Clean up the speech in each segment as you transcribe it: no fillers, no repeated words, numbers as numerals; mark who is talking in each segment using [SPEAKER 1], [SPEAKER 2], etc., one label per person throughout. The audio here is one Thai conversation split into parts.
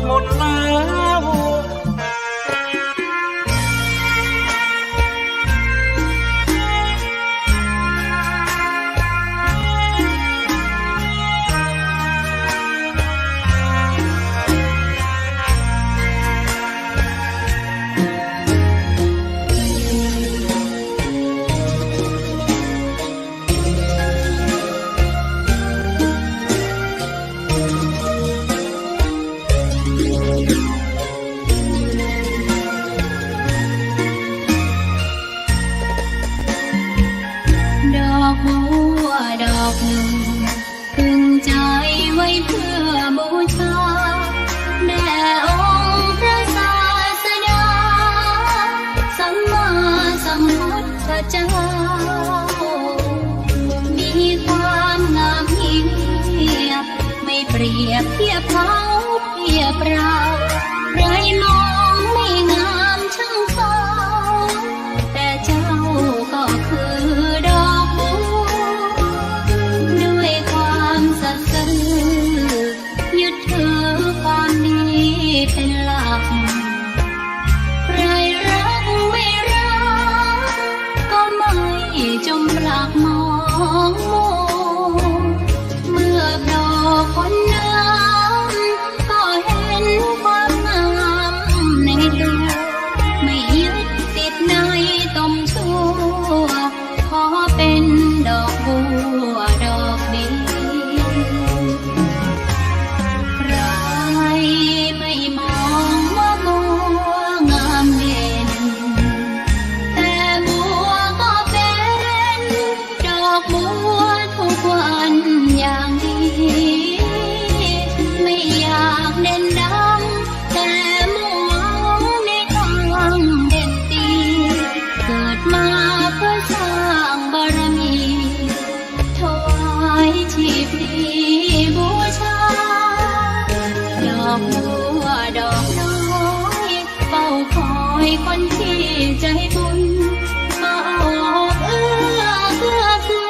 [SPEAKER 1] หมดแล้ว
[SPEAKER 2] พึงใจไว้เพื่อบูชาแด่องค์พระศาสดาสัมมาสัมพุทธเจ้ามีความงามยิ่งไม่เปรียบเทียบเขาเทียบเราใครมองไม่งามช่างเขาแต่เจ้าก็คือดอกบัวด้วยความสัตย์ซื่อยึดถือความดีเป็นหลักใครรักไม่รักก็ไม่จมปลักมองมัวเมื่อโผล่พ้นน้ำก็เห็นความงามในตัวไม่ยึดติดในตมชั่วขอเป็นดอกบัวดอกเดียวใครไม่มองว่าบัวงามเด่นแต่บัวก็เป็นดอกบัวทุกวันอย่างดีไม่อยากเด่นดังแต่มุ่งหวังในทางเด่นดีเกิดมาเพื่อสร้างบารมีถวายชีพนี้บูชาดอกบัวดอกน้อยเฝ้าคอยคนที่ใจบุญมาออกเอื้อคู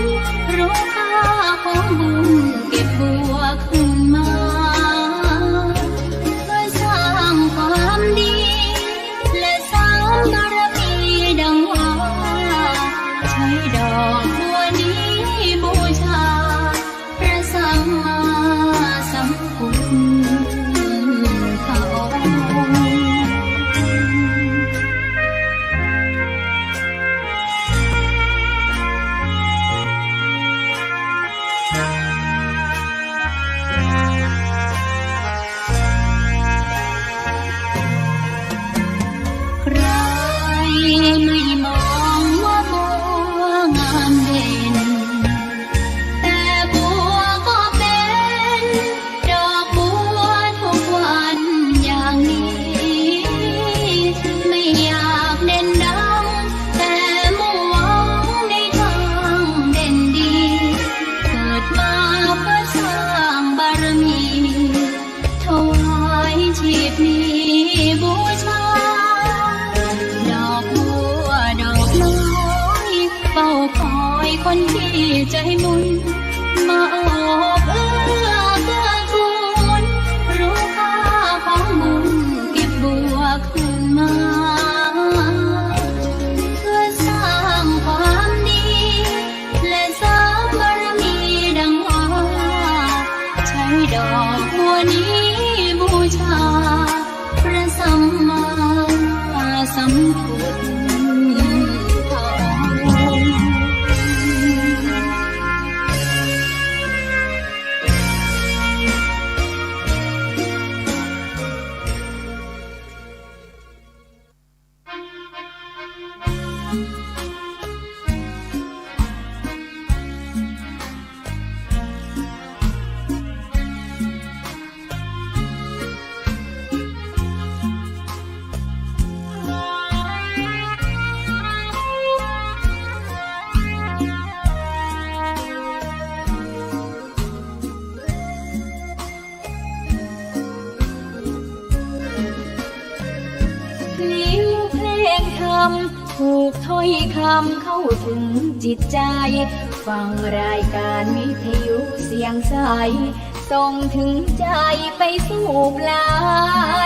[SPEAKER 2] ณรู้ค่าของบุญเก็บบัวขึ้นมาเพื่อสร้างความดีและสร้างบารมีดังว่าใช้ดอกบัวนี้บูชาพระสัมมาสัมพุทธองค์ ใครไม่มองว่าบัวงามเด่นแต่บัวก็เป็นดอกบัวทุกวันอย่างนี้ไม่อยากเด่นดังแต่มุ่งหวังในทางเด่นดีเกิดมาเพื่อสร้างบารมีถวายชีพนี้บูชาดอกบัวดอกน้อยเฝ้าคอยคนที่ใจบุญมาออกเอื้อคูณรู้ค่าของบุญเก็บบัวขึ้นมาเพื่อสร้างความดีและสร้างบารมีดังว่าใช้ดอกบัวนี้บูชาพระสัมมาสัมพุทธองค์ ถูกถ้อยคำเข้าถึงจิตใจฟังรายการวิทยุเสียงใส ส่งถึงใจไปสู่ปลา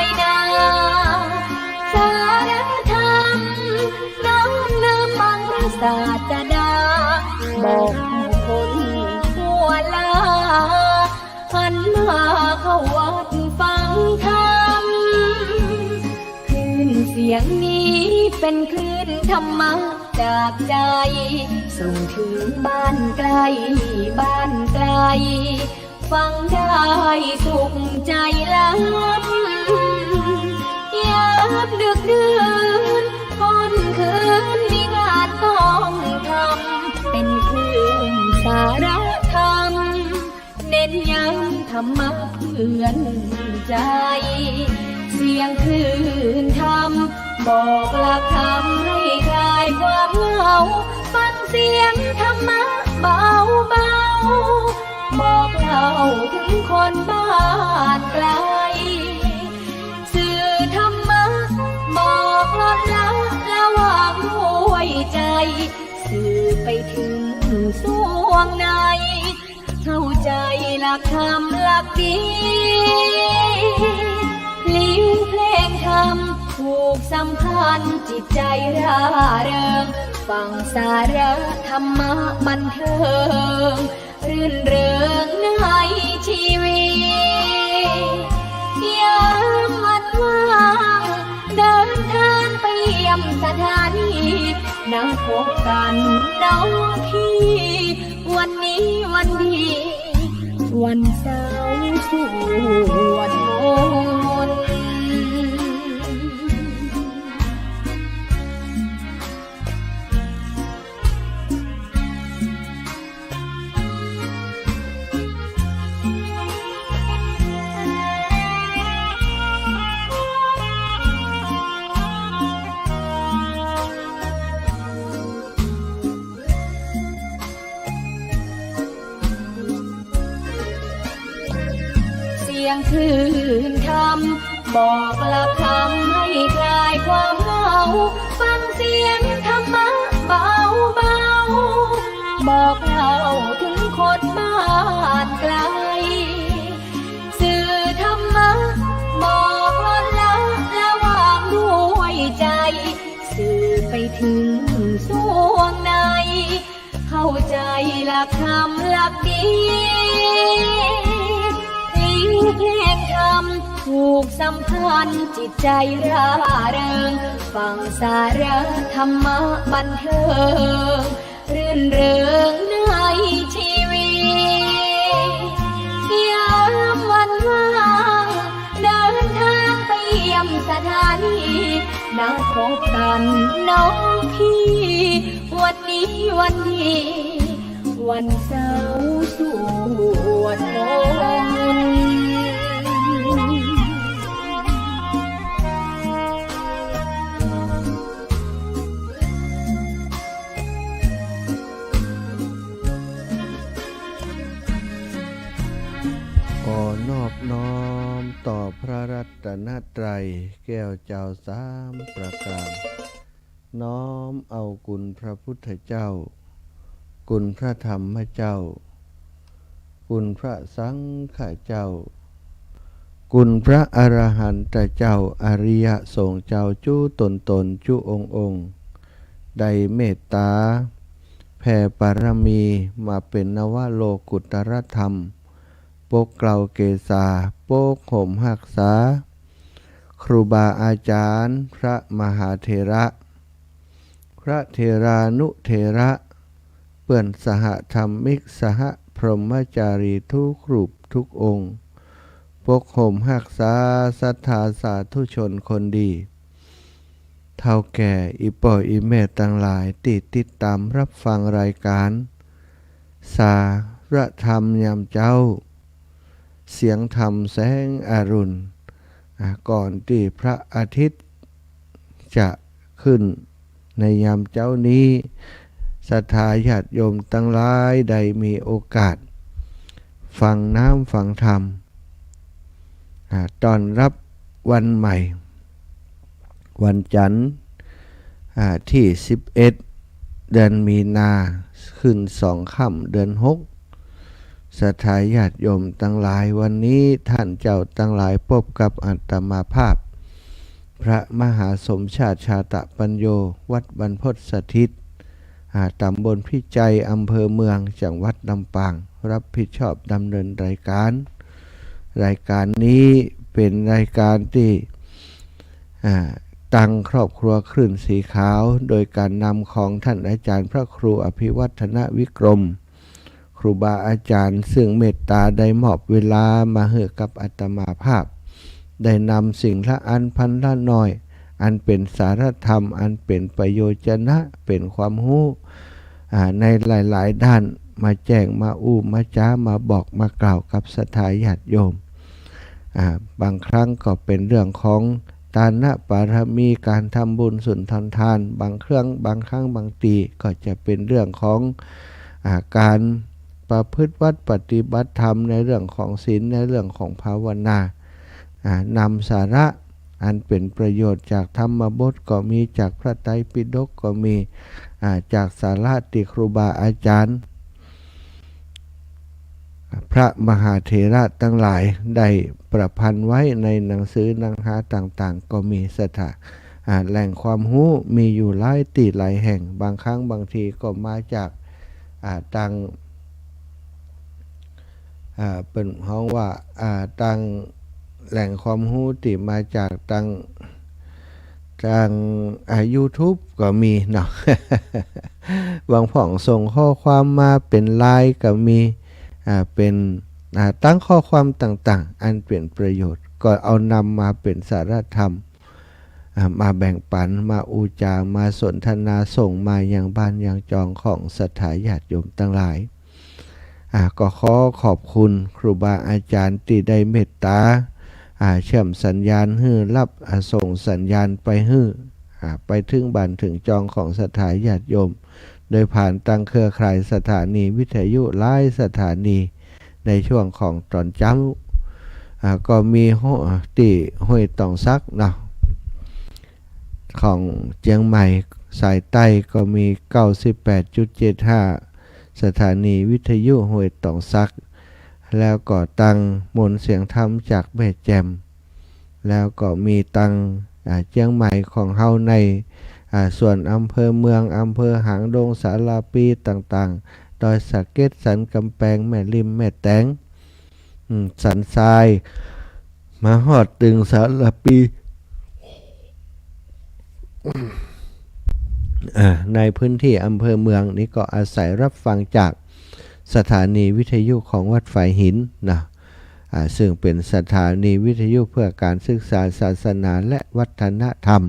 [SPEAKER 2] ยนาสารธรรมน้อมนำมังศาสดาบอกผู้คนทั่วลาหันมาเข้าวัดฟังธรรมคลื่นเสียงนี้เป็นคลื่นธรรมะจากใจส่งถึงบ้านไกลบ้านไกลฟังได้สุขใจล้ำยามดึกดื่นค่ำคืนมีงานต้องทำเป็นคลื่นสารธรรมเน้นย้ำธรรมะเพื่อนใจ เสียงคลื่นธรรมบอกหลักธรรมให้คลายความเหงาฟังเสียงธรรมะเบาเบาบอกเล่าถึงคนบ้านไกลสื่อธรรมะบอกลดละระหว่างด้วยใจสื่อไปถึงสวงในเข้าใจหลักธรรมหลักดีลิ้วเพลงธรรมถูกสัมพันธ์จิตใจร่าเริงฟังสาระธรรมะบันเทิงรื่นเริงในชีวิตยามวันว่างเดินทางไปเยี่ยมสถานีนัดพบกันน้องพี่วันนี้วันดีวันเสาร์สวดมนต์เสียงคลื่นธรรมบอกหลักธรรมให้คลายความเหงาฟังเสียงธรรมะเบาเบาบอกเล่าถึงคนบ้านไกลสื่อธรรมะบอกลดละระหว่างด้วยใจสื่อไปถึงสวงในเข้าใจหลักธรรมหลักดีเพลงธรรมถูกสัมพันธ์จิตใจร่าเริงฟังสาระธรรมะบันเทิงรื่นเริงในชีวิตยามวันว่างเดินทางไปเยี่ยมสถานีนัดพบกันน้องพี่วันนี้วันดีวันเสาร์สวดมนต์
[SPEAKER 1] ขอนอบน้อมต่อพระรัตนตรัยแก้วเจ้าสามประการน้อมเอาคุณพระพุทธเจ้าคุณพระธรรมเจ้าคุณพระสังฆเจ้าคุณพระอรหันตเจ้าอริยสงฆ์เจ้าจู้ตนจู้องค์ได้เมตตาแผ่ปารมีมาเป็นนวโลกุตรธรรมปกเกลาเกษาโปกห่มหักษาครูบาอาจารย์พระมหาเถระพระเถรานุเถระเปื่อนสหธรรมิกสหพรหมจารีทุกรูปทุกองค์ปกห่มหักษาศรัทธาสาธุชนคนดีเท่าแก่อีป่ออีแม่ต่างหลายติดตามรับฟังรายการสาระธรรมยามเจ้าเสียงธรรมแสงอรุณก่อนที่พระอาทิตย์จะขึ้นในยามเจ้านี้ศรัทธาญาติโยมทั้งหลายได้มีโอกาสฟังน้ำฟังธรรมต้อนรับวันใหม่วันจันทร์ที่11เดือนมีนาขึ้น2 ค่ำเดือน6 ศรัทธาญาติโยมทั้งหลายวันนี้ท่านเจ้าทั้งหลายพบกับอาตมาภาพพระมหาสมชาติชาตปัญโยวัดบรรพตสถิตตำบลพิจัยอำเภอเมืองจังหวัดลำปางรับผิดชอบดำเนินรายการนี้เป็นรายการที่ตั้งครอบครัวคลื่นสีขาวโดยการนำของท่านอาจารย์พระครูอภิวัฒนวิกรมครูบาอาจารย์ซึ่งเมตตาได้มอบเวลามาให้กับอาตมาภาพได้นำสิ่งละอันพันละน้อยอันเป็นสารธรรมอันเป็นประโยชนะเป็นความรู้ในหลายๆด้านมาแจ้งมาอู้มาจ้ามาบอกมากล่าวกับศรัทธาญาติโยมบางครั้งก็เป็นเรื่องของทานบารมีการทำบุญสุนทานบางครั้งบางทีก็จะเป็นเรื่องของการประพฤติวัดปฏิบัติธรรมในเรื่องของศีลในเรื่องของภาวนานำสาระอันเป็นประโยชน์จากธรรมบทก็มีจากพระไตรปิฎกก็มีจากสาระที่ครูบาอาจารย์พระมหาเถระทั้งหลายได้ประพันธ์ไว้ในหนังสือหนังหาต่างๆก็มีสถานแหล่งความรู้มีอยู่หลายที่หลายแห่งบางครั้งบางทีก็มาจากต่างเป็นห้องว่าต่างแหล่งความรู้ที่มาจากต่างYouTube ก็มีเนาะ บางผ่องส่งข้อความมาเป็นไลน์ก็มีเป็นตั้งข้อความต่างๆอันเป็นประโยชน์ก็เอานำมาเป็นสารธรรมมาแบ่งปันมาอูจามาสนทนาส่งมาอย่างบ้านอย่างจองของศรัทธาญาติโยมทั้งหลายก็ขอขอบคุณครูบาอาจารย์ที่ได้เมตตาเชื่อมสัญญาณให้รับส่งสัญญาณไปให้ไปถึงบ้านถึงจองของศรัทธาญาติโยมโดยผ่านตั้งเครือข่ายสถานีวิทยุหลายสถานีในช่วงของตอนจ้ำก็มีที่ห้วยตองซักเนาะของเชียงใหม่สายใต้ก็มี 98.75 สถานีวิทยุห้วยตองซักแล้วก็ตั้งมนต์เสียงธรรมจากแม่แจ่มแล้วก็มีตั้งเชียงใหม่ของเฮาในส่วนอำเภอเมืองอำเภอหางดงสาลาปีต่างๆดอยสะเก็ดสันกำแพงแม่ริมแม่แตงสันทรายมาฮอดตึงสาลาปีในพื้นที่อำเภอเมืองนี้ก็อาศัยรับฟังจากสถานีวิทยุของวัดฝายหินนะซึ่งเป็นสถานีวิทยุเพื่อการศึกษาศาสนาและวัฒนธรรม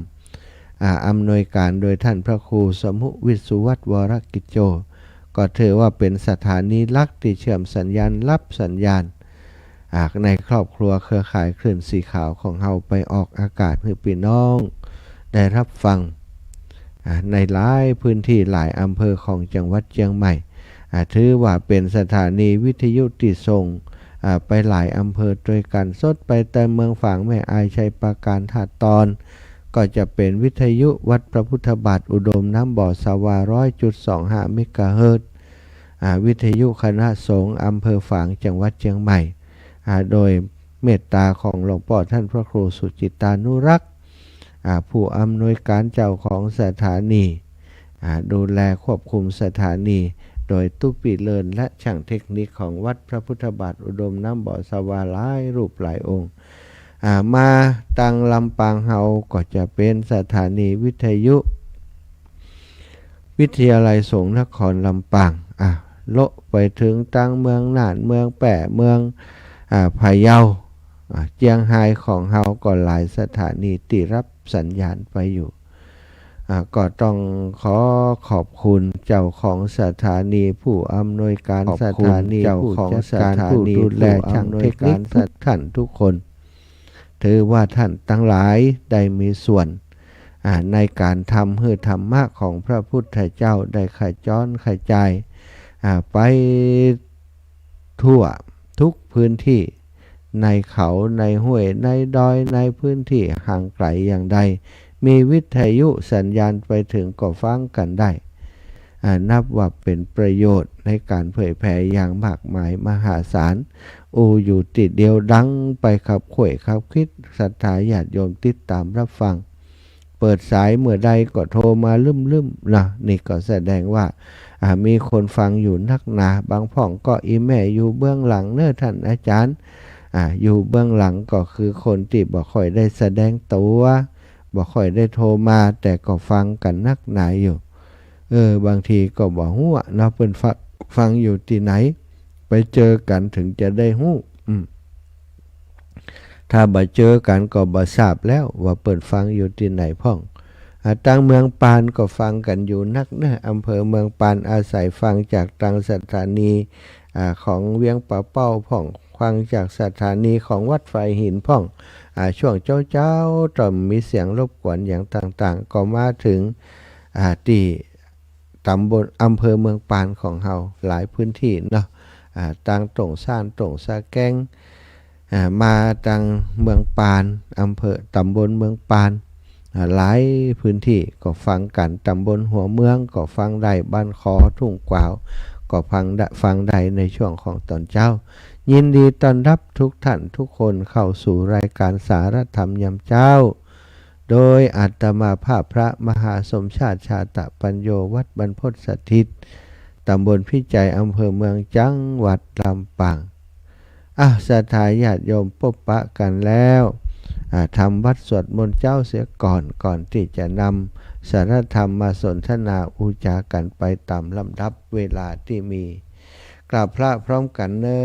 [SPEAKER 1] อำนวยการโดยท่านพระครูสมุวิสุวัฒน์วรกิจโจก็ถือว่าเป็นสถานีหลักที่เชื่อมสัญญาณรับสัญญาณในครอบครัวเครือข่ายคลื่นสีขาวของเฮาไปออกอากาศให้พี่น้องได้รับฟังในหลายพื้นที่หลายอำเภอของจังหวัดเชียงใหม่ถือว่าเป็นสถานีวิทยุที่ส่งไปหลายอำเภอโดยการสดไปแต่เมืองฝางแม่อายชัยปราการท่าตอนก็จะเป็นวิทยุวัดพระพุทธบาทอุดมน้ำบ่อสวา 100.25 เมกะเฮิรตซ์วิทยุคณะสงฆ์อำเภอฝางจังหวัดเชียงใหม่โดยเมตตาของหลวงพ่อท่านพระครูสุจิตานุรักษ์ผู้อำนวยการเจ้าของสถานีดูแลควบคุมสถานีโดยตุปีเลินและช่างเทคนิคของวัดพระพุทธบาทอุดมน้ำบ่อสวาหลายรูปหลายองค์มาตังลำปางเฮาก็จะเป็นสถานีวิทยุวิทยาลัยสงฆ์นครลำปางโละไปถึงตั้งเมืองน่านเมืองแปะเมืองพะเยาเจียงไฮ้ของเฮาก็หลายสถานีที่รับสัญญาณไปอยู่ก็ต้องขอขอบคุณเจ้าของสถานีผู้อำนวยการสถานีเจ้าของสถานีดูแลช่างเทคนิคทุกท่านทุกคนถือว่าท่านทั้งหลายได้มีส่วนในการทำให้ธรรมะของพระพุทธเจ้าได้ขจายไปทั่วทุกพื้นที่ในเขาในห้วยในดอยในพื้นที่ห่างไกลอย่างใดมีวิทยุสัญญาณไปถึงก็ฟังกันได้ นับว่าเป็นประโยชน์ในการเผยแผ่อย่างมากมายมหาศาลอยู่ติดเดียวดังไปขับข่วยขับคิดศรัทธาญาติโยมติดตามรับฟังเปิดสายเมื่อใดก็โทรมาลืมๆนะนี่ก็แสดงว่ามีคนฟังอยู่นักหนาบางพ่องก็อีแม่อยู่เบื้องหลังเน้อท่านอาจารย์อยู่เบื้องหลังก็คือคนที่บ่ค่อยได้แสดงตัวบ่ค่อยได้โทรมาแต่ก็ฟังกันนักหนาอยู่บางทีก็บอกฮู้เนาะเพิ่นฟังอยู่ที่ไหนไปเจอกันถึงจะได้ฮู้ถ้าบ่เจอกันก็บ่ทราบแล้วว่าเปิดฟังอยู่ที่ไหนพ่องตั้งเมืองปานก็ฟังกันอยู่นักนะอำเภอเมืองปานอาศัยฟังจากทางสถานีของเวียงป่าเป้าพ่องฟังจากสถานีของวัดไฟหินพ่องช่วงเจ้าๆจะมีเสียงรบกวนอย่างต่างๆก็มาถึงที่ตำบลอำเภอเมืองปานของเฮาหลายพื้นที่เนาะต่างตรงซ่านตรงสะแก้งมาทางเมืองปานอำเภอตำบลเมืองปานหลายพื้นที่ก็ฟังกันตำบลหัวเมืองก็ฟังได้บ้านคอทุ่งกวาวก็ฟังได้ในช่วงของตอนเช้ายินดีต้อนรับทุกท่านทุกคนเข้าสู่รายการสารธรรมยามเช้าโดยอาตมาภาพพระมหาสมชาติชาตปัญโยวัดบรรพตสถิตตำบลพิจัยอำเภอเมืองจังหวัดลำปางศรัทธาญาติโยมพบปะกันแล้วทำวัดสวดมนต์เจ้าเสียก่อนที่จะนำสารธรรมมาสนทนาอุจากันไปตามลำดับเวลาที่มีกราบพระพร้อมกันเนอ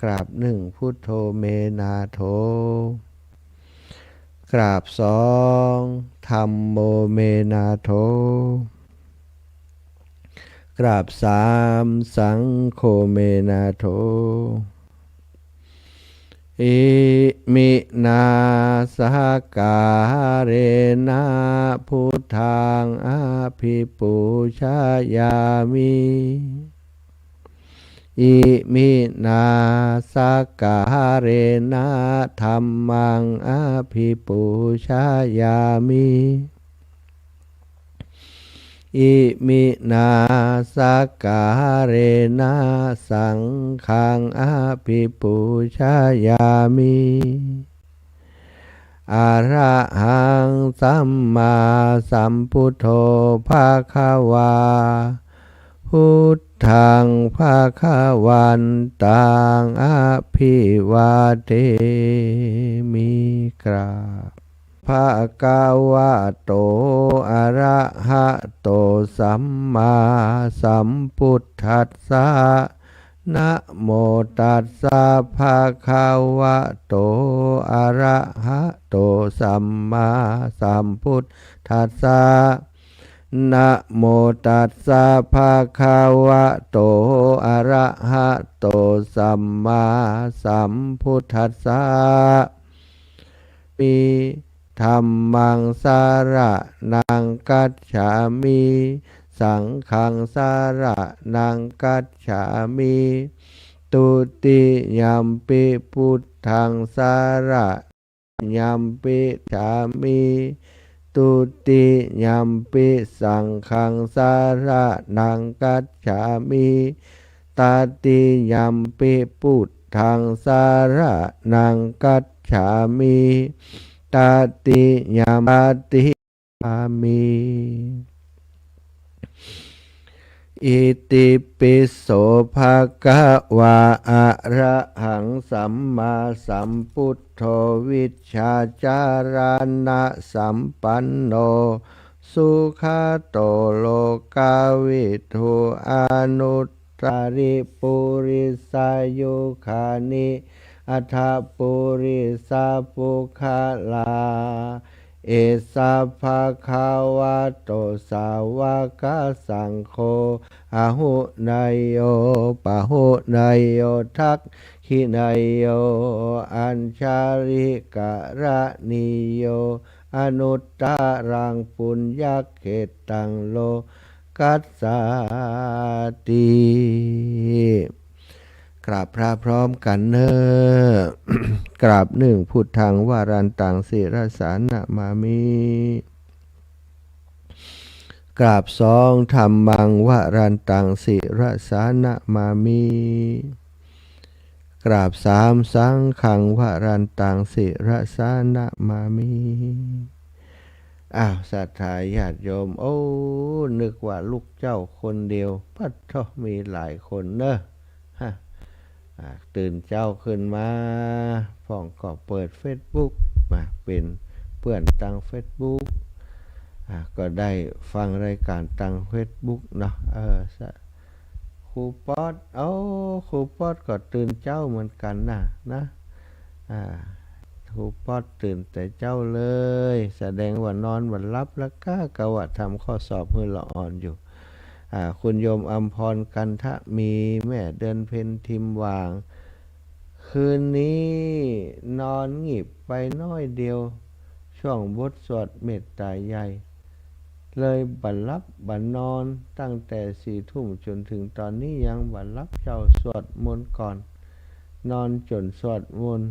[SPEAKER 1] กราบหนึ่งพุทโธเมนาโถกราบสองธัมโมเมนาโถกราบสามสังโฆเมนาโถอิมินาสหกาเรนะพุทธังอาภิปูชายามิอิมินาสกาเรนะธัมมังอาภิปูชายามิอิมินาสกาเรนะสังฆังอาภิปูชายามิอะระหังสัมมาสัมพุทโธภะคะวาพุทธังภะคะวันตังอะภิวาเทมิกราบภะคะวะโตอะระหะโตสัมมาสัมพุทธัสสะนะโมตัสสะภะคะวะโตอะระหะโตสัมมาสัมพุทธัสสะนะโมตัสสะภะคะวะโตอะระหะโตสัมมาสัมพุทธัสสะมิธัมมังสารนังกัจฉามิสังฆังสารนังกัจฉามิตุติยัมปิพุทธังสารยัมปิฉามิตุติยัมปิสังฆังสารนังกัจฉามิตติยัมปิพุทธังสารนังกัจฉามิตติยัมปิอามิอิติปิโสภะคะวะอะระหังสัมมาสัมพุทโธวิชชาจารณะสัมปันโนสุขโตโลกาวิทูอนุตตริปุริสายุคานิอัฏฐปุริสาปุคลาเอสะภะคะวะโตสาวกสังโฆอะหุนายโยปะหุนายโยทักขินายโยอัญชาริกะระนิโยอนุตตรังปุญญเขตังโลกัสสาติกราบพระพร้อมกันเนอกราบหนึ่งพุทธังวารันตังศิรสานะมามิ กราบสองธรรมังวรันตังศิรสานะมามิกราบสามสังฆังวรันตังศิรสานะมามิอ้าวศรัทธาญาติโยมโอ้นึกว่าลูกเจ้าคนเดียวปัดเถาะมีหลายคนเนอะฮะตื่นเจ้าขึ้นมาพ่องก็เปิด Facebook มาเป็นเพื่อนตั้ง Facebook ก็ได้ฟังรายการตั้ง Facebook เนาะครูป๊อดครูป๊อดก็ตื่นเจ้าเหมือนกันนะครูป๊อดตื่นแต่เจ้าเลยแสดงว่านอนวันรับแล้วก็ว่าทำข้อสอบมือละอ่อนอยู่คุณโยมอัมพรกันทะมีแม่เดือนเพ็ญทิมวางคืนนี้นอนหงิบไปน้อยเดียวช่วงบทสวดเมตตาใหญ่เลยบัดรับบัดนอนตั้งแต่4 ทุ่มจนถึงตอนนี้ยังบัดรับเจ้าสวดมนต์ก่อนนอนจนสวดมนต์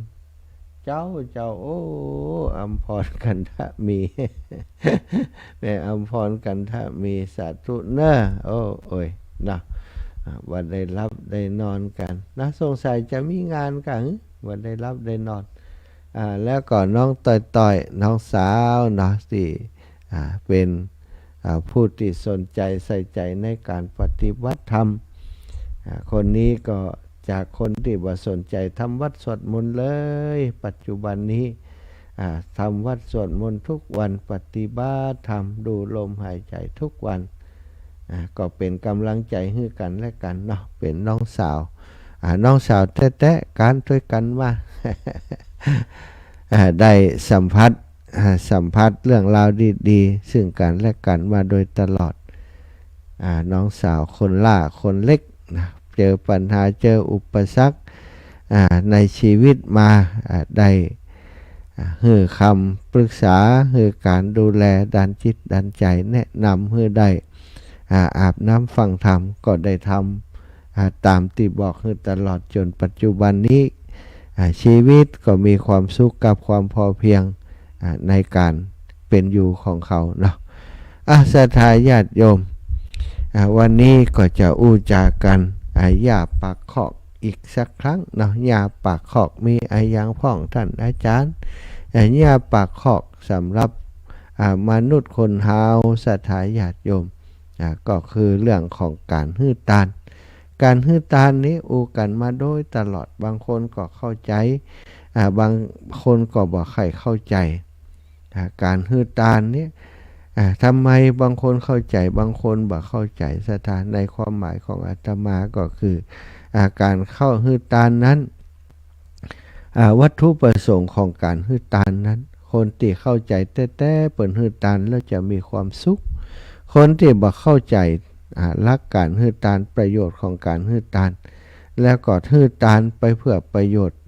[SPEAKER 1] เจ้าโอ้อัมพรกันทะมี แม่อัมพรกันทะมีสาธุเนอะโอ้ยนะวันได้รับได้นอนกันนะสงสัยจะมีงานกันวันได้รับได้นอนแล้วก็น้องต่อยน้องสาวนะที่เป็นผู้ที่สนใจใส่ใจในการปฏิบัติธรรมคนนี้ก็จากคนที่ว่าสนใจทำวัดสวดมนต์เลยปัจจุบันนี้ทำวัดสวดมนต์ทุกวันปฏิบัติธรรมดูลมหายใจทุกวันก็เป็นกำลังใจให้กันและกันเนาะเป็นน้องสาวแท้ๆการด้วยกันมา ได้สัมผัสเรื่องราวดีๆซึ่งกันและกันมาโดยตลอดน้องสาวคนเล็กนะเจอปัญหาเจออุปสรรคในชีวิตมาได้ให้คำปรึกษาให้การดูแลด้านจิตด้านใจแนะนำให้ได้อาบน้ำฟังธรรมก็ได้ทำตามที่บอกให้ตลอดจนปัจจุบันนี้ชีวิตก็มีความสุขกับความพอเพียงในการเป็นอยู่ของเขาเนาะศรัทธาญาติโยมวันนี้ก็จะอู้จากันยาปากขอกอีกสักครั้งเนาะยาปากขอกมีอย่างพ่องท่านอาจารย์ยาปากขอกสำหรับมนุษย์คนเฮาศรัทธาญาติโยมก็คือเรื่องของการฮื้อตานนี้อู้กันมาโดยตลอดบางคนก็เข้าใจบางคนก็บอกใครเข้าใจการฮื้อตานนี้ทำไมบางคนเข้าใจบางคนบอกเข้าใจสถานในความหมายของอาตมาก็คือการเข้าฮื้อตานนั้นวัตถุประสงค์ของการฮื้อตานนั้นคนที่เข้าใจแต่เปิดฮื้อตานแล้วจะมีความสุขคนที่บอกเข้าใจรักการฮื้อตานประโยชน์ของการฮื้อตานแล้วก็ฮื้อตานไปเพื่อประโยชน์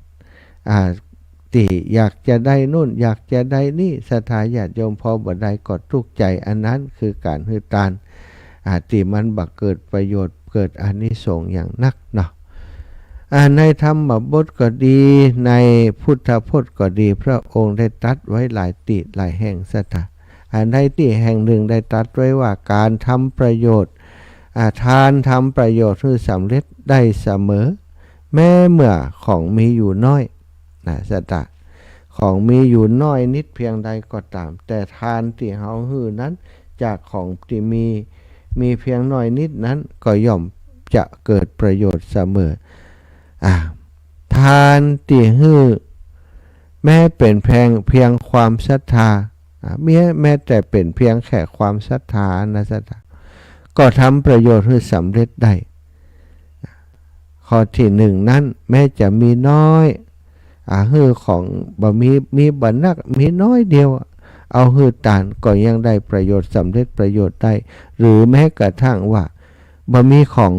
[SPEAKER 1] ที่อยากจะได้นู่นอยากจะได้นี่ศรัทธาญาติโยมพอบ่ได้ก็ทุกข์ใจอันนั้นคือการฮื้อตานที่มันบักเกิดประโยชน์เกิดอานิสงส์อย่างนักเนาะในธรรมบทก็ดีในพุทธพจน์ก็ดีพระองค์ได้ตรัสไว้หลายติหลายแห่งศรัทธาในที่แห่งหนึ่งได้ตรัสไว้ว่าการทำประโยชน์ทานทำประโยชน์ให้สำเร็จได้เสมอแม้เมื่อของมีอยู่น้อยศรัทธาของมีอยู่น้อยนิดเพียงใดก็ตามแต่ทานที่เฮาฮื้อนั้นจากของที่มีเพียงน้อยนิดนั้นก็ย่อมจะเกิดประโยชน์เสมอทานที่ฮื้อแม้เป็นเพียงความศรัทธาแม้แต่เป็นเพียงแค่ความศรัทธานะศรัทธาก็ทำประโยชน์ให้สำเร็จได้ข้อที่หนึ่งนั้นแม้จะมีน้อยฮื้อของบ่มีบ่นักมีน้อยเดียวเอาฮื้อตานก็ยังได้ประโยชน์สำเร็จประโยชน์ได้หรือแม้กระทั่งว่าบ่มีของ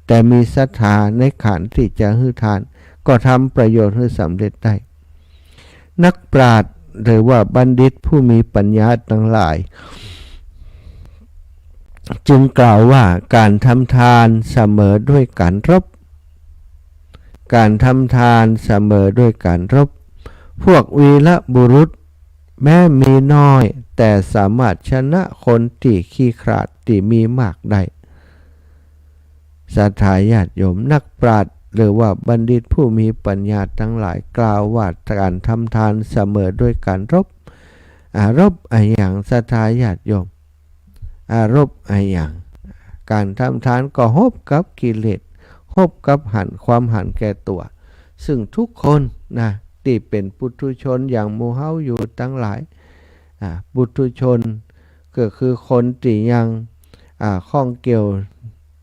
[SPEAKER 1] แต่มีศรัทธาในขันธ์ที่จะฮื้อทานก็ทำประโยชน์ให้สำเร็จได้นักปราชญ์หรือว่าบัณฑิตผู้มีปัญญาทั้งหลายจึงกล่าวว่าการทำทานเสมอด้วยการรบพวกวีรบุรุษ แม้มีน้อยแต่สามารถชนะคนที่ขี้ขลาดที่มีมากได้ศรัทธาญาติโยมนักปราชญ์หรือว่าบัณฑิตผู้มีปัญญาทั้งหลายกล่าวว่าการทำทานเสมอด้วยการรบอย่างศรัทธาญาติโยมรบอย่างการทำทานก็รบกับกิเลสรบกับความหันแก่ตัวซึ่งทุกคนนะที่เป็นปุถุชนอย่างหมู่เฮาอยู่ทั้งหลายปุถุชนก็คือคนที่ยังข้องเกี่ยว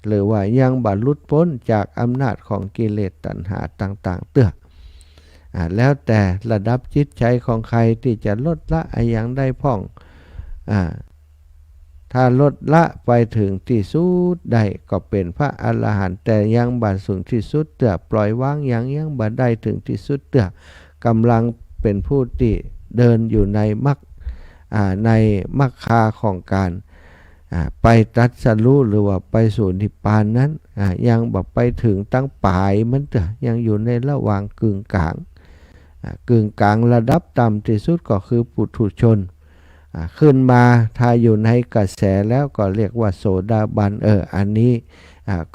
[SPEAKER 1] หรือว่ายังบรรลุพ้นจากอำนาจของกิเลสตัณหาต่างๆเตื้อแล้วแต่ระดับจิตใจของใครที่จะลดละอย่างได้พ่องถ้าลดละไปถึงที่สุดได้ก็เป็นพระอรหันต์แต่ยังบัดสูงที่สุดเตื้อปล่อยวางยังบัดได้ถึงที่สุดเตื้อกำลังเป็นผู้ที่เดินอยู่ในมรรคในมรรคาของการไปตรัสรู้หรือว่าไปสู่นิพพานนั้นยังบอกไปถึงตั้งปลายมันเถอะยังอยู่ในระหว่างกึ่งกลางระดับต่ำที่สุดก็คือปุถุชนขึ้นมาถ้าอยู่ในกระแสแล้วก็เรียกว่าโสดาบันอันนี้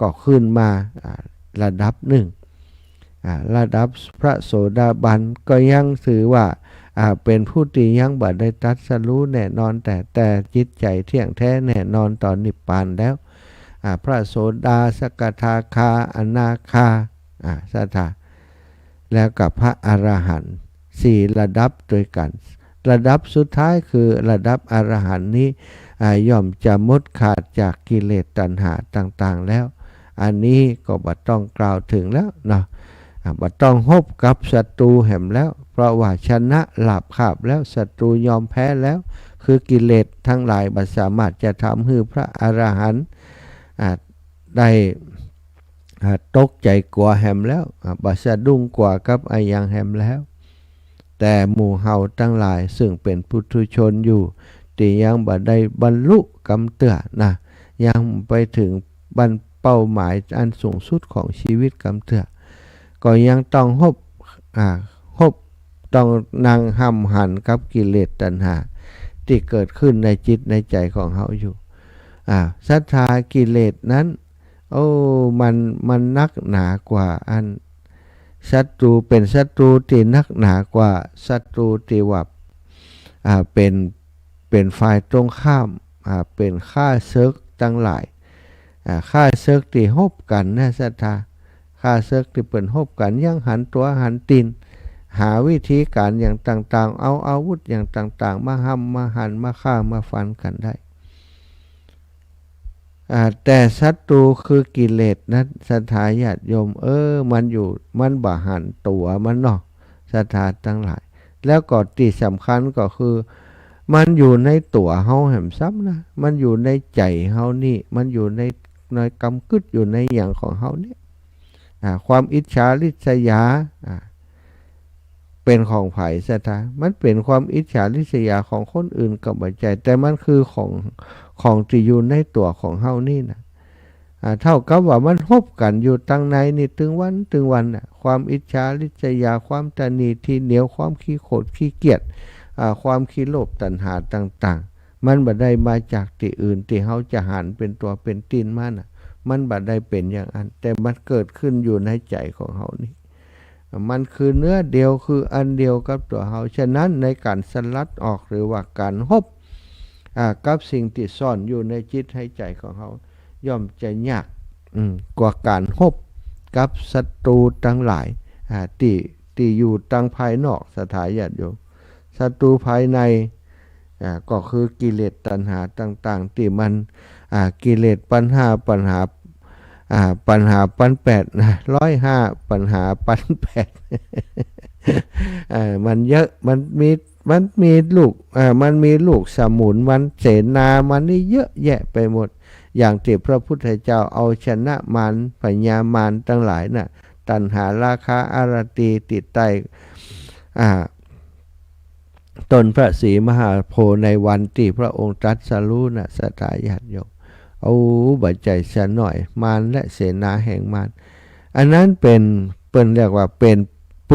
[SPEAKER 1] ก็ขึ้นมาระดับหนึ่งระดับพระโสดาบันก็ยังถือว่าเป็นผู้ที่ยังบ่ได้ตรัสรู้แน่นอนแต่จิตใจเที่ยงแท้แน่นอนตอนนิพพานแล้วพระโสดาสกทาคาอนาคาสถาแล้วกับพระอรหันต์4ระดับด้วยกันระดับสุดท้ายคือระดับอรหันต์นี้ย่อมจะหมดขาดจากกิเลสตัณหาต่างๆแล้วอันนี้ก็บ่ต้องกล่าวถึงแล้วเนาะบ่ต้องฮบกับศัตรูแห่มแล้วเพราะว่าชนะหลาบคาบแล้วศัตรูยอมแพ้แล้วคือกิเลสทั้งหลายบ่สามารถจะทำให้พระอรหันต์ได้ตกใจกลัวแห่มแล้วบ่สะดุ้งกว่ากับอย่างแห่มแล้วแต่หมู่เฮาทั้งหลายซึ่งเป็นปุถุชนอยู่ที่ยังบ่ได้บรรลุกำเตื้อนะยังไปถึงเป้าหมายอันสูงสุดของชีวิตกำเตื้อก็ยังต้องต้องนั่งห้ำหันกับกิเลสตัณหาที่เกิดขึ้นในจิตในใจของเฮาอยู่ศรัทธากิเลสนั้นมันนักหนากว่าอันศัตรูเป็นศัตรูที่นักหนากว่าศัตรูที่ว่าเป็นฝ่ายตรงข้ามเป็นข้าศึกทั้งหลายข้าศึกที่ฮบกันนะศรัทธาข้าศึกที่เป็นฮบกันยังหันตัวหันตีนหาวิธีการอย่างต่างๆเอาอาวุธอย่างต่างๆมาห้ำมาหันมาฆ่ามาฟันกันได้แต่ศัตรูคือกิเลสนั้นศรัทธาญาติโยมมันบ่หันตัวมันเนาะศรัทธาทั้งหลายแล้วก็ที่สำคัญก็คือมันอยู่ในตัวเฮาแห่มซ้ำนะมันอยู่ในใจเฮานี่มันอยู่ในกำกึดอยู่ในอย่างของเฮาเนี่ยความอิจฉาริษยาเป็นของไผ่ศรัทธามันเป็นความอิจฉาริษยาของคนอื่นก็บ่ใจแต่มันคือของที่อยู่ในตัวของเฮานี่นะเท่ากับว่ามันฮบกันอยู่ตั้งในนี่ถึงวันความอิจฉาริษยาความตนีที่เหนียวความขี้โกรธขี้เกียจความขี้โลภตัณหาต่างๆมันบ่ได้มาจากที่อื่นที่เฮาจะหันเป็นตัวเป็นตีนมันบ่ได้เป็นอย่างนั้นแต่มันเกิดขึ้นอยู่ในใจของเฮานี่มันคือเนื้อเดียวคืออันเดียวกับตัวเฮาฉะนั้นในการสลัดออกหรือว่าการฮบกับสิ่งที่ซ่อนอยู่ในจิตให้ใจของเฮาย่อมจะยากกว่าการฮบกับศัตรูทั้งหลายที่อยู่ตั้งภายนอกสถาญาติโยมศัตรูภายในก็คือกิเลสตัณหาต่างๆที่มันกิเลสปัญหาปันแปด105ปัญหาปันแปดมันเยอะมันมีลูกมันมีลูกสมุนมันเสนามันนี่เยอะแยะไปหมดอย่างที่พระพุทธเจ้าเอาชนะมารพญามารทั้งหลายน่ะตัณหาราคะอารตีติดใต้ต้นพระศรีมหาโพธิ์ในวันที่พระองค์ตรัสรู้น่ะศรัทธาญาติโยมเอาบัดใจเสียหน่อยมารและเสนาแห่งมารอันนั้นเป็นเรียกว่าเป็น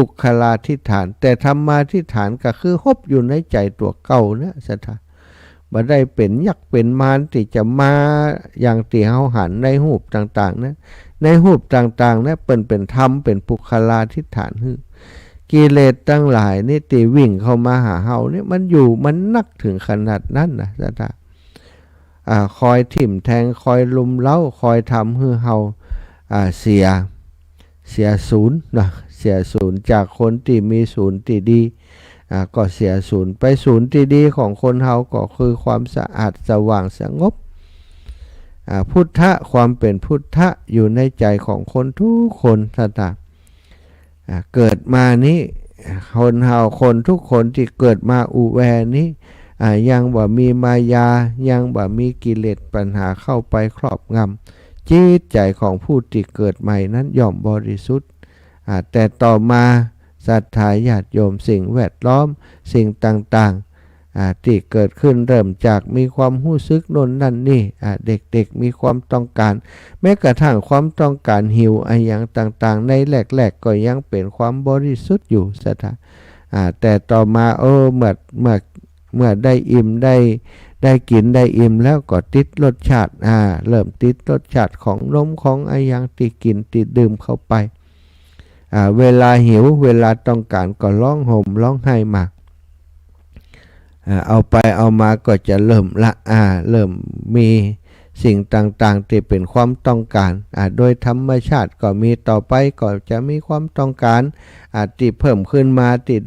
[SPEAKER 1] ปุคลาธิฐานแต่ธรรมาธิฐานก็คือฮบอยู่ในใจตัวเก่าเนี่ยสถาบ่ได้เป็นยักษ์เป็นมารที่จะมาอย่างที่เฮาหันในรูปต่างๆนะในรูปต่างๆนะเป็นธรรมเป็นปุคลาธิฐานคือกิเลสทั้งหลายนี่ที่วิ่งเข้ามาหาเฮานี่มันอยู่มันนักถึงขนาดนั้นนะสถาคอยถิ่มแทงคอยลุมเล้าคอยทำให้เฮาเสียศูนย์นะเสียศูนย์จากคนที่มีศูนย์ที่ดีก็เสียศูนย์ไปศูนย์ที่ดีของคนเฮาก็คือความสะอาดสว่างสงบพุทธะความเป็นพุทธะอยู่ในใจของคนทุกคนท่านเกิดมานี้คนเฮาคนทุกคนที่เกิดมาอุแวนี้ยังบ่มีมายายังบ่มีกิเลสปัญหาเข้าไปครอบงำจิตใจของผู้ที่เกิดใหม่นั้นย่อมบริสุทธิ์แต่ต่อมาศรัทธาญาติโยมสิ่งแวดล้อมสิ่งต่างๆที่เกิดขึ้นเริ่มจากมีความรู้สึกโน่นนั่นนี่เด็กๆมีความต้องการแม้กระทั่งความต้องการหิวอย่างต่างๆในแรกๆก็ยังเป็นความบริสุทธิ์อยู่ศรัทธาแต่ต่อมาเมื่อได้อิ่มได้กินได้อิ่มแล้วก็ติดรสชาติเริ่มติดรสชาติของนมของอย่างที่กินที่ดื่มเข้าไปเวลาหิวเวลาต้องการก็ร้องห่มร้องไห้มาเอาไปเอามาก็จะเริ่มเริ่มมีสิ่งต่างๆที่เป็นความต้องการโดยธรรมชาติก็มีต่อไปก็จะมีความต้องการที่เพิ่มขึ้นมาที่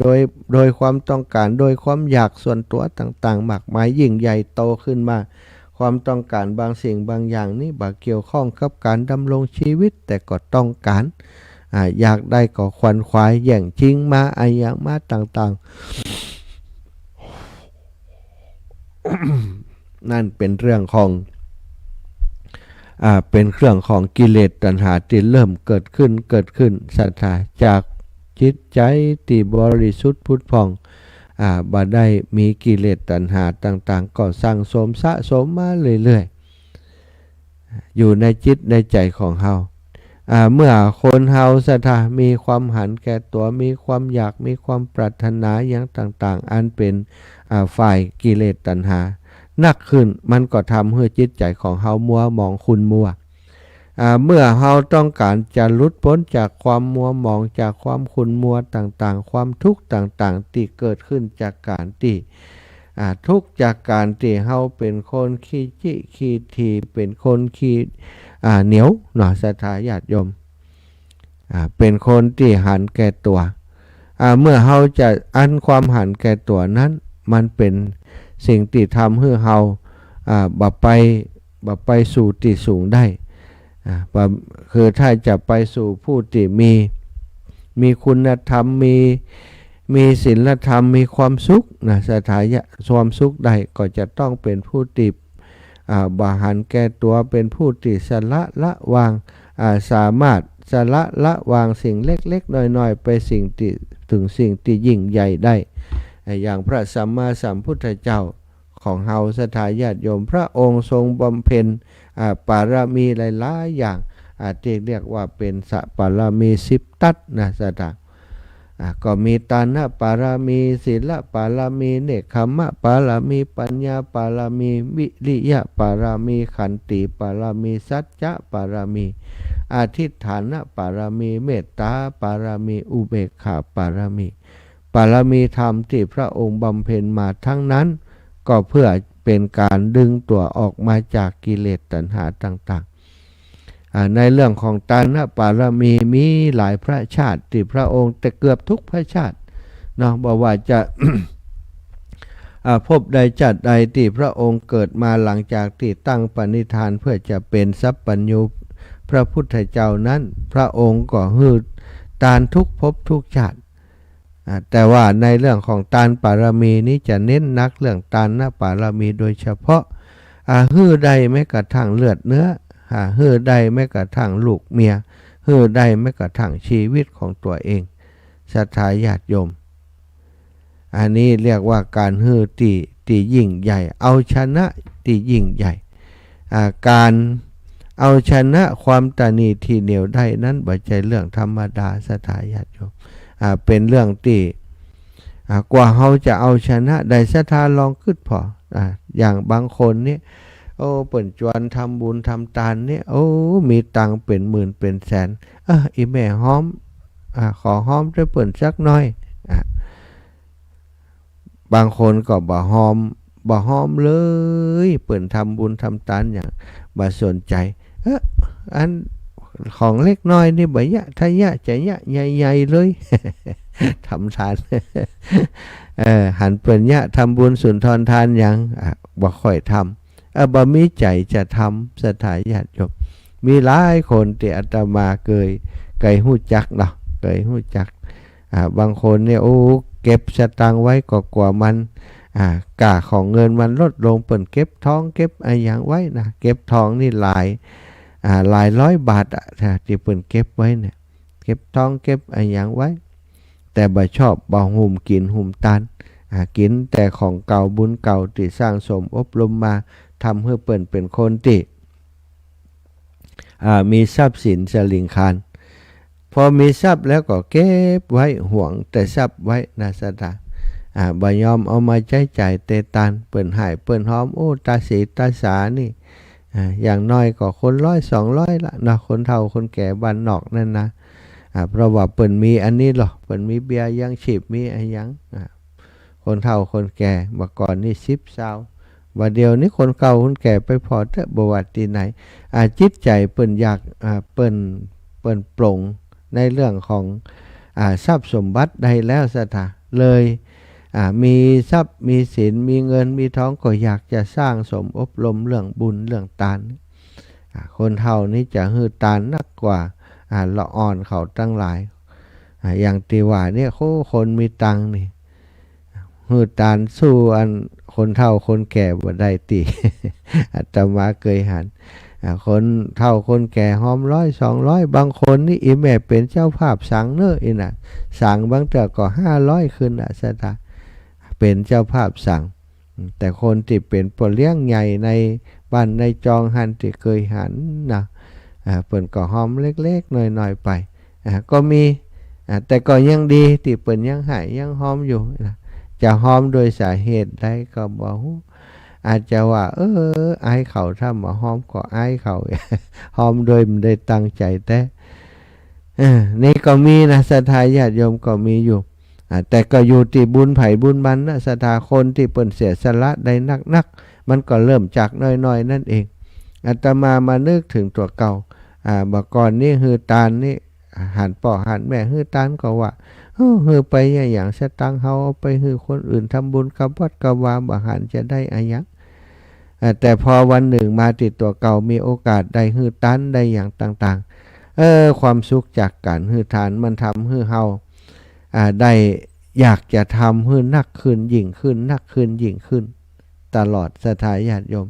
[SPEAKER 1] โดยความต้องการโดยความอยากส่วนตัวต่างๆมากมายยิ่งใหญ่โตขึ้นมาความต้องการบางสิ่งบางอย่างนี้บ่เกี่ยวข้องกับการดำรงชีวิตแต่ก็ต้องการอยากได้ก็ควันควายแย่งชิงมาอย่างมาต่างๆ นั่นเป็นเรื่องของเป็นเครื่องของกิเลสตัณหาที่เริ่มเกิดขึ้นศรัทธาจากจิตใจที่บริสุทธิ์พุทธพองบ่ได้มีกิเลสตัณหาต่างๆก็สั่งสมสะสมมาเรื่อยๆอยู่ในจิตในใจของเฮาเมื่อคนเฮาศรัทธามีความหันแก่ตัวมีความอยากมีความปรารถนาอย่างต่างๆอันเป็นฝ่ายกิเลสตัณหานักขึ้นมันก็ทำให้จิตใจของเฮามัวหมองขุ่นมัวเมื่อเฮาต้องการจะหลุดพ้นจากความมัวหมองจากความขุ่นมัวต่างๆความทุกข์ต่างๆที่เกิดขึ้นจากการที่ทุกข์จากการที่เฮาเป็นคนขี้จิขี้ทีเป็นคนขี้เหนียวหน่อศรัทธาญาติโยมเป็นคนที่หันแก่ตัวเมื่อเฮาจะความหันแก่ตัวนั้นมันเป็นสิ่งที่ทำให้เฮาบ่ไปสู่ที่สูงได้คือถ้าจะไปสู่ผู้ที่มีคุณธรรมมีศีลธรรมมีความสุขนะศรัทธาความสุขได้ก็จะต้องเป็นผู้ที่บ่หันแก่ตัวเป็นผู้ที่สละวางสามารถสละวางสิ่งเล็กๆน้อยๆไปถึงสิ่งที่ยิ่งใหญ่ได้อย่างพระสัมมาสัมพุทธเจ้าของเฮาศรัทธาญาติโยมพระองค์ทรงบำเพ็ญปารมีหลายๆอย่างที่เรียกว่าเป็นสัปารมี10ทัศนะศรัทธาก็มีตานะปารมีศีลปารมีเนกขมะปารมีปัญญาปารมีวิริยะปารมีขันติปารมีสัจจะปารมีอธิษฐานปารมีเมตตาปารมีอุเบกขาปารมีธรรมที่พระองค์บำเพ็ญมาทั้งนั้นก็เพื่อเป็นการดึงตัวออกมาจากกิเลสตัณหาต่างๆในเรื่องของตานะปารมีมีหลายพระชาติที่พระองค์แต่เกือบทุกพระชาติเนาะบอกว่าจะ พบใดจัดใดที่พระองค์เกิดมาหลังจากที่ตั้งปณิธานเพื่อจะเป็นสัพพัญญูพระพุทธเจ้านั้นพระองค์ก็ฮืดตานทุกภพทุกชาติแต่ว่าในเรื่องของทานปารมีนี้จะเน้นนักเรื่องทานนะปารมีโดยเฉพาะฮือใดไม่กระทั่งเลือดเนื้อฮือใดไม่กระทั่งลูกเมียฮือใดไม่กระทั่งชีวิตของตัวเองศรัทธาญาติโยมอันนี้เรียกว่าการฮือที่ยิ่งใหญ่เอาชนะที่ยิ่งใหญ่การเอาชนะความตนีที่เหนียวได้นั้นบ่ใช่เรื่องธรรมดาศรัทธาญาติโยม เป็นเรื่องที่กว่าเขาจะเอาชนะได้ศรัทธาลองขึ้นพออย่างบางคนเนี่ยโอ้เปิ่นจวนทำบุญทำทานเนี่ยโอ้มีตังเป็นหมื่นเป็นแสนอีแม่ห้อมขอห้อมด้วยเปิ่นสักหน่อยบางคนก็บ่ห้อมเลยเปิ่นทำบุญทำทานอย่างบ่สนใจอันของเล็กน้อยนี่บ่ยะถ้ายะจะยะใหญ่ๆเลย ทำทาน หันเปิ่นยะทำบุญสุนทรทานอย่างบ่ค่อยทำบ่มีใจจะทำสถาญาติโยมมีหลายคนที่อาตมาเคยหู้จักเนาะเคยหู้จักบางคนเนี่ยโอ้เก็บสตางค์ไว้กว่ามันกะของเงินมันลดลงเปิ่นเก็บทองเก็บอะไรอย่างไว้นะเก็บทองนี่หลายร้อยบาทที่เปิ่นเก็บไว้เนี่ยเก็บทองเก็บอะไรอย่างไว้แต่บ่ชอบบ่หุ่มกินหุ่มตานกินแต่ของเก่าบุญเก่าที่สร้างสมอบรมมาทำให้เปิ่นเป็นคนที่มีทรัพย์สินสลิงคารพอมีทรัพย์แล้วก็เก็บไว้ห่วงแต่ทรัพย์ไว้นะสตาบ่ยอมเอามาใช้จ่ายเตตานเปิ่นหายเปิ่นหอมโอ้ตาสีตาสานี่อย่างน้อยก็คน100-200ละนะคนเฒ่าคนแก่บ้านนอกนั่นนะเพราะว่าเปิ่นมีอันนี้หรอเปิ่นมีเบียร์ยังชีพมีอะไรยังคนเฒ่าคนแก่เมื่อก่อนนี่10-20ว่าเดียวนี้คนเก่าคนแก่ไปพอเถอะบ่ว่าที่ไหนจิตใจเปิ่นอยากเปิ่นปลงในเรื่องของทรัพย์สมบัติได้แล้วสถาเลยมีทรัพย์มีสินมีเงินมีทองก็อยากจะสร้างสมอบรมเรื่องบุญเรื่องทานคนเฒ่านี้จะหื้อทานนักกว่าละอ่อนเขาตั้งหลายอย่างตีว่าเนี่ยคนมีตังนี่หื้อทานสู้อันคนเฒ่าคนแก่บ่ได้ติ อาตมาเคยหันคนเฒ่าคนแก่หอม100-200บางคนนี่อีแม่เป็นเจ้าภาพสังเนออีน่ะสังบางเต่ก็500ขึ้นสตาเป็นเจ้าภาพสั่งแต่คนที่เป็นปเลี้ยงใหญ่ในบ้านในจองหันที่เคยหันนะเปิ่นก็หอมเล็กๆหน่อยๆไปก็มีแต่ก็ยังดีที่เปิ่นยังหายยังหอมอยู่นะจะหอมโดยสาเหตุใดก็บ่ฮู้อาจจะว่าอายเขาถ้ามาหอมก็อายเขา หอมโดยไม่ได้ตั้งใจแต่นี่ก็มีนะศรัทธาญาติโยมก็มีอยู่แต่ก็อยู่ที่บุญไผ่บุญมันนะศรัทธาคนที่เปิ่นเสียสละได้นักมันก็เริ่มจากน้อยๆนั่นเองอาตมานึกถึงตัวเก่าเมื่อก่อนนี่ฮือตาลนี่หันป่อหันแม่ฮือตาลก็ว่าฮือไปอย่างสตังเฮาเอาไปฮือคนอื่นทำบุญกับวัดกับวาบ่หันจะได้อายังแต่พอวันหนึ่งมาติดตัวเก่ามีโอกาสได้ฮือตาลได้อย่างต่างๆความสุขจากการฮือทานมันทำฮือเฮาได้อยากจะทำให้นักขึ้นยิ่งขึ้นนักขึ้นยิ่งขึ้นตลอดศรัทธาญาติโยม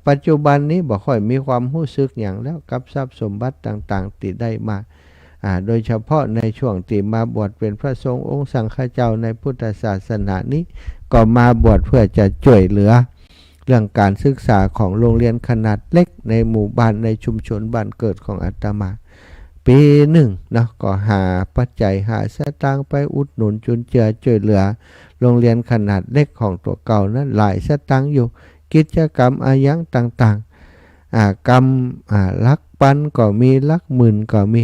[SPEAKER 1] ปัจจุบันนี้บ่ค่อยมีความรู้สึกอย่างแล้วกับทรัพย์สมบัติต่างๆที่ได้มาโดยเฉพาะในช่วงที่มาบวชเป็นพระสงฆ์องค์สังฆเจ้าในพุทธศาสนานี้ก็มาบวชเพื่อจะช่วยเหลือเรื่องการศึกษาของโรงเรียนขนาดเล็กในหมู่บ้านในชุมชนบ้านเกิดของอาตมาปีหนึ่งนะก็หาปัจจัยหาสตางค์ไปอุดหนุนจุนเจือช่วยเหลือโรงเรียนขนาดเล็กของตัวเก่านั้นหลายสตางค์อยู่กิจกรรมอายังต่างๆกรรมลักปันก็มีลักหมื่นก็มี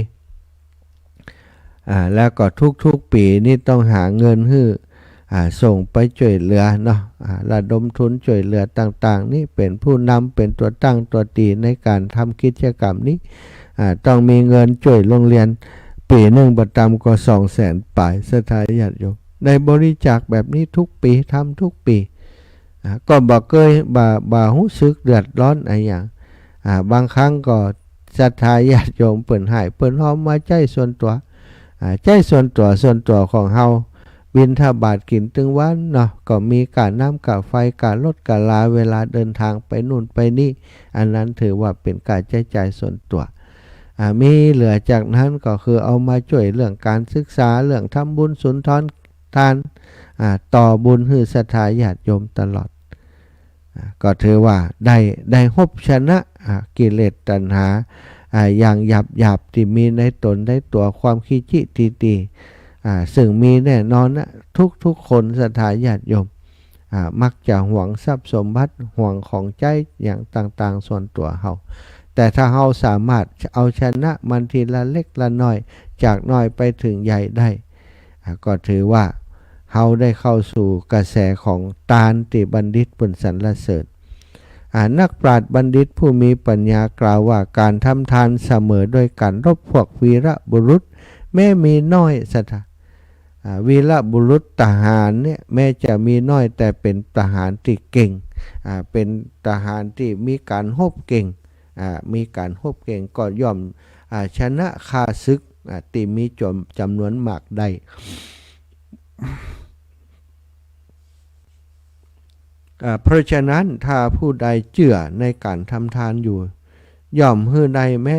[SPEAKER 1] แล้วก็ทุกๆปีนี่ต้องหาเงินให้ส่งไปช่วยเหลือเนาะระดมทุนช่วยเหลือต่างๆนี่เป็นผู้นำเป็นตัวตั้งตัวตีในการทำกิจกรรมนี้ต้องมีเงินช่วยโรงเรียนปีหนึ่งประจำก็200,000 ปลายศรัทธาญาติโยมได้บริจาคแบบนี้ทุกปีทำทุกปีก็บ่เคยบ่รู้สึกเดือดร้อนอะไรอย่างบางครั้งก็ศรัทธาญาติโยมเปิ่นให้เปิ่นหอมมาใจส่วนตัวใจส่วนตัวของเฮาบิณฑบาตกินตึงวันเนาะก็มีการน้ำกับไฟการลดการลาเวลาเดินทางไปนู่นไปนี่อันนั้นถือว่าเป็นการใช้จ่ายส่วนตัวมีเหลือจากนั้นก็คือเอามาช่วยเรื่องการศึกษาเรื่องทำบุญสุนทรทานต่อบุญให้ศรัทธาญาติโยมตลอดก็ถือว่าได้ฮบชนะกิเลสตัณหาอย่างหยาบที่มีในตนได้ตัวความขี้จิตี ซึ่งมีแน่นอนนะทุกคนศรัทธาญาติโยมมักจะหวงทรัพย์สมบัติห่วงของใจอย่างต่างๆส่วนตัวเฮาแต่ถ้าเฮาสามารถเอาชนะมันทีละเล็กละน้อยจากน้อยไปถึงใหญ่ได้ก็ถือว่าเฮาได้เข้าสู่กระแสของตาลติบัณฑิตปุณสรรเสริญนักปราชญ์บัณฑิตผู้มีปัญญากล่าวว่าการทำทานเสมอด้วยการรบพวกวีรบุรุษแม้มีน้อยศรัทธาวีรบุรุษทหารเนี่ยแม้จะมีน้อยแต่เป็นทหารที่เก่งเป็นทหารที่มีการรบเก่งมีการรบเก่งก็ย่อมชนะข้าศึกที่มีจำนวนมากได้เพราะฉะนั้นถ้าผู้ใดเชื่อในการทำทานอยู่ย่อมฮื้อใดแม้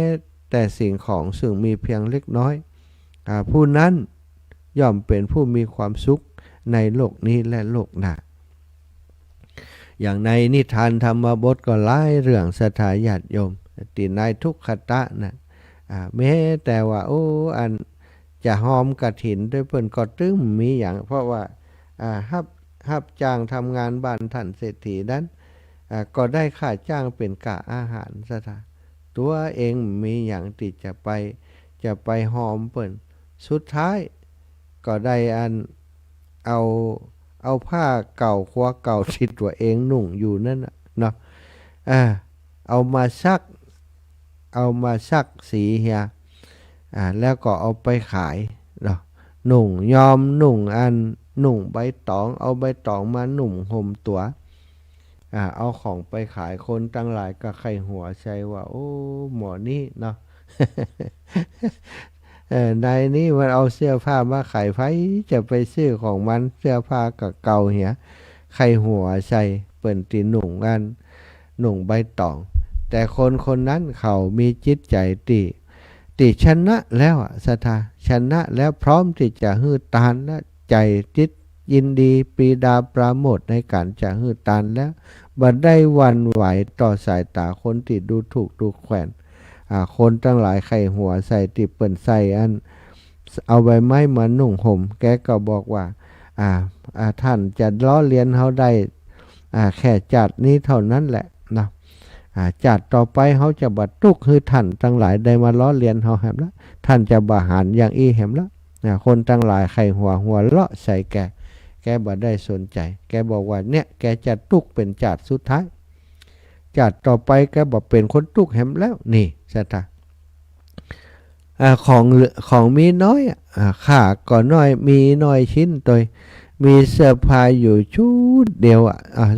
[SPEAKER 1] แต่สิ่งของซึ่งมีเพียงเล็กน้อยผู้นั้นย่อมเป็นผู้มีความสุขในโลกนี้และโลกหน้าอย่างในนิทานธรรมบทก็หลายเรื่องศรัทธาญาติโยมติในทุกขตะนะแม้แต่ว่าอันจะหอมกฐินด้วยเพิ่นก็ตึ้มมีอย่างเพราะว่าฮับจ้างทำงานบ้านท่านเศรษฐีนั้นก็ได้ค่าจ้างเป็นกะอาหารศรัทธาตัวเองมีอย่างที่จะไปหอมเพิ่นสุดท้ายก็ได้เอาผ้าเก่าคว้าเก่าที่ตัวเองนุ่งอยู่นั่นเนาะเอามาซักสีเฮียแล้วก็เอาไปขายเนาะนุ่งยอมนุ่งใบตองเอาใบตองมานุ่งห่มตัวเอาของไปขายคนตั้งหลายก็ไข้หัวใจว่าโอ้หมอนี่เนาะ ในนี้มันเอาเสื้อผ้ามาขายไผจะไปซื้อของมันเสื้อผ้าก็เก่าเหียไข้หัวใจเปิ่นตีหนุ่งใบตองแต่คนนั้นเขามีจิตใจติชนะแล้วศรัทธาชนะแล้วพร้อมที่จะฮื้อตานและใจจิตยินดีปรีดาปราโมทย์ในการจะฮื้อตานแล้วบ่ได้หวั่นไหวต่อสายตาคนที่ดูถูกดูแขวนคนตั้งหลายไข้หัวใส่ติเปิ่นใส่เอาใบไม้มานุ่งห่มแกก็บอกว่าท่านจะล้อเลียนเฮาได้แค่จัดนี้เท่านั้นแหละนะจัดต่อไปเขาจะบัดตุกคือท่านทั้งหลายได้มาล้อเลียนเฮาแหมละท่านจะบาหารอย่างอีแหมละคนทั้งหลายไข้หัวเลาะใส่แกบ่ได้สนใจแกบอกว่าเนี่ยแกจะตุกเป็นจัดสุดท้ายจัดต่อไปแกบอกเป็นคนตุกแหมแล้วนี่ศรัทธาของมีน้อยค่าก็น้อยมีน้อยชิ้นตัวมีเสื้อผ้าอยู่ชุดเดียว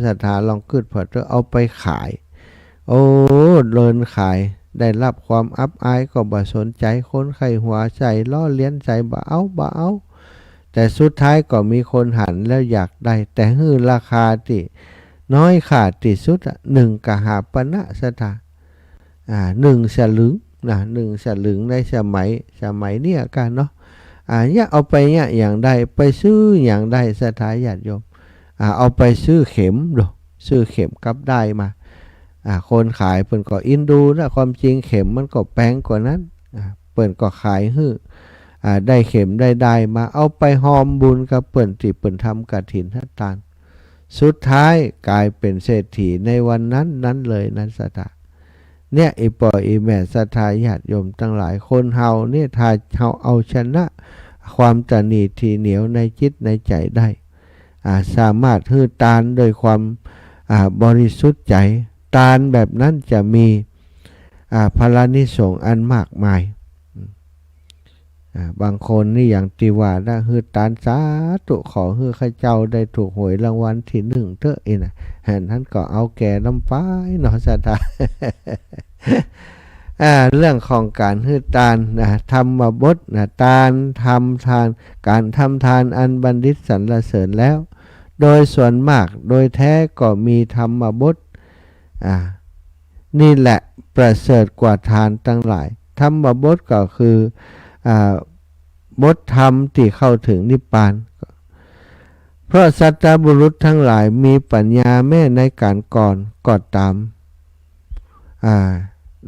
[SPEAKER 1] ศรัทธาลองขึ้นพอจะเอาไปขายเลินขายได้รับความอับอายก็บ่สนใจคนไข้หัวใจล้อเลี้ยนใจบ่เอาแต่สุดท้ายก็มีคนหันแล้วอยากได้แต่ฮื้อราคาที่น้อยขาดที่สุด1 กหาปณะศรัทธา1 สลึงนะ1 สลึงในสมัยเนี่ยกันเนาะเนี่ยเอาไปเนี่ยอย่างใดไปซื้ออย่างใดศรัทธาญาติโยมเอาไปซื้อเข็มซื้อเข็มกับได้มาคนขายเปิ่นก็อินดูนะความจริงเข็มมันก็แพงกว่านั้นเปิ่นก็ขายฮื้อได้เข็มได้มาเอาไปหอมบุญกับเปิ่นที่เปิ่นทำกฐินทานสุดท้ายกลายเป็นเศรษฐีในวันนั้นเลยนั้นศรัทธาเนี่ยอีปออีแม่ศรัทธาญาติโยมทั้งหลายคนเฮาเนี่ยถ้าเฮาเอาชนะความตนีทีเหนียวในจิตในใจได้สามารถฮื้อตานโดยความบริสุทธิ์ใจตานแบบนั้นจะมีพลานิสงส์อันมากมายบางคนนี่อย่างที่ว่านะฮื้อตานสาธุขอฮื้อข้าเจ้าได้ถูกหวยรางวัลที่1เถอะนะนั้นก็เอาแก่น้ำป้ายเนาะศรัทธา เรื่องของการฮื้อตานธรรมบทตานทำทานการทำทานอันบัณฑิตสรรเสริญแล้วโดยส่วนมากโดยแท้ก็มีธรรมบทนี่แหละประเสริฐกว่าทานทั้งหลายธรรมบทก็คือบทธรรมที่เข้าถึงนิพพานเพราะสัตตบุรุษทั้งหลายมีปัญญาแม้ในการก่อนก็ตาม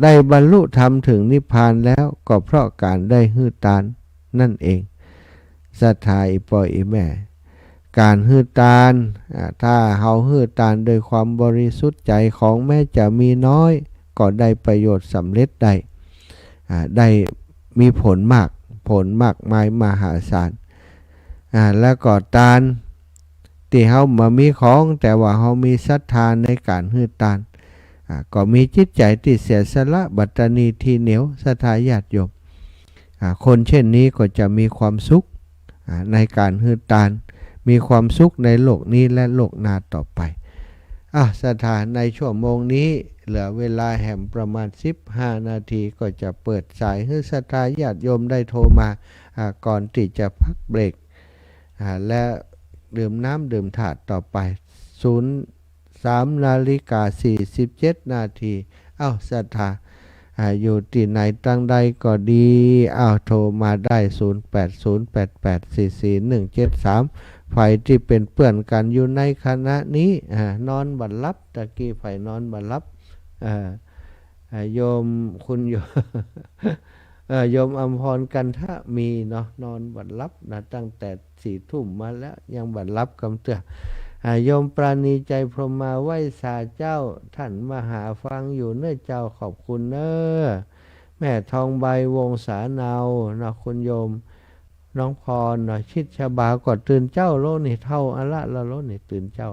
[SPEAKER 1] ได้บรรลุธรรมถึงนิพพานแล้วก็เพราะการได้ฮื้อตานนั่นเอง ศรัทธาอีป่อยอีแม่การฮือตานถ้าเฮาฮือตานโดยความบริสุทธิ์ใจของแม้จะมีน้อยก็ได้ประโยชน์สำเร็จได้มีผลมากมายมหาศาลแล้วก็ตานที่เฮามามีของแต่ว่าเฮามีศรัทธาในการฮือตานก็มีจิตใจที่เสียสละบัตรณีที่เหนียวศรัทธาญาติโยมคนเช่นนี้ก็จะมีความสุขในการฮือตานมีความสุขในโลกนี้และโลกหน้าต่อไปศรัทธาในชั่วโมงนี้เหลือเวลาแห่มประมาณ15 นาทีก็จะเปิดสายให้ศรัทธาญาติโยมได้โทรมาก่อนที่จะพักเบรกและดื่มน้ำดื่มถาดต่อไป03:47 นาทีศรัทธาอยู่ที่ไหนตั้งใดก็ดีโทรมาได้0808844173ฝ่ายที่เป็นเพื่อนกันอยู่ในคณะนี้นอนบัดลับตะกี้ฝ่ายนอนบัดลับโยมคุณโยโยมอมพรกันทะมีเนาะนอนบัดลับนะตั้งแต่4 ทุ่มมาแล้วยังบัดลับกำเตือโยมปราณีใจพรหมาไหวสาเจ้าท่านมหาฟังอยู่เนื้อเจ้าขอบคุณเน้อแม่ทองใบวงสาเนานะคุณโยมน้องพรนะชิดชบาก็ตื่นเจ้าโลนี่เท่าอะละละโลนี่ตื่นเจ้า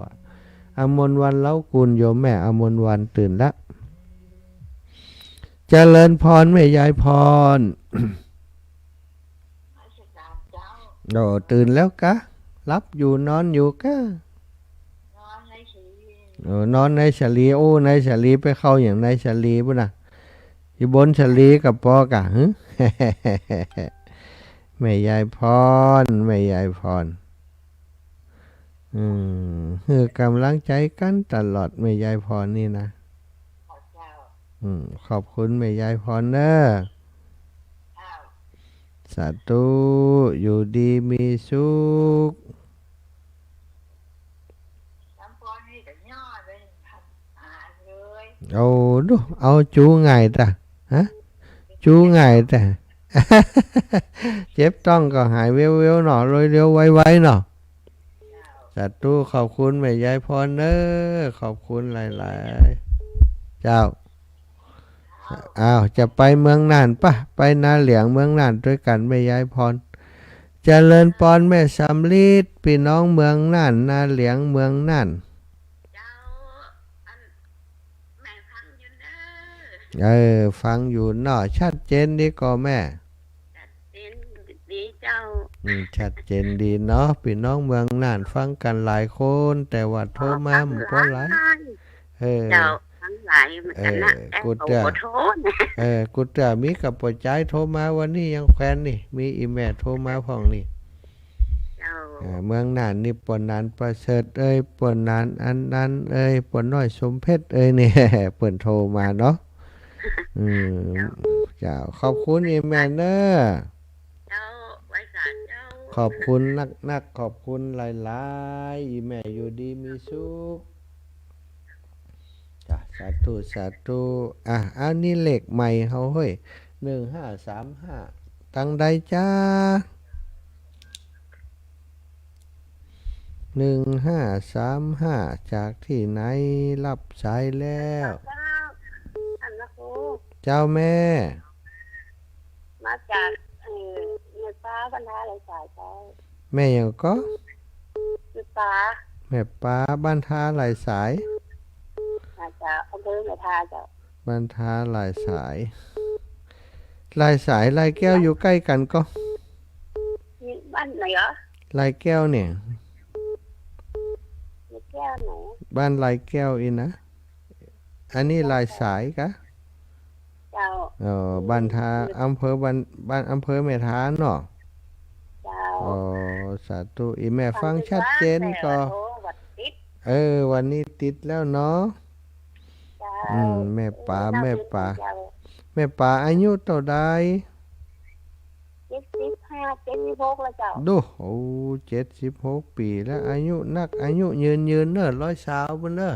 [SPEAKER 1] อมนวันเล้ากุลโยมแม่อมนวันตื่นละเจริญพรแม่ยายพรโอ้ตื่นแล้วกะรับอยู่นอนอยู่กะนอนในฉลีในฉลีไปเข้าอย่างในฉลีป่ะนะอยู่บนฉลีกับปอกะแม่ยายพรคือกำลังใจกันตลอดแม่ยายพรนี่นะขอบคุณแม่ยายพรเนอะสาธุอยู่ดีมีสุขดูเอาจูไงจ้ะจูไงจ้ะเจ็บต้องก็หายเร็วๆหน่อเร็วๆไวๆหน่อสาธุขอบคุณแม่ยายพรเนอะขอบคุณหลายๆเจ้าจะไปเมืองน่านปะไปนาเหลียงเมืองน่านด้วยกันแม่ยายพรเจริญพรแม่สำลีดพี่น้องเมืองน่านนาเหลียงเมืองน่านฟังอยู่เนาะชัดเจนดีก็แม่ชัดเจนดีเจ้าชัดเจนดีเนาะพี่น้องเมืองน่านฟังกันหลายคนแต่ว่าโทรมามันก็หลายเจ้าทั้งหลายมันกันนะกูจะมีกับปใจโทรมาวันนี้ยังแควนนี่มีอีแม่โทรมาพ่องนี่เมืองน่านนี่ปนนานประเสริฐปนนานอันนั้นปนน้อยสมเพชรนี่เปิ่นโทรมาเนาะเจ้าขอบคุณอีแม่เนอะเจ้าไว้สารเจ้าขอบคุณนักขอบคุณหลายๆอีแม่อยู่ดีมีสุขจ้ะสาธุอันนี้เลขใหม่เขาเฮ้ย1535ตั้งใดจ้า1535จากที่ไหนรับสายแล้วเจ้าแม่มาจากแม่ป้าบรรทาหลายสายเจ้าแม่ยังก็แม่ป้าบรรทาหลายสายจากอำเภอแม่ทาเจ้าบรรทาหลายสายลายแก้วอยู่ใกล้กันก็บ้านไหนเหรอลายแก้วเนี่ยแก้วไหนบ้านลายแก้วอีนะอันนี้ลายสายกะเจ้าบ้านทาอำเภอบ้านอำเภอแม่ทาเนาะเจ้าสาธุอีแม่ฟังชัดเจนก็วันนี้ติดแล้วเนาะแม่ป่าอายุเท่าใด76แล้วเจ้าดู76 ปีแล้วอายุยืนเนอะ120บนเนอะ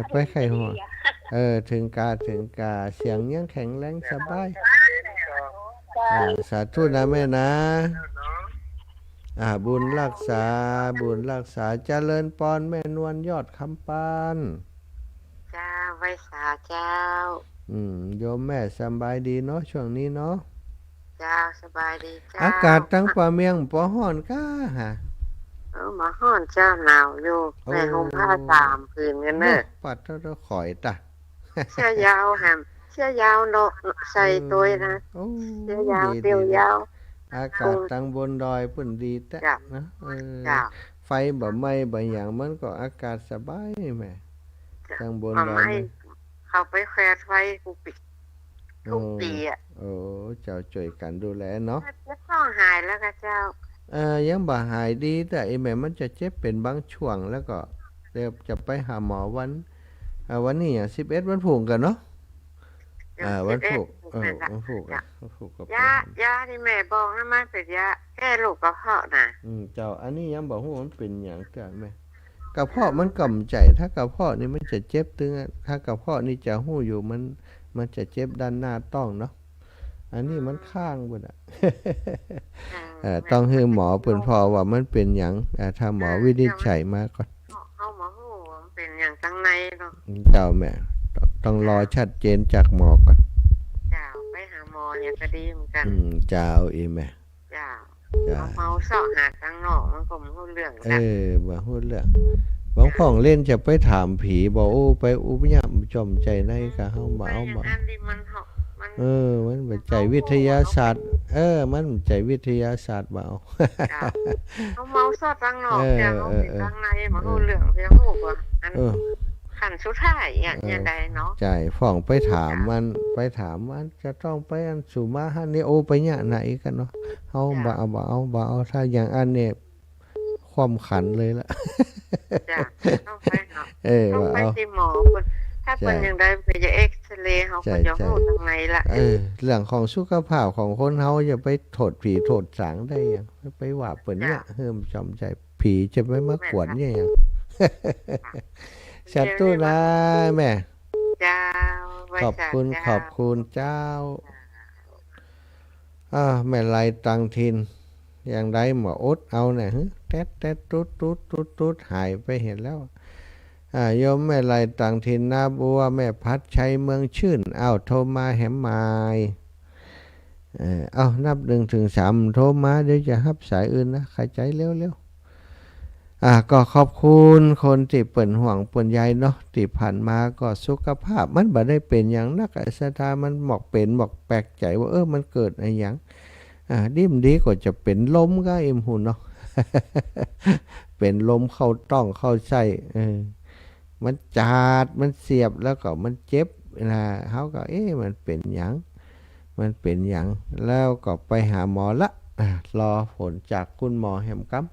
[SPEAKER 1] ไปไข่หัวถึงกาเสียงยังแข็งแรงสบาย สาธุนะแม่นะบุญรักษาบุญรักษาเจริญปอนแม่นวลยอดคำปาน
[SPEAKER 3] เจ้าไว้สาเจ้า
[SPEAKER 1] โยมแม่สบายดีเนาะช่วงนี้เนาะ
[SPEAKER 3] เจ้าสบายดีเจ้า
[SPEAKER 1] อากาศตั้งป่าเมียงป่อฮ้อนก้าฮะ
[SPEAKER 3] มาห้อนเจ้าหนาวอยู่แม่ห่มผ้า3 ผืนกันเนอะ
[SPEAKER 1] ปัดเท่าข่อยตะ
[SPEAKER 3] เสื้อยาวแฮมเสื้อยาวเนาะใส่ตัวนะเสื้อยาวเตียวยาว
[SPEAKER 1] อากาศตั้งบนดอยปุ่นดีแท้นะไฟบ่ไหม้บ่อย่างมันก็อากาศสบายแม่ตั้งบนดอย
[SPEAKER 3] เข้าไปแควไฟกูปิดทุกปีอ่ะ
[SPEAKER 1] เจ้าช่วยกันดูแลเนาะ
[SPEAKER 3] จะต้องหายแล้วค่ะเจ้า
[SPEAKER 1] ยังบ่หายดีแต่ไอ้แม่มันจะเจ็บเป็นบางช่วงแล้วก็เดี๋ยวจะไปหาหมอวันนี้อย่าง11วันพุ่งกันเนาะวันพุธวันพุธก็
[SPEAKER 3] ยาที่แม่บอกนะมันเป็นยาแก้โรคกระเพาะน่ะ
[SPEAKER 1] เจ้าอันนี้ยังบอกว่ามันเป็นอย่างเกิดแม่กระเพาะมันกำใจถ้ากระเพาะนี่มันจะเจ็บตึงถ้ากระเพาะนี่จะหู้อยู่มันจะเจ็บด้านหน้าต้องเนาะอันนี้มันข้างบุญต้องให้หมอเปิ่นพอว่ามันเป็นอย่างถ้าหมอวินิจฉัยมาก่อน
[SPEAKER 3] เอาหมอหูเป็นอย่างตั้งในเนาะ
[SPEAKER 1] เจ้าแม่ต้องรอชัดเจนจากหมอก่อน
[SPEAKER 3] เจ้าไปหาหมอเนี่ยก็ดีเหมือนกัน
[SPEAKER 1] เจ้าอีแม่
[SPEAKER 3] เจ้าเมาเสาะหาตั้งนอกมันก็ไม่รู้เรื่อง
[SPEAKER 1] บ่ฮู้เรื่องบางของเล่นจะไปถามผีบอกไปอุปยามจอมใจในกะเฮาบ่เอาบ่มันบ่ใจวิทยาศาสตร์มันใจวิทยาศาสตร์บ่เอา
[SPEAKER 3] เอาเมาเสาะตั้งนอกแต่เฮาตั้งในบ่ฮู้เรื่องเพียงฮู้ว่าอันขันสุดท้ายอย่างใดเนาะ
[SPEAKER 1] ใจฟ้องไปถามมันจะต้องไปอันสุมาหันนี่ไปเนี่ยไหนกันเนาะเฮาบ่เอาถ้าอย่างอันนี้ความขันเลยล่ะ
[SPEAKER 3] จ้ะต้องไปเนาะต้องไปที่หมอถ้าเป็นอย่างใดไปจะเอ็กซเรย์เฮาก็จะรู้ทางไหนล่ะ
[SPEAKER 1] เรื่องของสุขภาพของคนเฮาอย่าไปโทษผีโทษสางได้ยังไปว่าเปิ้นเนี่ยเฮิมจอมใจผีจะไม่มากวนเนี่ยยังชัดตู้นะแม่
[SPEAKER 3] เจ้า
[SPEAKER 1] ขอบคุณเจ้าแม่ไรตังทินอย่างใดหมออดเอาเนี่ยแต๊ดตุ๊ดหายไปเห็นแล้วโยมแม่ไรตังทินนาบัวแม่พัดชัยเมืองชื่นโทรมาแหมไม้นับ1 ถึง 3โทรมาเดี๋ยวจะรับสายอื่นนะเข้าใจเร็วก็ขอบคุณคนที่เปิ่นห่วงเปิ่นใยเนาะที่ผ่านมาก็สุขภาพมันบ่ได้เป็นอย่างนักสถามันหมอกเป็นหมอกแปลกใจว่ามันเกิดอะไรอย่างดิ้มดีก็จะเป็นลมก็หุ่นเนาะ เป็นลมเข้าต้องเข้าไส้มันจาดมันเสียบแล้วก็มันเจ็บนะเขาก็มันเป็นอย่างแล้วก็ไปหาหมอละรอผลจากคุณหมอแหมกัม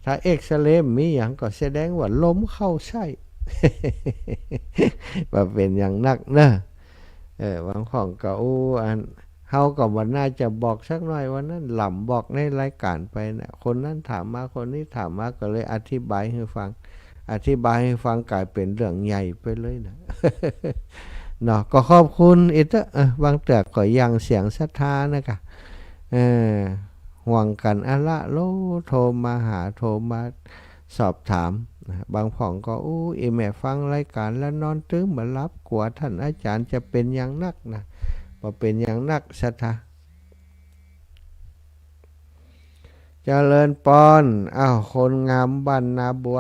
[SPEAKER 1] ถ้าเอ็กซเรย์มีอย่างก็แสดงว่าล้มเข้าไส้ ว่าเป็นอย่างนักเนอะบางของก็อันเฮาก็บ่น่าจะบอกสักหน่อยว่านั้นหล่ำบอกในรายการไปนะคนนั้นถามมาคนนี้ถามมาก็เลยอธิบายให้ฟังกลายเป็นเรื่องใหญ่ไปเลยนะ เนาะก็ขอบคุณอีกบางเตือกก็ยังเสียงศรัทธานะคะห่วงกันละโลโทรมาสอบถามบางผ่องก็แม่ฟังรายการแล้วนอนตื้อมารับกลัวท่านอาจารย์จะเป็นอย่างนักนะพอเป็นอย่างนักศรัทธาเจริญปอนคนงามบ้านนาบัว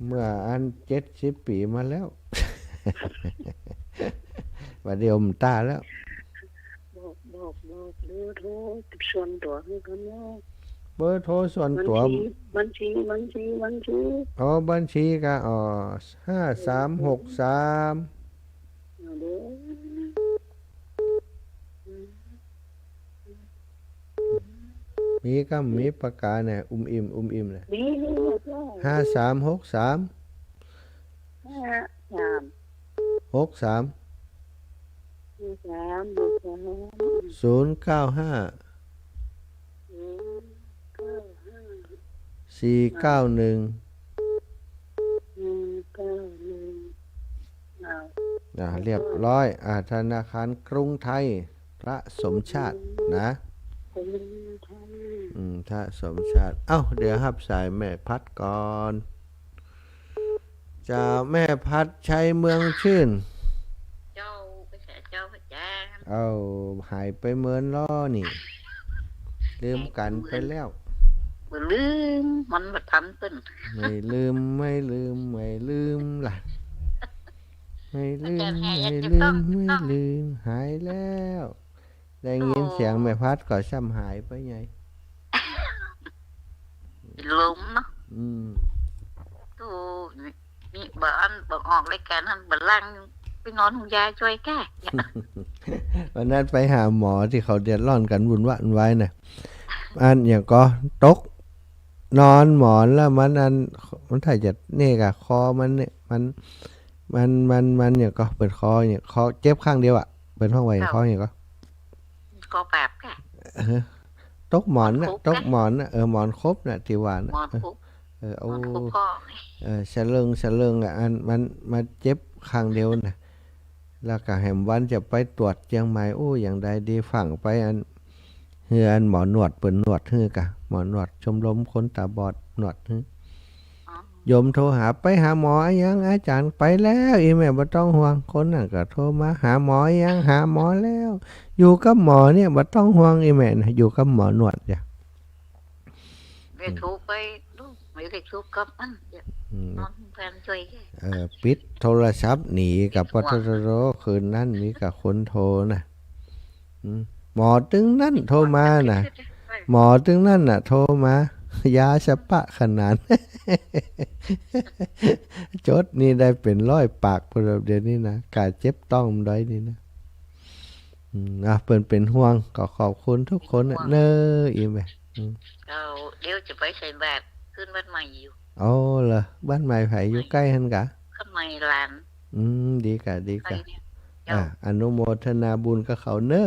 [SPEAKER 1] เมื่ออัน70 ปีมาแล้ว ว่าเดียวมันตาแล้ว
[SPEAKER 3] บอกโทรส่วนตัวให้กันเนาะ
[SPEAKER 1] เบอร์โทรส่วนตัว
[SPEAKER 3] บัญชี
[SPEAKER 1] บัญชีก็5363มีปากกาเนี่ยอิ่มเนี่ย5363 095 491เรียบร้อยธนาคารกรุงไทย ระสมชาตินะถ้าสมชาติเอ้าเดี๋ยวรับสายแม่พัดก่อนจะแม่พัดใช้เมืองชื่น
[SPEAKER 3] เจ้าไปแค่เจ้าพระจ้า
[SPEAKER 1] เอาหายไปเมินล้อนี่ลืมกันไปแล้ว
[SPEAKER 3] ลืมมันมาทำตึ้น
[SPEAKER 1] ไม่ลืมไม่ลืมไม่ลืมล่ะไม่ลืมไม่ลืมไม่ลืมหายแล้วได้ยินเสียงแม่พัดก็ซ้ำหายไปไง
[SPEAKER 3] ลืมเนาะตู้นี่บ้านบอกออกรายการท่านบัลลังไปนอนคุณยายช่วยแก้
[SPEAKER 1] วันนั้นไปหาหมอที่เขาเดือดร้อนกันวุ่นวายไว้น่ะอันอย่างก็ตกนอนหมอนแล้วมันถ่ายจัดนี่กะคอมันเนี่ยมันอย่างก็เปิดคอเนี่ยคอเจ็บข้างเดียวอ่ะเป็นห้องไว้คออย่าง
[SPEAKER 3] ก็แบบแก
[SPEAKER 1] ตกหมอนน่ะตกหมอนน่ะหมอนครบน่ะที่ว่าน่ะเอาเสลึงอ่ะอันมันมาเจ็บข้างเดียวน่ะแล้วก็แหมวันจะไปตรวจเชียงใหม่โอ้อย่างใดดีฝั่งไปอันเฮือนหมอหนวดเปิ่นหนวดฮือกะหมอหนวดชมรมคนตาบอดหนวดฮือโยมโทรหาไปหาหมอยังอาจารย์ไปแล้วอีแม่บ่ต้องห่วงคนนั่นก็โทรมาหาหมอยังหาหมอแล้วอยู่กับหมอเนี่ยบ่ต้องห่วงอีแม่นะอยู่กับหมอหนวดจ้ะ
[SPEAKER 3] ไม่ถูกไปดูไม่ได้ถูกกับอันนอนแฟนช่วย
[SPEAKER 1] ปิดโทรศัพท์หนีกับปตทคืนนั้นมีกับคนโทรนะหมอตึงนั่นโทรมาน่ะหมอตึงนั่นน่ะโทรมายาสปะขนาดจดนี่ได้เป็นร้อยปากพอเดี๋ยวนี้นะกาเจ็บต้องด้อยนี่นะเป็นห่วงก็ขอบคุณทุกคนเนออีแม่
[SPEAKER 3] เดี๋ยวจะไปใส่แบบขึ้นบ้านใหม่อยู่
[SPEAKER 1] โอ้เหรอบ้านใหม่ไผอยู่ใกล้หันกะ
[SPEAKER 3] ข้างในลาน
[SPEAKER 1] ดีกะอนุโมทนาบุญกับเขาเนอ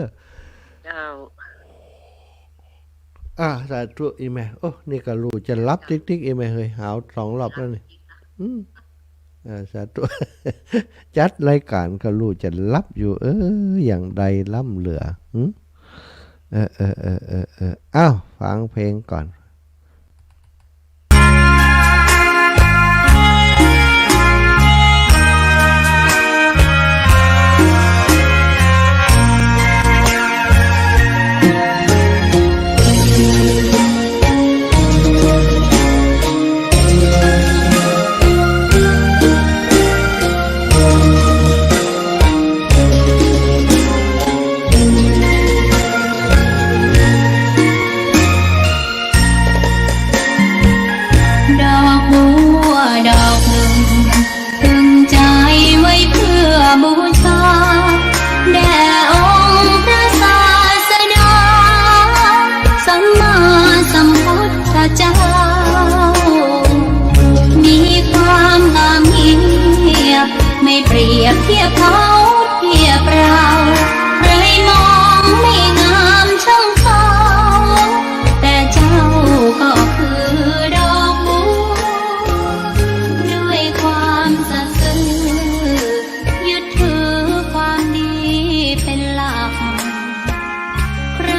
[SPEAKER 1] สาธุอีแม่โอ้นี่ก็รู้จะรับติ๊กอีแม่เฮ้ยหาว2 รอบแล้วนี่สาธุจัดรายการก็รู้จะรับอยู่อย่างใดล้ำเหลืออ้าวฟังเพลงก่อน
[SPEAKER 2] บูชาแด่องค์พระศาสดาสัมมาสัมพุทธเจ้ามีความงามยิ่งไม่เปรียบเทียบเขาเทียบเราใครมองไม่งามช่างเขาแต่เจ้าก็คือดอกบัวด้วยความสัตย์ซื่อเป็นหลักใคร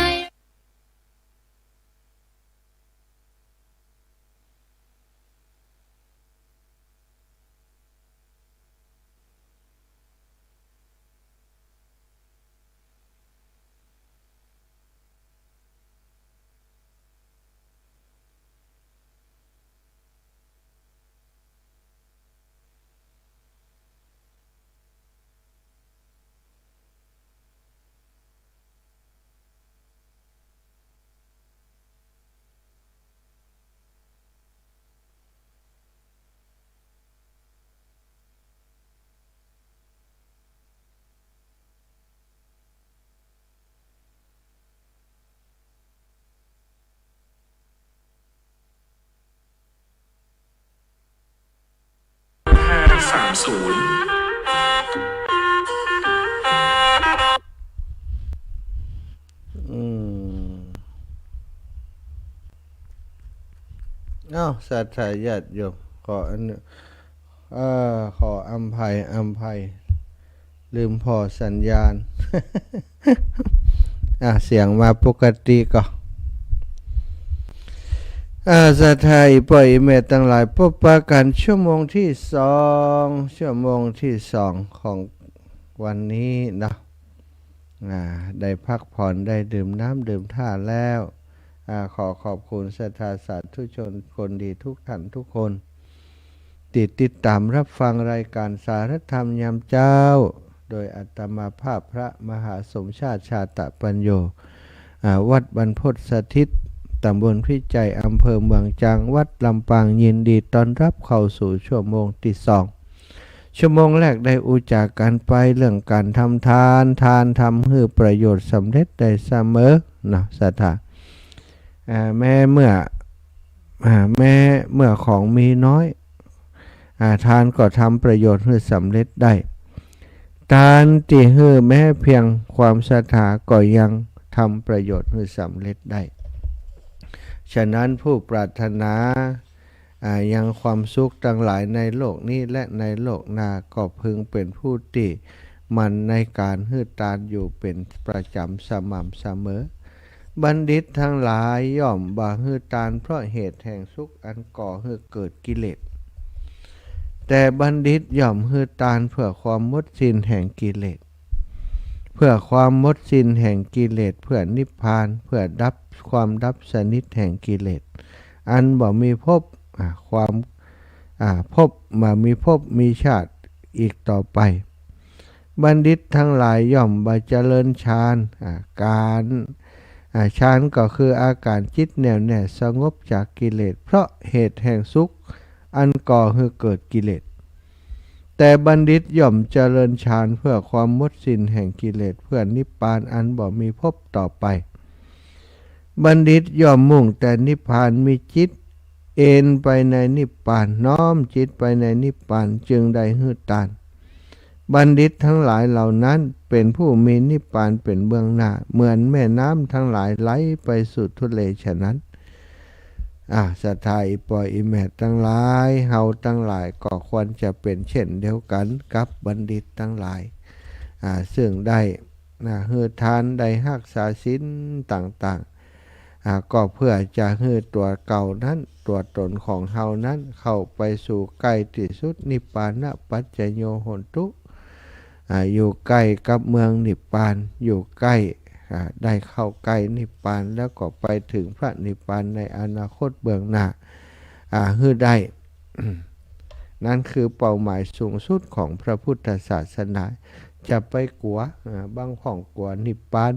[SPEAKER 1] สัตยาติโยมขอขออภัยลืมพอสัญญาณ เสียงมาปกติก็สถายปล่อยเมตตั้งหลายพบปะกันชั่วโมงที่2ของวันนี้นะได้พักผ่อนได้ดื่มน้ำดื่มท่าแล้วขอขอบคุณศรัทธาสาธุชนคนดีทุกท่านทุกคนติดตามรับฟังรายการสารธรรมยามเจ้าโดยอาตมาภาพพระมหาสมชาติชาตปัญโยวัดบรรพตสถิตตำบลพิจัยอำเภอเมืองจังหวัดลำปางยินดีต้อนรับเข้าสู่ชั่วโมงที่2ชั่วโมงแรกได้อุจากันไปเรื่องการทำทานทำให้ประโยชน์สำเร็จได้เสมอนะศรัทธาแม้เมื่อของมีน้อยทานก็ทำประโยชน์ให้สำเร็จได้ทานที่ให้แม้เพียงความศรัทธาก็ยังทำประโยชน์ให้สำเร็จได้ฉะนั้นผู้ปรารถนายังความสุขทั้งหลายในโลกนี้และในโลกหน้าก็พึงเป็นผู้ที่มันในการให้ทานอยู่เป็นประจำสม่ำเสมอบัณฑิตทั้งหลายย่อมบ่ให้ทานเพราะเหตุแห่งสุขอันก่อให้เกิดกิเลสแต่บัณฑิตย่อมให้ทานเพื่อความหมดสิ้นแห่งกิเลสเพื่อความหมดสิ้นแห่งกิเลสเพื่อนิพพานเพื่อความดับสนิทแห่งกิเลสอันบ่มีภพมีภพมีชาติอีกต่อไปบัณฑิตทั้งหลายย่อมบ่เจริญฌานฌานก็คืออาการจิตแน่วแน่สงบจากกิเลสเพราะเหตุแห่งสุขอันก่อให้เกิดกิเลสแต่บัณฑิตย่อมเจริญฌานเพื่อความหมดสิ้นแห่งกิเลสเพื่อนิพพานอันบ่มีภพต่อไปบัณฑิตย่อมมุ่งแต่นิพพานมีจิตเอ็นไปในนิพพานน้อมจิตไปในนิพพานจึงได้ให้ทานบัณฑิตทั้งหลายเหล่านั้นเป็นผู้มีนิพพานเป็นเบื้องหน้าเหมือนแม่น้ำทั้งหลายไหลไปสู่ทะเลฉะนั้นศรัทธาอิปอยอิแมตทั้งหลายเฮาทั้งหลายก็ควรจะเป็นเช่นเดียวกันกับบัณฑิตทั้งหลายซึ่งได้ให้ทานได้รักษาศีลต่างๆก็เพื่อจะให้ตัวเก่านั้นตัวตนของเฮานั้นเข้าไปสู่ใกล้ที่สุดนิพพานปัจจโยโหนตุอยู่ใกล้กับเมืองนิพพานอยู่ใกล้ได้เข้าใกล้นิพพานแล้วก็ไปถึงพระนิพพานในอนาคตเบื้องหน้าให้ได้ นั่นคือเป้าหมายสูงสุดของพระพุทธศาสนาจะไปกลัวบางของกลัวนิพพาน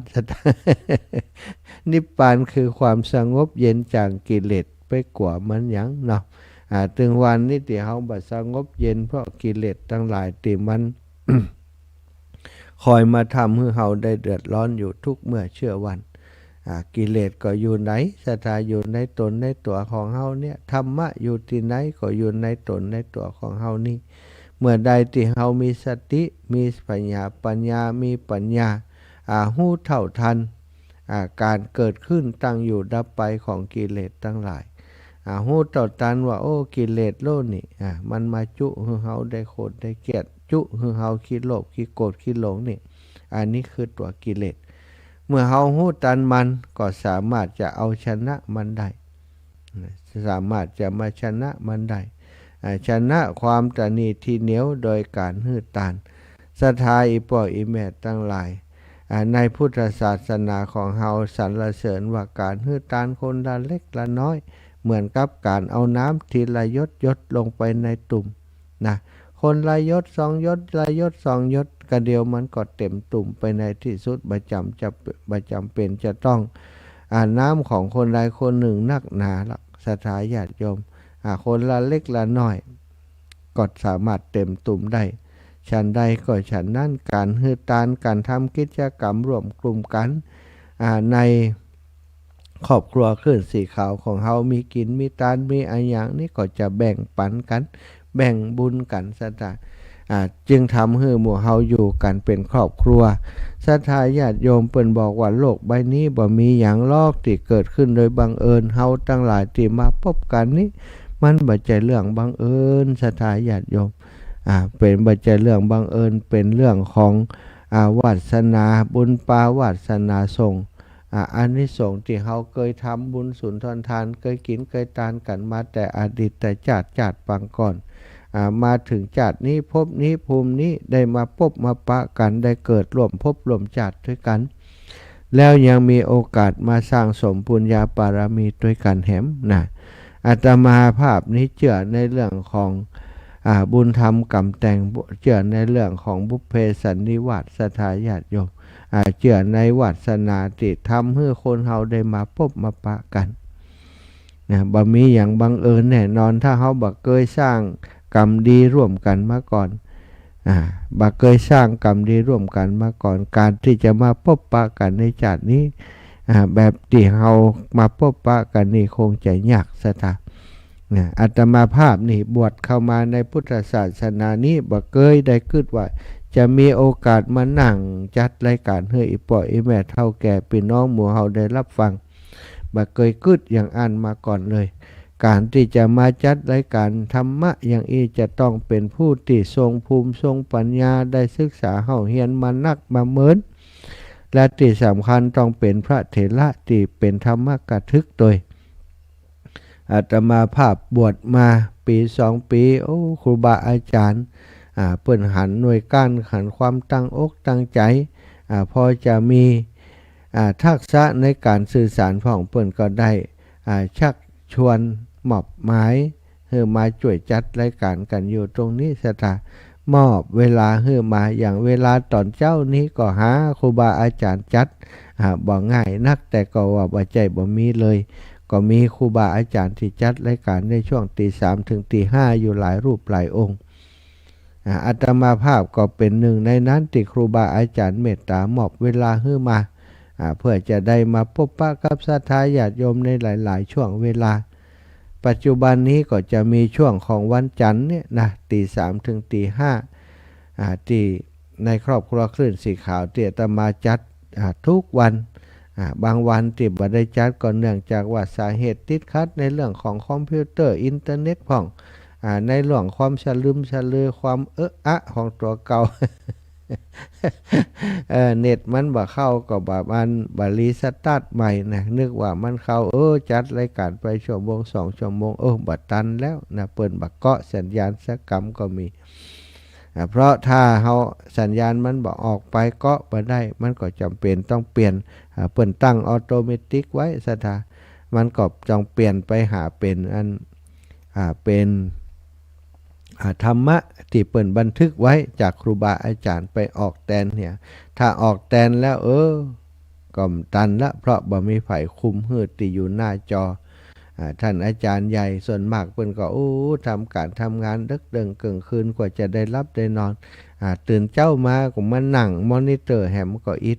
[SPEAKER 1] นิพพานคือความสงบเย็นจากกิเลสไปกลัวมันยังเนาะถึงวันนี้ที่เฮาบ่สงบเย็นเพราะกิเลสทั้งหลายที่มัน คอยมาทำให้เฮาได้เดือดร้อนอยู่ทุกเมื่อเชื่อวันกิเลสก็อยู่ไหนศรัทธาอยู่ในตนในตัวของเฮาเนี่ยธรรมะอยู่ที่ไหนก็อยู่ในตนในตัวของเฮานี่เมื่อใดที่เฮามีสติมีปัญญามีปัญญารู้เท่าทันการเกิดขึ้นตั้งอยู่ดับไปของกิเลสทั้งหลายรู้เท่าทันว่าโอ้กิเลสโลกนี่มันมาจุให้เฮาได้โกรธได้เกลียดจุให้เฮาคิดโลภคิดโกรธคิดหลงนี่อันนี้คือตัวกิเลสเมื่อเฮารู้ทันมันก็สามารถจะเอาชนะมันได้สามารถจะมาชนะมันได้ชนะความตนีทีเหนียวโดยการหืดตานศรัทธาอิปอยอิแมตตั้งหลายในพุทธศาสนาของเฮาสรรเสริญว่าการหืดตานคนละเล็กละน้อยเหมือนกับการเอาน้ำทีละหยดลงไปในตุ่มนะคนละหยด2 หยดละหยด2 หยดกระเดียวมันก็เต็มตุ่มไปในที่สุดประจำเป็นจะต้องน้ำของคนใดคนหนึ่งนักหนาละศรัทธาญาติโยมคนละเล็กละน้อยก็สามารถเต็มตุ่มได้ฉันใดก็ฉันนั้นการฮือทานการทำกิจกรรมร่วมกลุ่มกันในครอบครัวคลื่นสีขาวของเฮามีกินมีทานมีอะไรอย่างนี้ก็จะแบ่งปันกันแบ่งบุญกันศรัทธาจึงทำให้หมู่เฮาอยู่กันเป็นครอบครัวศรัทธาญาติโยมเปิ้นบอกว่าโลกใบนี้บ่มีหยังลอกที่เกิดขึ้นโดยบังเอิญเฮาทั้งหลายที่มาพบกันนี้มันบ่ใช่เรื่องบังเอิญศรัทธาญาติโยมเป็นบ่ใช่เรื่องบังเอิญเป็นเรื่องของวาสนาบุญปาวาสนาส่ง อานิสงส์ที่เขาเคยทำบุญสุนทรทานเคยกินเคยทานกันมาแต่อดีตแต่ชาติปางก่อนมาถึงชาตินี้ภพนี้ภูมินี้ได้มาพบมาปะกันได้เกิดร่วมภพร่วมชาติด้วยกันแล้วยังมีโอกาสมาสร้างสมบุญญาบารมีด้วยกันแหมนะอาตมาภาพนี้เชื่อในเรื่องของบุญธรรมกรรมแต่งเชื่อในเรื่องของบุพเพสันนิวาสสถาญาติโยมเชื่อในวาสนาที่ทำให้คนเฮาได้มาพบมาปะกันนะบ่มีอย่างบังเอิญแน่นอนถ้าเฮาบ่เคยสร้างกรรมดีร่วมกันมาก่อนบ่เคยสร้างกรรมดีร่วมกันมาก่อนการที่จะมาพบปะกันในชาตินี้แบบที่เฮามาพบปะกันนี่คงจะยากซะท่าอาตมาภาพนี่บวชเข้ามาในพุทธศาสนานี้บ่เคยได้คิดว่าจะมีโอกาสมานั่งจัดรายการให้อีป่ออีแม่เฒ่าแก่พี่น้องหมู่เฮาได้รับฟังบ่เคยคิดอย่างอันมาก่อนเลยการที่จะมาจัดรายการธรรมะอย่างนี้จะต้องเป็นผู้ที่ทรงภูมิทรงปัญญาได้ศึกษาเฮาเฮียนมานักมาเมินและที่สำคัญต้องเป็นพระเถระที่เป็นธรรมกถึกโดยอาตมาภาพบวชมาปี2 ปีโอ้ครูบาอาจารย์เปิ้นหันหน่วยก้านหันความตั้งอกตั้งใจพอจะมีทักษะในการสื่อสารของเปิ้นก็ได้ชักชวนมอบหมายให้มาช่วยจัดรายการกันอยู่ตรงนี้สถามอบเวลาให้มาอย่างเวลาตอนเจ้านี้ก็หาครูบาอาจารย์จัดบ่ง่ายนักแต่ก็ว่าบ่ใจบ่มีเลยก็มีครูบาอาจารย์ที่จัดรายการในช่วงตี 3 ถึงตี 5อยู่หลายรูปหลายองค์อาตมาภาพก็เป็นหนึ่งในนั้นที่ครูบาอาจารย์เมตตามอบเวลาให้มาเพื่อจะได้มาพบปะกับศรัทธาญาติโยมในหลายๆช่วงเวลาปัจจุบันนี้ก็จะมีช่วงของวันจันทร์เนี่ยนะตี 3 ถึงตี 5ที่ในครอบครัวคลื่นสีขาวที่อาตมาจัดทุกวันบางวันที่บ่ได้จัดก็เนื่องจากว่าสาเหตุติดขัดในเรื่องของคอมพิวเตอร์อินเทอร์เน็ตของในเรื่องความฉลือความของตัวเก่า เน็ตมันบ่เข้าก็บ่มันบ่รีสตาร์ทใหม่นะนึกว่ามันเข้าจัดรายการไปชั่วโมง2 ชั่วโมงบ่ตันแล้วนะเปิ้นบ่เกาะสัญญาณสักกรรมก็มีเพราะถ้าเฮาสัญญาณมันบ่ออกไปเกาะบ่ได้มันก็จำเป็นต้องเปลี่ยนเปิ้นตั้งออโตเมติกไว้ซะท่ามันก็ต้องเปลี่ยนไปหาเป็นเป็นธรรมะที่เปิ่นบันทึกไว้จากครูบาอาจารย์ไปออกแตนเนี่ยถ้าออกแตนแล้วก็ตันละเพราะบ่มีไผคุมหืดที่อยู่หน้าจอท่านอาจารย์ใหญ่ส่วนมากเปิ้นก็ทำการทำงานดึกเดิงกลางคืนกว่าจะได้รับได้นอนตื่นเจ้ามาก็มานั่งมอนิเตอร์แหมก็อิด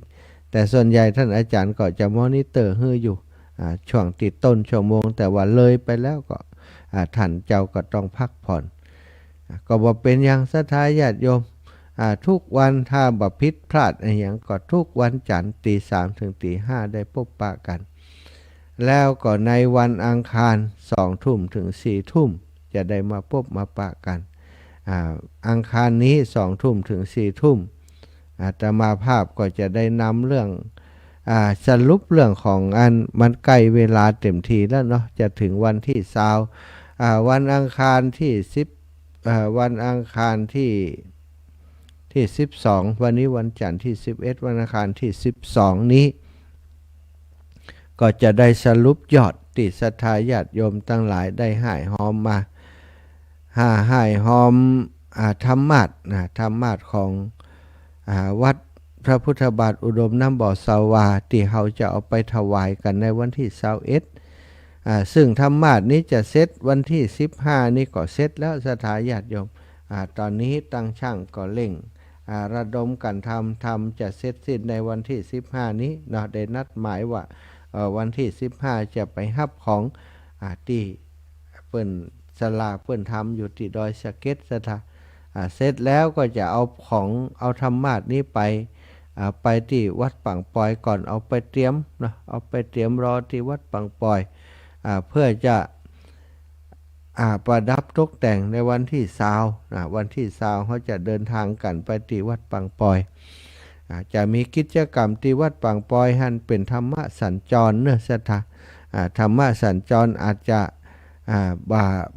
[SPEAKER 1] แต่ส่วนใหญ่ท่านอาจารย์ก็จะมอนิเตอร์ให้อยู่ช่วงติดต้นชั่วโมงแต่ว่าเลยไปแล้วก็ท่านเจ้าก็ต้องพักผ่อนก็บ่เป็นอย่างศรัทธาญาติโยมทุกวันถ้าบ่ผิดพลาดอะไรอย่างก็ทุกวันจันทร์ตี 3 ถึงตี 5ได้พบปะกันแล้วก็ในวันอังคาร2 ทุ่มถึง4 ทุ่มจะได้มาพบมาปะกันอังคารนี้2 ทุ่มถึง4 ทุ่มอาตมาภาพก็จะได้นำเรื่องสรุปเรื่องของมันใกล้เวลาเต็มทีแล้วเนาะจะถึงวันที่20วันอังคารที่วันอังคารที่12วันนี้วันจันทร์ที่11วันอังคารที่12นี้ก็จะได้สรุปยอดที่ศรัทธาญาติโยมทั้งหลายได้หายหอมมาหายหอมธรรมาสของวัดพระพุทธบาทอุดมน้ำบ่อสาวาที่เราจะเอาไปถวายกันในวันที่21ซึ่งธรรมาสนี้จะเสร็จวันที่15นี้ก็เสร็จแล้วศรัทธาญาติโยมตอนนี้ตั้งช่างก็เร่งระดมกันทำจะเสร็จสิ้นในวันที่15นี้เนาะได้นัดหมายว่าวันที่15จะไปรับของที่เปิ้นศาลาเปิ้นทำอยู่ที่ดอยสะเก็ดศรัทธาเสร็จแล้วก็จะเอาธรรมาสนี้ไปที่วัดปังปอยก่อนเอาไปเตรียมนะเอาไปเตรียมรอที่วัดปังปอยเพื่อจะประดับตกแต่งในวันที่20วันที่20เขาจะเดินทางกันไปที่วัดปังปอย จะมีกิจกรรมที่วัดปางปอยหันเป็นธรรมะสัญจรเนื้อสัทธาธรรมะสัญจรอาจจะ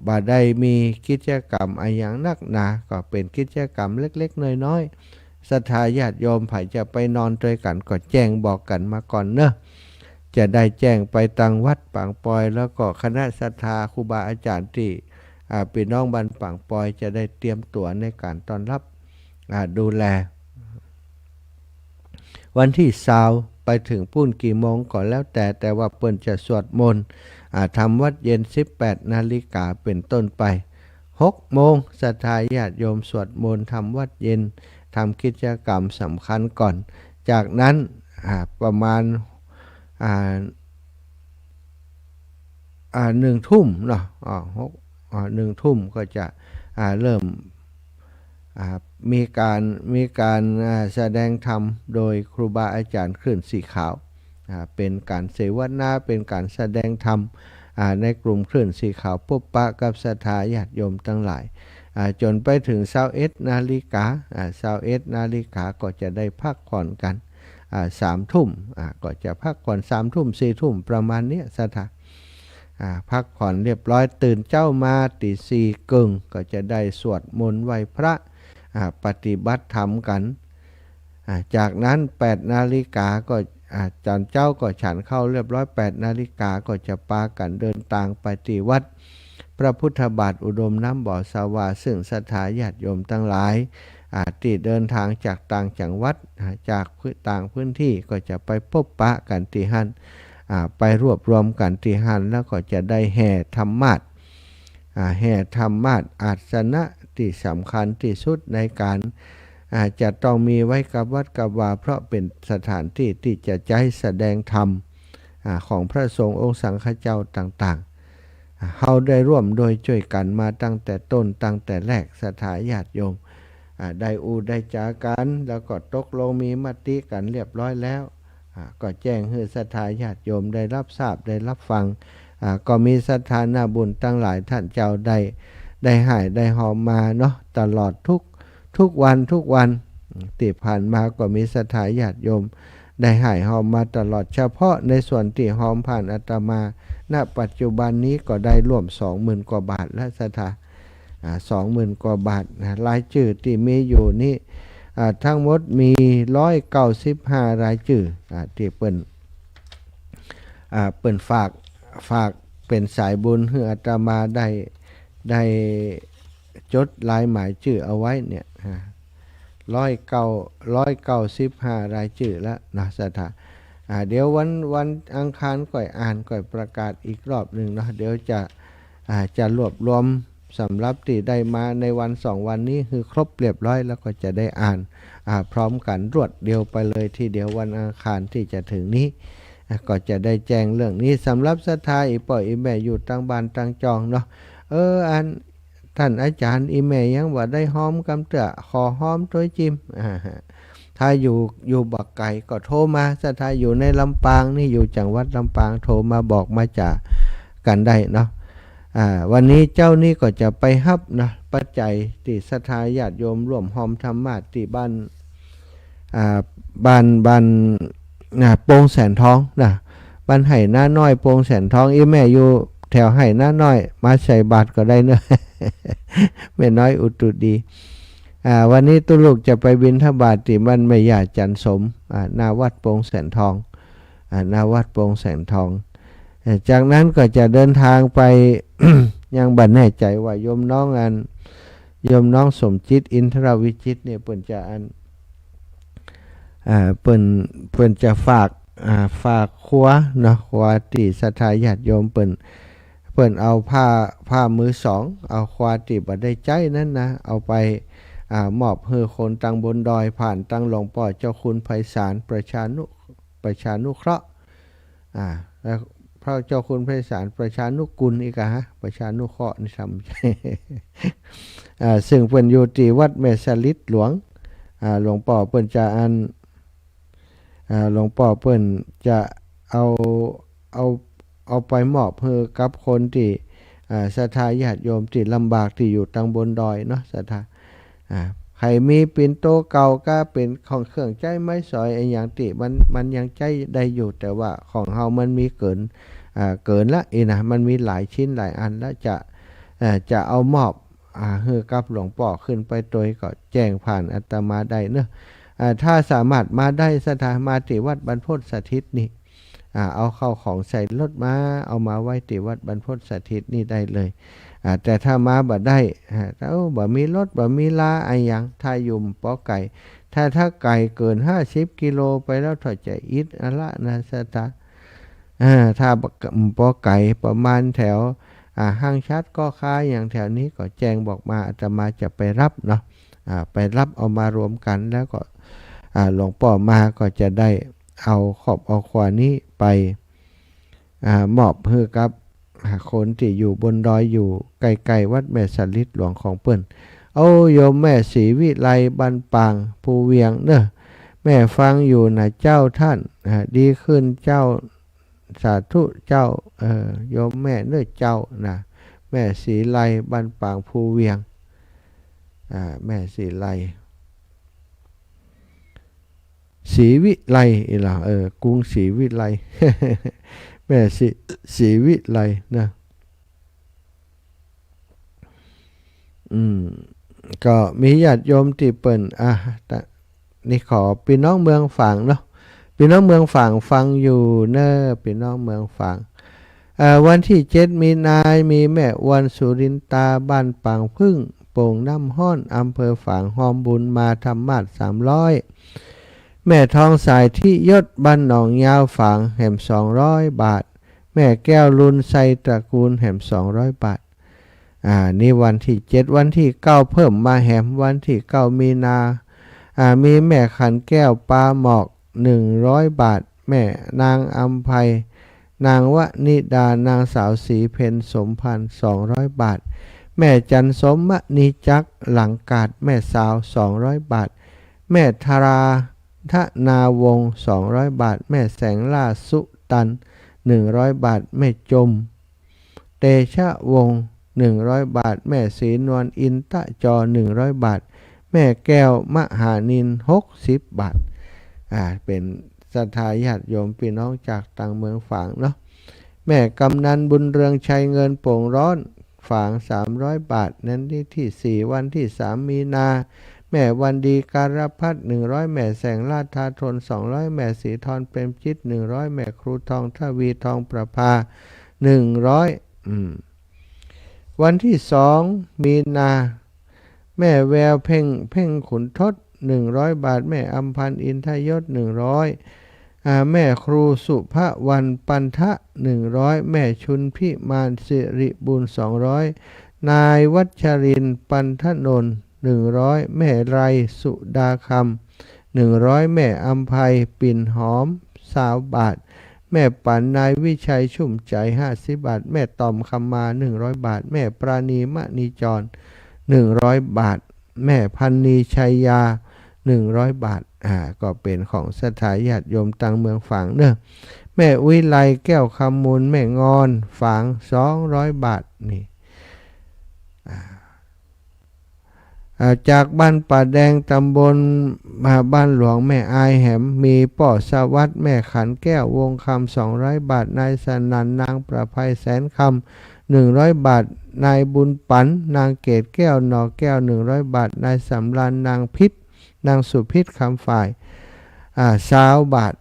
[SPEAKER 1] บ่ได้มีกิจกรรมอะไรอย่างนักหนาก็เป็นกิจกรรมเล็กๆน้อยๆศรัทธาญาติโยมไผจะไปนอนด้วยกันก็แจ้งบอกกันมาก่อนเนอะจะได้แจ้งไปตังวัดปางปอยแล้วก็คณะศรัทธาครูบาอาจารย์ที่พี่น้องบ้านปางปอยจะได้เตรียมตัวในการต้อนรับดูแลวันที่20ไปถึงปุ้นกี่โมงก่อนแล้วแต่ว่าเปิ้นจะสวดมนต์ทำวัดเย็น 18 นาฬิกาเป็นต้นไป6 โมงศรัทธาญาติโยมสวดมนต์ทำวัดเย็นทำกิจกรรมสำคัญก่อนจากนั้นประมาณ1 ทุ่มเนาะ1 ทุ่มก็จะเริ่มมีการแสดงธรรมโดยครูบาอาจารย์คลื่นสีขาวเป็นการเสวนาเป็นการแสดงธรรมในกลุ่มคลื่นสีขาวพบปะกับศรัทธาญาติโยมทั้งหลายจนไปถึง21 นาฬิกา21 นาฬิกาก็จะได้พักผ่อนกัน3 ทุ่มก็จะพักผ่อน3 ทุ่ม4 ทุ่มประมาณนี้ศรัทธาพักผ่อนเรียบร้อยตื่นเจ้ามาตี4 กึ่งก็จะได้สวดมนต์ไหว้พระปฏิบัติธรรมกันจากนั้น8 นาฬิกาก็จันเจ้าก็ฉันเข้าเรียบร้อย8 นาฬิกาก็จะปากันเดินทางไปที่วัดพระพุทธบาทอุดมน้ำบ่อสาวาซึ่งศรัทธาญาติโยมทั้งหลายที่เดินทางจากต่างจังหวัดจากต่างพื้นที่ก็จะไปพบปะกันที่หันไปรวบรวมกันที่หันแล้วก็จะได้แห่ธรรมาสน์แห่ธรรมาสน์อาสนะที่สำคัญที่สุดในการจะต้องมีไว้กับวัดกับวาเพราะเป็นสถานที่ที่จะใช้แสดงธรรมของพระสงฆ์องค์สังฆเจ้าต่างๆเราได้ร่วมโดยช่วยกันมาตั้งแต่ต้นตั้งแต่แรกศรัทธาญาติโยมได้ได้จากันแล้วก็ตกลงมีมติกันเรียบร้อยแล้วก็แจ้งให้ศรัทธาญาติโยมได้รับทราบได้รับฟังก็มีศรัทธาหน้าบุญตั้งหลายท่านเจ้าได้หายได้หอมมาเนาะตลอดทุกวันที่ผ่านมาก็มีศรัทธาญาติโยมได้หายหอมมาตลอดเฉพาะในส่วนที่หอมผ่านอาตมาณปัจจุบันนี้ก็ได้ร่วม 20,000 กว่าบาทและศรัทธา20,000 กว่าบาทรายชื่อที่มีอยู่นี่ทั้งหมดมี195 รายชื่อที่เปิ้นฝากเป็นสายบุญให้อาตมาได้จดลายหมายชื่อเอาไว้เนี่ย195 รายชื่อแล้วนะศรัทธาเดี๋ยววันอังคารก่อยก่อยประกาศอีกรอบหนึ่งนะเดี๋ยวจะรวบรวมสำหรับที่ได้มาในวัน2 วันนี้คือครบเรียบร้อยแล้วก็จะได้พร้อมกันรวดเดียวไปเลยทีเดียววันอังคารที่จะถึงนี้ก็จะได้แจ้งเรื่องนี้สำหรับศรัทธาอีป่อยอีแม่อยู่ตั้งบ้านตั้งจองเนาะท่านอาจารย์อีแม่ยังว่าได้หอมกำเตะขอหอมตัวจิ้มถ้าอยู่บักไก่ก็โทรมาถ้าอยู่ในลำปางนี่อยู่จังหวัดลำปางโทรมาบอกมาจากกันได้เนาะวันนี้เจ้านี่ก็จะไปฮับนะปัจจัยที่ศรัทธาญาติโยมร่วมหอมธรรมะที่บ้านโป่งแสนทองนะบ้านไห่หน้าน้อยโป่งแสนทองอีแม่อยู่แถวไห่หน้าน้อยมาใส่บาตรก็ได้เนอะแม่น้อยอุตุดีวันนี้ตุลูกจะไปบิณฑบาตที่บ้านแม่ย่าจันสมหน้าวัดโป่งแสนทองหน้าวัดโป่งแสนทองจากนั้นก็จะเดินทางไป ยังบัดแน่ใจว่าโยมน้องสมจิตอินทรวิจิตเนี่ยเปิ้นจะเปิ้นจะฝากครัวเนาะครัวที่ศรัทธาญาติโยมเปิ้นเอาผ้ามือ2เอาครัวที่บ่ได้ใจนั้นนะเอาไปมอบให้คนตั้งบนดอยผ่านตั้งหลวงพ่อเจ้าคุณไพศาลประชานุเคราะห์แล้วพระเจ้าคุณไพศาลประชานุกุลอีกประชานุเคราะห์นี่ทำซึ่งเปิ้นอยู่ที่วัดแม่สลิดหลวงหลวงพ่อเปิ้นจะหลวงพ่อเปิ้นจะเอาไปมอบให้กับคนที่ศรัทธาญาติโยมที่ลำบากที่อยู่ทางบนดอยเนาะศรัทธา ใครมีปิ่นโตเก่าก็เป็นของเครื่องใจไม้สอยไอ้อย่างติมันยังใจได้อยู่แต่ว่าของเฮามันมีเกินละอีนะมันมีหลายชิ้นหลายอันแล้วจะเอามอบให้กับหลวงพ่อขึ้นไปโดยก็แจ้งผ่านอาตมาได้เนอะถ้าสามารถมาได้สถานมาติวัดบรรพตสถิตนี่เอาเข้าของใส่รถมาเอามาไว้ติวัดบรรพตสถิตนี่ได้เลยแต่ถ้ามาบ่ได้บ่มีรถบ่มีลาไอ้ยังถ้ายุ่มปอไก่ถ้าไก่เกิน50กิโลไปแล้วถอยใจอิดอะละนะสตาถ้าปอไก่ประมาณแถวห้างชัดก็ค้าอย่างแถวนี้ก็แจ้งบอกมาอาตมาจะไปรับเนาะไปรับเอามารวมกันแล้วก็หลวงพ่อมาก็จะได้เอาขอบเอาขวานี้ไปมอบให้กับคนที่อยู่บนดอยอยู่ไกลๆวัดแม่สลิดหลวงของเปิ้นโอ้โยมแม่ศรีวิไลบันปางภูเวียงเนอะแม่ฟังอยู่นะเจ้าท่านดีขึ้นเจ้าสาธุเจ้าโยมแม่เนื้อเจ้านะแม่ศรีไลบันปางภูเวียงแม่ศรีไลศรีวิไลอีหล่ะกรุงศรีวิไล แม่ศรีวิไลนะก็มีญาติโยมที่เปิ่นนี่ขอพี่น้องเมืองฝางเนาะพี่น้องเมืองฝางฟังอยู่เนอะพี่น้องเมืองฝางวันที่7มีนามีแม่วันสุรินตาบ้านปางพึ่งโป่งน้ำห้อนอำเภอฝางหอมบุญมาธรรมาส300แม่ทองสายที่ยศบ้านหนองยาวฝางแห่ม200 บาทแม่แก้วลุนไซตระกูลแห่ม200 บาทนี่วันที่7วันที่9เพิ่มมาแหมวันที่9มีนามีแม่ขันแก้วปลาหมอก100 บาทแม่นางอัมภัยนางวนิดานางสาวศรีเพ็ญสมพันธ์200 บาทแม่จันสมมณีจักหลังกาดแม่สาว200 บาทแม่ธาราทนาวงศ์200 บาทแม่แสงล่าสุตัน100 บาทแม่จมเตชะวงศ์100 บาทแม่ศรีนวลอินตะจอ100 บาทแม่แก้วมหานิน60 บาทเป็นศรัทธาญาติโยมพี่น้องจากต่างเมืองฝางเนาะแม่กำนันบุญเรืองชัยเงินโป่งร้อนฝาง300 บาทนั้นที่4วันที่3มีนาแม่วันดีการพัฒน์100แม่แสงลาดทาทน200แม่สีทรเปรมจิต100แม่ครูทองทวีทองประภา100วันที่2มีนาแม่แววเพ่งขุนทศ100 บาทแม่อัมพันธ์อินทยศ100แม่ครูสุภวรรณปันทะ100แม่ชุนพิมานสิริบุญ200นายวัชรินทร์ปันทนนท์100แม่ไรสุดาคำ100แม่อัมภัยปิ่นหอม20 บาทแม่ปันนายวิชัยชุ่มใจ50 บาทแม่ตอมคำมา100 บาทแม่ปราณีมณีจร100 บาทแม่พันนีชัยยา100 บาทก็เป็นของศรัทธาญาติโยมต่างเมืองฝางเนอะแม่วิไลแก้วคำมูลแม่งอนฝาง200 บาทนี่จากบ้านป่าแดงตำบลบ้านหลวงแม่อายแหมมีป่อสวัสดิ์แม่ขันแก้ววงคำ200 บาทนายสนันนางประภัยแสนคำ100 บาทนายบุญปันนางเกตแก้วหนอแก้ว100 บาทนายสำราญนางพิษนางสุพิษคำฝ่าย20 บาท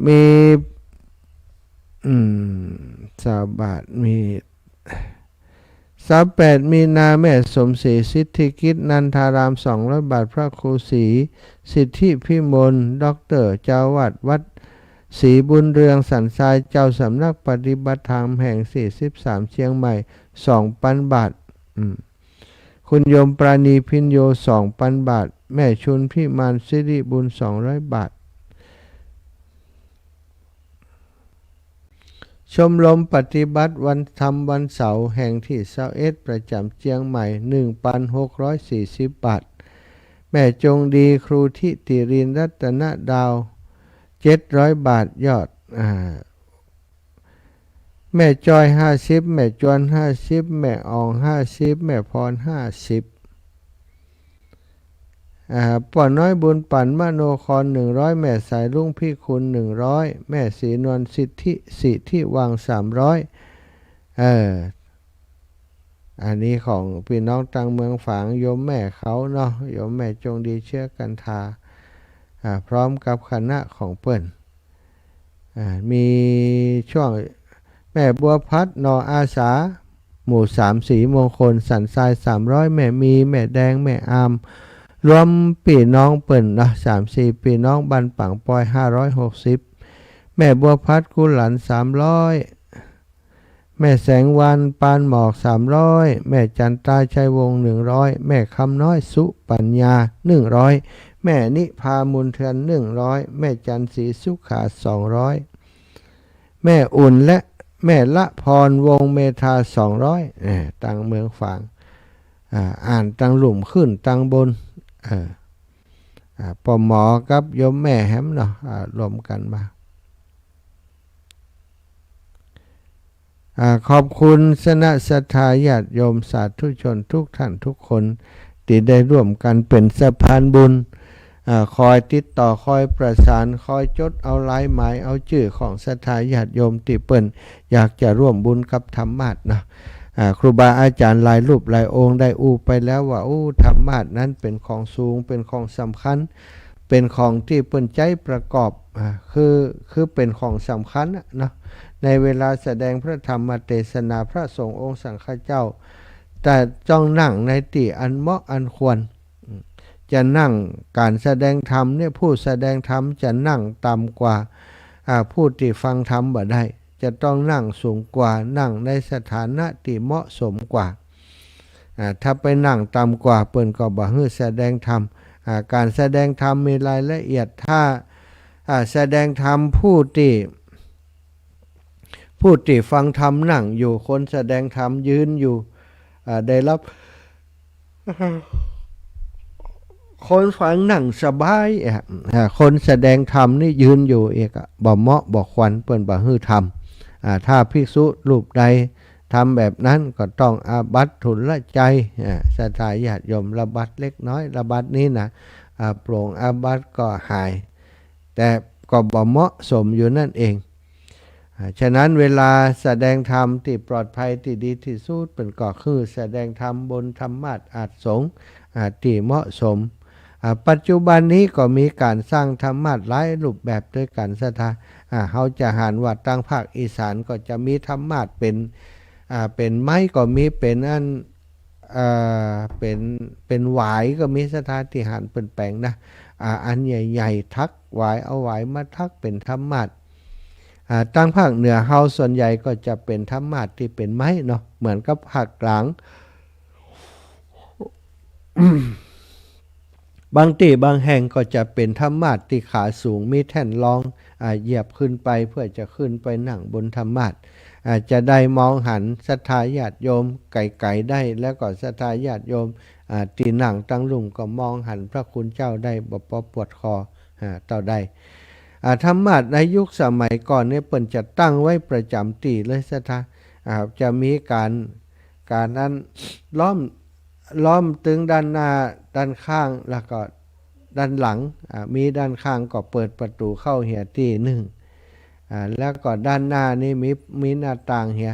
[SPEAKER 1] มี20 บาทมี38มีนาแม่สมศรีสิทธิกิจนันทาราม200 บาทพระครูศรีสิทธิพิมลด็อกเตอร์เจ้าวัดศรีบุญเรืองสันทรายเจ้าสำนักปฏิบัติธรรมแห่ง43เชียงใหม่2,000 บาทคุณโยมปราณีพินโย2,000 บาทแม่ชุนพิมานสิริบุญ200 บาทชมรมปฏิบัติวันธรรมวันเสาร์แห่งที่21ประจำเชียงใหม่ 1,640 บาทแม่จงดีครูทิติรินรัตนดาว700 บาทยอดแม่จอย50แม่จวน50แม่ออง50แม่พร50 ป่อน้อยบุญปั่นมโนคร100แม่สายลุงพี่คุณ100แม่ศรีนวลสิทธิวัง300อันนี้ของพี่น้องต่างเมืองฝางโยมแม่เขาเนาะโยมแม่จงดีเชื่อกันทาพร้อมกับคณะของเปิ้นมีช่วงแม่บัวพัดนออาสาหมู่3สีมงคลสันทราย300แม่มีแม่แดงแม่อามรวมพี่น้องเปิ่นนะ3-4พี่น้องบันปังปอย560แม่บัวพัดกุหลัน300แม่แสงวันปานหมอก300แม่จันตาชัยวงศ์100แม่คำน้อยสุปัญญา100แม่นิพามุนเทือน100แม่จันศรีสุขา200แม่อุ่นและแม่ละพรวงเมธา200ตังเมืองฝางอ่านตังหลุมขึ้นตังบนปอหมอกับโยมแม่แฮมเนาะรวมกันมาขอบคุณสนะศรัทธาญาติโยมสาธุชนทุกท่านทุกคนที่ได้ร่วมกันเป็นสะพานบุญคอยติดต่อคอยประสานคอยจดเอาลายหมายเอาชื่อของศรัทธาญาติโยมที่เปิ้นอยากจะร่วมบุญกับธรรมาสนะครูบาอาจารย์หลายรูปหลายองค์ได้อู้ไปแล้วว่าธรรมาสนั้นเป็นของสูงเป็นของสำคัญเป็นของที่เปิ้นใจประกอบคือเป็นของสำคัญนะในเวลาแสดงพระธรรมเทศนาพระสงฆ์องค์สังฆเจ้าแต่จ้องนั่งในที่อันเหมาะอันควรจะนั่งการแสดงธรรมเนี่ยผู้แสดงธรรมจะนั่งต่ำกว่าผู้ที่ฟังธรรมบ่ได้จะต้องนั่งสูงกว่านั่งในสถานะที่เหมาะสมกว่าถ้าไปนั่งต่ำกว่าเปิ้นก็บ่ให้แสดงธรรมการแสดงธรรมมีรายละเอียดถ้าแสดงธรรมผู้ที่ฟังธรรมนั่งอยู่คนแสดงธรรมยืนอยู่ได้รับคนฟังนั่งสบายคนแสดงธรรมนี่ยืนอยู่เอกบ่เหมาะบ่ควรเปิ้นบ่ฮื้อธรรมถ้าภิกษุรูปใดทำแบบนั้นก็ต้องอาบัติทุลใจศรัทธาญาติโยมระบัดเล็กน้อยระบัดนี้นะโปร่งอาบัติก็หายแต่ก็บ่เหมาะสมอยู่นั่นเองฉะนั้นเวลาแสดงธรรมที่ปลอดภัยที่ดีที่สุดเป็นก็คือแสดงธรรมบนธรรมาสอาจสงฆ์ที่เหมาะสมปัจจุบันนี้ก็มีการสร้างธรรมาสหลายรูปแบบด้วยกันศรัทธาเขาจะหันว่าตั้งภาคอีสานก็จะมีธรรมาสเป็นไม้ก็มีเป็นอันเป็นหวายก็มีศรัทธาที่หันเป็นแปลงนะอันใหญ่ๆทักหวายเอาหวายมาทักเป็นธรรมาสตั้งภาคเหนือเฮาส่วนใหญ่ก็จะเป็นธรรมาสที่เป็นไม้เนาะเหมือนกับภาคกลาง บางที่บางแห่งก็จะเป็นธรรมาสที่ขาสูงมีแท่นรองเหยียบขึ้นไปเพื่อจะขึ้นไปนั่งบนธรรมาสจะได้มองหันศรัทธาญาติโยมไกลๆได้แล้วก็ศรัทธาญาติโยมที่นั่งตั้งลุ่มก็มองหันพระคุณเจ้าได้บ่ปวดคอเต่าได้ธรรมาสในยุคสมัยก่อนเนี่ยเปิ้นจะตั้งไว้ประจำที่เลยศรัทธาจะมีการนั้นล้อมตึงด้านหน้าด้านข้างแล้วก็ด้านหลังมีด้านข้างก็เปิดประตูเข้าเหียที่หนึ่งแล้วก็ด้านหน้านี่มีหน้าต่างเหีย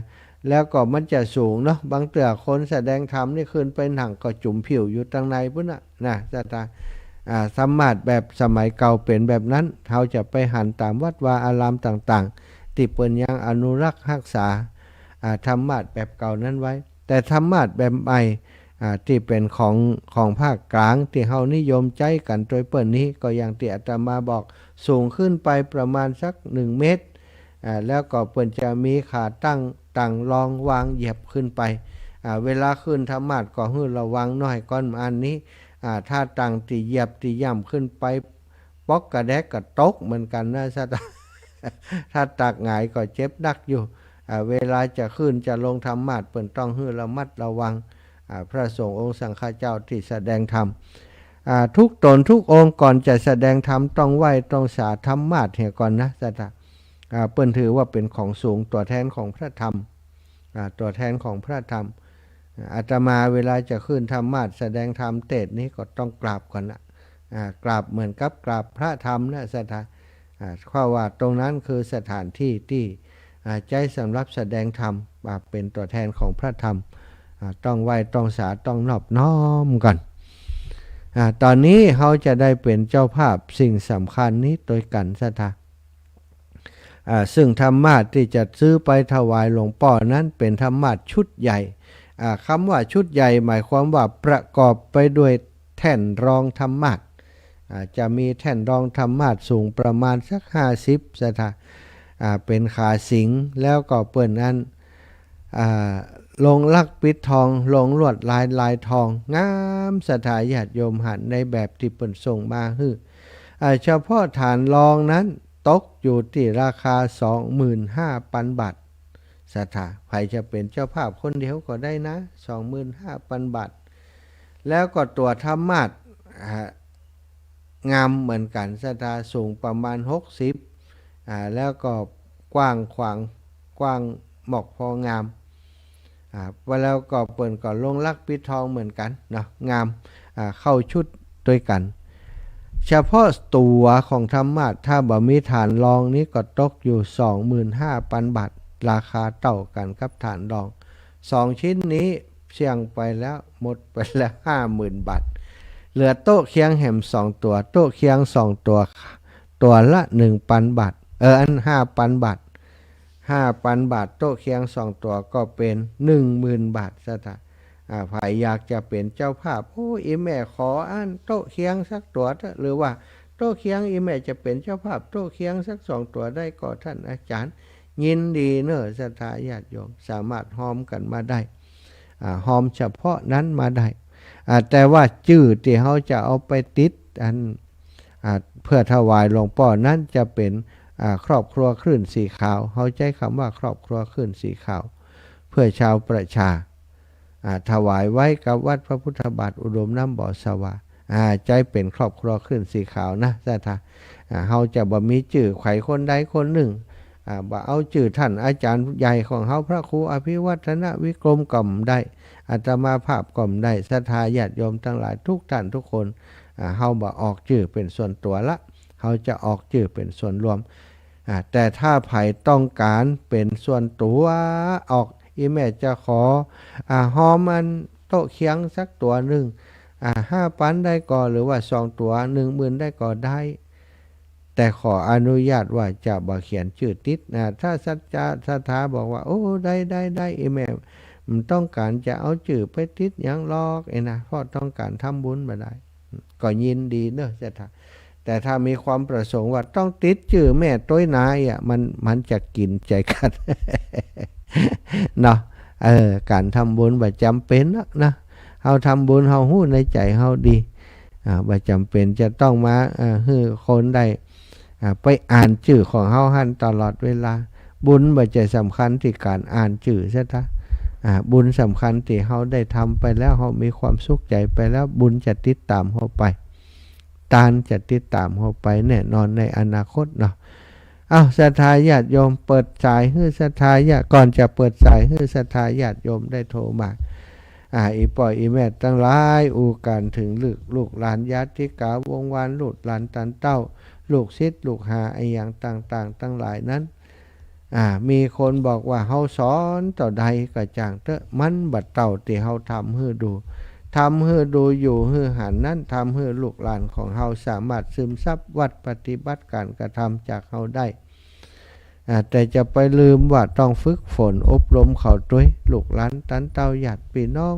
[SPEAKER 1] แล้วก็มันจะสูงเนาะบางเตือคนแสดงธรรมนี่ขึ้นไปหนังก็จุ่มผิวอยู่ทางในพุ่นนะศรัทธาธรรมาสแบบสมัยเก่าเป็นแบบนั้นเขาจะไปหันตามวัดวาอารามต่างๆที่เปิ้นยังอนุรักษ์รักษาธรรมาสแบบเก่านั้นไว้แต่ธรรมาสแบบใหม่ที่เป็นของภาคกลางที่เฮานิยมใจกันโดยเปิ้นนี้ก็อย่างที่อาตมาบอกสูงขึ้นไปประมาณสัก1เมตรแล้วก็เปิ้นจะมีขาตั้งรองวางเหยียบขึ้นไปเวลาขึ้นธรรมาสก็ให้ระวังหน่อยก่อนอันนี้ถ้าตั้งที่เหยียบที่ย่ำขึ้นไปป๊อกกระแดกกระตกเหมือนกันนะถ้าตักหงายก็เจ็บนักอยู่เวลาจะขึ้นจะลงธรรมาสเปิ้นต้องให้ระมัดระวังพระสงฆ์องค์สังฆเจ้าที่แสดงธรรมทุกตนทุกองค์ก่อนจะแสดงธรรมต้องไหว้ต้องสาธรรมาสเหี่ยก่อนนะศรัทธาเปิ้นถือว่าเป็นของสูงตัวแทนของพระธรรมตัวแทนของพระธรรมอาตมาเวลาจะขึ้นธรรมาสแสดงธรรมเทศนี้ก็ต้องกราบก่อนนะ กราบเหมือนกับกราบพระธรรมนะสถานข้อว่าตรงนั้นคือสถานที่ที่ใจสำหรับแสดงธรรมเป็นตัวแทนของพระธรรมต้องไหว้ต้องสาต้องนอบน้อมก่อนตอนนี้เขาจะได้เป็นเจ้าภาพสิ่งสำคัญนี้โดยกันสถานซึ่งธรรมาสที่จะซื้อไปถวายหลวงพ่อนั้นเป็นธรรมาสชุดใหญ่คำว่าชุดใหญ่หมายความว่าประกอบไปด้วยแท่นรองธรรมาสจะมีแท่นรองธรรมาสสูงประมาณสัก50สถานเป็นขาสิงแล้วก็เปิ่นนั้นลงลักปิดทองลงลวดลายทองงามสถาญาติโยมหันในแบบที่เปิ่นส่งมาเฉพาะฐานรองนั้นตกอยู่ที่ราคา 25,000 บาทสถาใครจะเป็นเจ้าภาพคนเดียวก็ได้นะ 25,000 บาทแล้วก็ตัวธรรมาสงามเหมือนกันสถาสูงประมาณ60แล้วก็กว้างขวางกว้างหมอกพองามแล้วก็เปิ่นก็ลงลักปิดทองเหมือนกันเนาะงามเข้าชุดด้วยกันเฉพาะตัวของธรรมาสถ้าบ่มีฐานรองนี้ก็ตกอยู่ 25,000 บาทราคาเท่ากันกับฐานรอง2ชิ้นนี้เสี่ยงไปแล้วหมดไปแล้ว 50,000 บาทเหลือโต๊ะเคียงแหม2ตัวโต๊ะเคียง2ตัวตัวละ 1,000 บาทอัน 5,000 บาท 5,000 บาทโต๊ะเคียง2ตัวก็เป็น 10,000 บาทซะท่าใครอยากจะเป็นเจ้าภาพอีแม่ขออันโต๊ะเคียงสักตัวหรือว่าโต๊ะเคียงอีแม่จะเป็นเจ้าภาพโต๊ะเคียงสัก2ตัวได้ก็ท่านอาจารย์ยินดีเนอะศรัทธาญาติโยมสามารถหอมกันมาได้หอมเฉพาะนั้นมาได้แต่ว่าชื่อที่เขาจะเอาไปติดเพื่อถวายหลวงพ่อนั้นจะเป็นครอบครัวคลื่นสีขาวเขาใช้คำว่าครอบครัวคลื่นสีขาวเพื่อชาวประชาถวายไว้กับวัดพระพุทธบาทอุดมน้ำบ่อสวาใจเป็นครอบครัวคลื่นสีขาวนะศรัทธาเขาจะบ่มีชื่อไขคนใดคนหนึ่งบ่เอาชื่อท่านอาจารย์ใหญ่ของเขาพระครูอภิวัฒนวิกรมก่อมได้อาตมาภาพก่อมได้ศรัทธาญาติโยมทั้งหลายทุกท่านทุกคนเขาบ่ออกชื่อเป็นส่วนตัวละเขาจะออกชื่อเป็นส่วนรวมแต่ถ้าไผ่ต้องการเป็นส่วนตัวออกอีแม่จะขอหอมันโต๊ะเคียงสักตัวหนึ่ง5,000ได้ก่อหรือว่า2ตัว 10,000 ได้ก่อได้แต่ขออนุญาตว่าจะบ่เขียนชื่อติดถ้าศรัทธาบอกว่าโอ้ได้อีแม่มันต้องการจะเอาชื่อไปติดอย่างลอกนะเพราะต้องการทำบุญมาได้ก็ยินดีเนอะศรัทธาแต่ถ้ามีความประสงค์ว่าต้องติดชื่อแม่ต้อยนายมันจะกินใจกัน เนาะการทำบุญบ่จำเป็นนะเฮาทำบุญเฮาฮู้ในใจเฮาดีบ่จำเป็นจะต้องมาให้คนได้ไปอ่านชื่อของเฮาหันตลอดเวลาบุญบ่ใจสำคัญที่การอ่านชื่อซะท่าบุญสำคัญที่เฮาได้ทำไปแล้วเฮามีความสุขใจไปแล้วบุญจะติดตามเฮาไปทานจะติดตามเฮาไปแน่นอนในอนาคตเนาะศรัทธาญาติโยมเปิดสายให้ศรัทธาญาติก่อนจะเปิดสายให้ศรัทธาญาติโยมได้โทรมาอีปอยอีแม่ตั้งหลายอูการถึงลูกหลานญาติกาวงวานลูกหลานตันเต้าลูกศิษย์ลูกหาอย่างต่างๆตั้งหลายนั้นมีคนบอกว่าเฮาสอนต่อใดก็จางเถอะมันบัดเต่าที่เฮาทำให้ดูอยู่ให้หันนั้นทำให้ลูกหลานของเฮาสามารถซึมซับวัดปฏิบัติการกระทำจากเฮาได้แต่จะไปลืมว่าต้องฝึกฝนอบรมเขาด้วยลูกหลานตันเต้าญาติพี่น้อง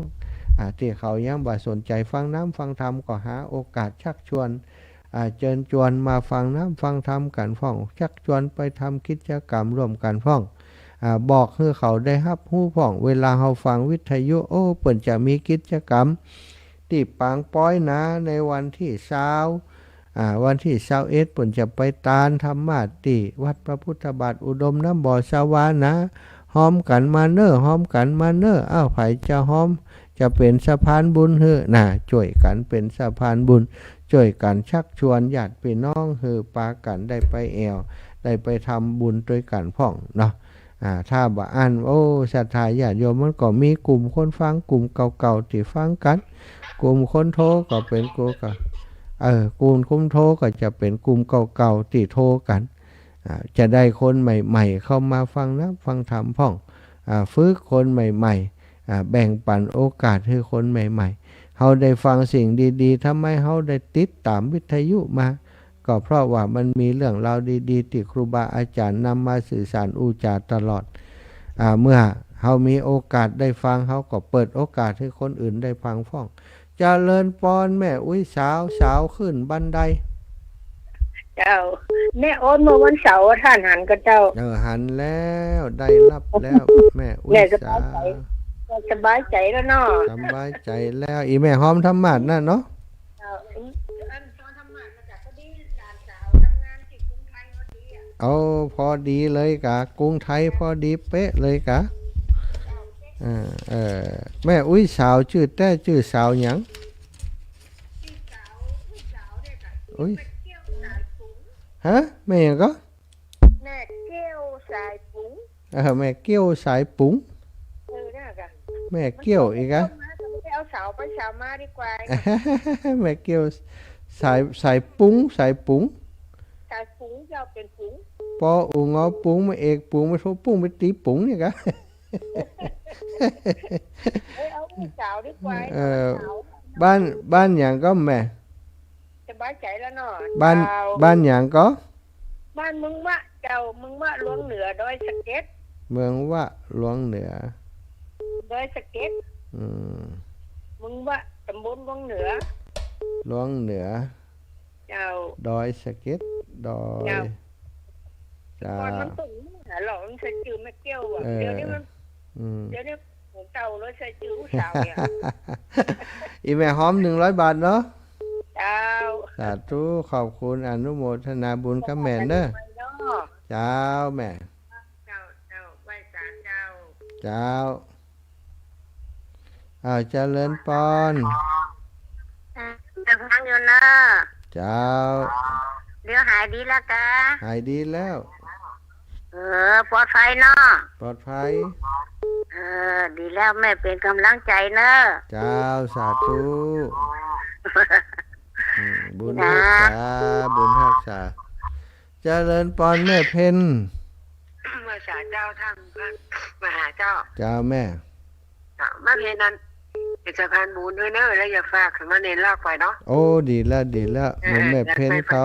[SPEAKER 1] ที่เขายังบ่สนใจฟังน้ำฟังธรรมก็หาโอกาสชักชวนเชิญชวนมาฟังน้ำฟังธรรมกันฟ้องชักชวนไปทำกิจกรรมร่วมกันฟ้องบอกให้เขาได้รับรู้ฟ้องเวลาเขาฟังวิทยุเปิ่นจะมีกิจกรรมที่ปางป้อยนะในวันที่วันที่21เปิ่นจะไปตานธรรมาสที่วัดพระพุทธบาทอุดมน้ำบ่อสวานะหอมกันมาเนอไผจะหอมจะเป็นสะพานบุญช่วยกันเป็นสะพานบุญช่วยกันชักชวนญาติพี่น้องปากันได้ไปได้ไปทำบุญด้วยกันพ่องเนาะถ้าบ่อ่านศรัทธาญาติโยมมันก็มีกลุ่มคนฟังกลุ่มเก่าๆที่ฟังกันกลุ่มคนโทรก็เป็นกูก็ กลุ่มคุ้มโทรก็จะเป็นกลุ่มเก่าๆที่โทรกันจะได้คนใหม่ๆเข้ามาฟังนะฟังธรรมพ่องฝึกคนใหม่ๆแบ่งปันโอกาสให้คนใหม่ๆเขาได้ฟังสิ่งดีๆทำไมเขาได้ติดตามวิทยุมาก็เพราะว่ามันมีเรื่องราวดีๆที่ครูบาอาจารย์นำมาสื่อสารอุจาตลอดเมื่อเขามีโอกาสได้ฟังเขาก็เปิดโอกาสให้คนอื่นได้ฟังฟ้องเจริญปอนแม่อุ้ยสาวขึ้นบันได
[SPEAKER 4] เจ้าแม่โอ๊ตเมื่อวันเสาร์ท่านหันกับเจ้า
[SPEAKER 1] หันแล้วได้รับแล้วแม่อุ้ยสาว
[SPEAKER 4] สบายใจแล้วเนาะ
[SPEAKER 1] สบายใจแล้วอีแม่หอมธรรมะนั่นเนาะเอาพอดีเลยกะกรุงไทยพอดีเป๊ะเลยกะแม่อุ้ยสาวชื่อแต่ชื่อสาวหยังอุ้ยฮะแม่หยังก็
[SPEAKER 4] แม่เกี้ยวสายปุ๋ง
[SPEAKER 1] แม่เกี้ยวสายปุ๋งแม่เกี้ยวอีกอะ
[SPEAKER 4] เอาสาวไปสาวมาดีกว่า
[SPEAKER 1] แม่เกี้ยวสายปุ๋งสายปุ๋ง
[SPEAKER 4] เราเป็นปุ๋ง
[SPEAKER 1] ปออูงอปุ๋งมาเอกปุ๋งมาโทปุ๋งไปตีปุ๋งเนี่ยกะ
[SPEAKER 4] เอาสาวดีกว่า
[SPEAKER 1] บ้านอย่างก็แม่
[SPEAKER 4] สบายใจแล้วเนาะ
[SPEAKER 1] บ้านอย่างก็
[SPEAKER 4] บ้านมึงวะเจ้ามึงวะหลวงเหนือดอยสะเก็ด
[SPEAKER 1] เมืองวะหลวงเหนือ
[SPEAKER 4] ดอยสะเก็ดมึงวะตำบลหลวงเหนือ
[SPEAKER 1] หลวงเหนือ
[SPEAKER 4] เจ้า
[SPEAKER 1] ดอยสะเก็ดดอย
[SPEAKER 4] จ้ามันตุ่มหลอกมันใส่จืดไม่เกี่ยวอ่ะเดี๋ยวนี้ผมเก่าแล้วใส่จืดผู้สาวเนี่ย
[SPEAKER 1] อีแม่หอม100 บาทเนาะ
[SPEAKER 4] เจ้า
[SPEAKER 1] สาธุขอบคุณอนุโมทนาบุญกับแม่เด้อเจ้าแม่
[SPEAKER 4] เจ้าไหว้ศาลเจ้า
[SPEAKER 1] เจ้าเจริญปอน
[SPEAKER 3] จะฟังอยู่นะ
[SPEAKER 1] เจ้า
[SPEAKER 3] เดี๋ยวหายดีแล้วกะ
[SPEAKER 1] หายดีแล้ว
[SPEAKER 3] ปลอดภัยเนาะ
[SPEAKER 1] ปลอดภัย
[SPEAKER 3] ดีแล้วแม่เป็นกำลังใจเนอะ
[SPEAKER 1] เจ้าสาธุบุญรักษาบุญรักษาเจริญปอนแม่เพ็ญ
[SPEAKER 4] มาสาเจ้าท่านมาหาเจ้า
[SPEAKER 1] เจ้าแม่
[SPEAKER 4] แม่เพ็ญนั้นเป็นสะพานบุญด้วยเนอะแล้วอย่าฝากมาเน้นลากไปเนาะ
[SPEAKER 1] โอ้ดีแล้วเหมือนแม่เพ็ญเขา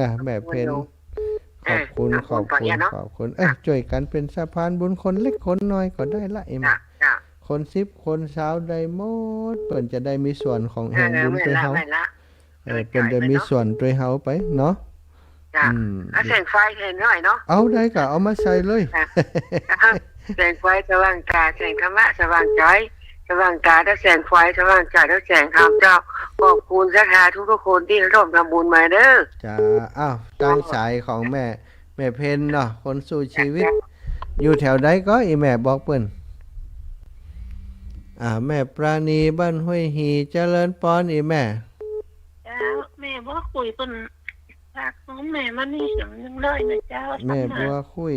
[SPEAKER 1] นะแม่เพ็ญขอบคุณช่วยกันเป็นสะพานบุญคนเล็กคนน้อยก็ได้ละเอ็มคน10คนสาวได้หมดเปิ่นจะได้มีส่วนของแห่งบุญด้วยเฮาเปิ่นจะมีส่วนด้วยเฮาไปเนาะ
[SPEAKER 4] แสงไฟเห็นหน่อยเนาะ
[SPEAKER 1] เอาได้ก็เอามาใส่เลย
[SPEAKER 4] แสงไฟสว่างตาแสงธรรมะสว่างใจสว่างตาถ้าแสงไฟสว่างใจถ้าแสงธรรมเจ้าขอบคุณศรัทธาทุกคนที่ร่วมทำบุญมาเด้อ
[SPEAKER 1] จ้าตั้งสายของแม่เพ็ญเนาะคนสู้ชีวิตอยู่แถวใดก็อีแม่บอกเปิ้นแม่ปราณีบ้านห้วยหีเจริญปอนอีแม่
[SPEAKER 4] จ้าแม่บ่คุยเปิ้นฝากน้องแม่มานี่จังนึงเลยนะเจ้า
[SPEAKER 1] แม่บัวคุย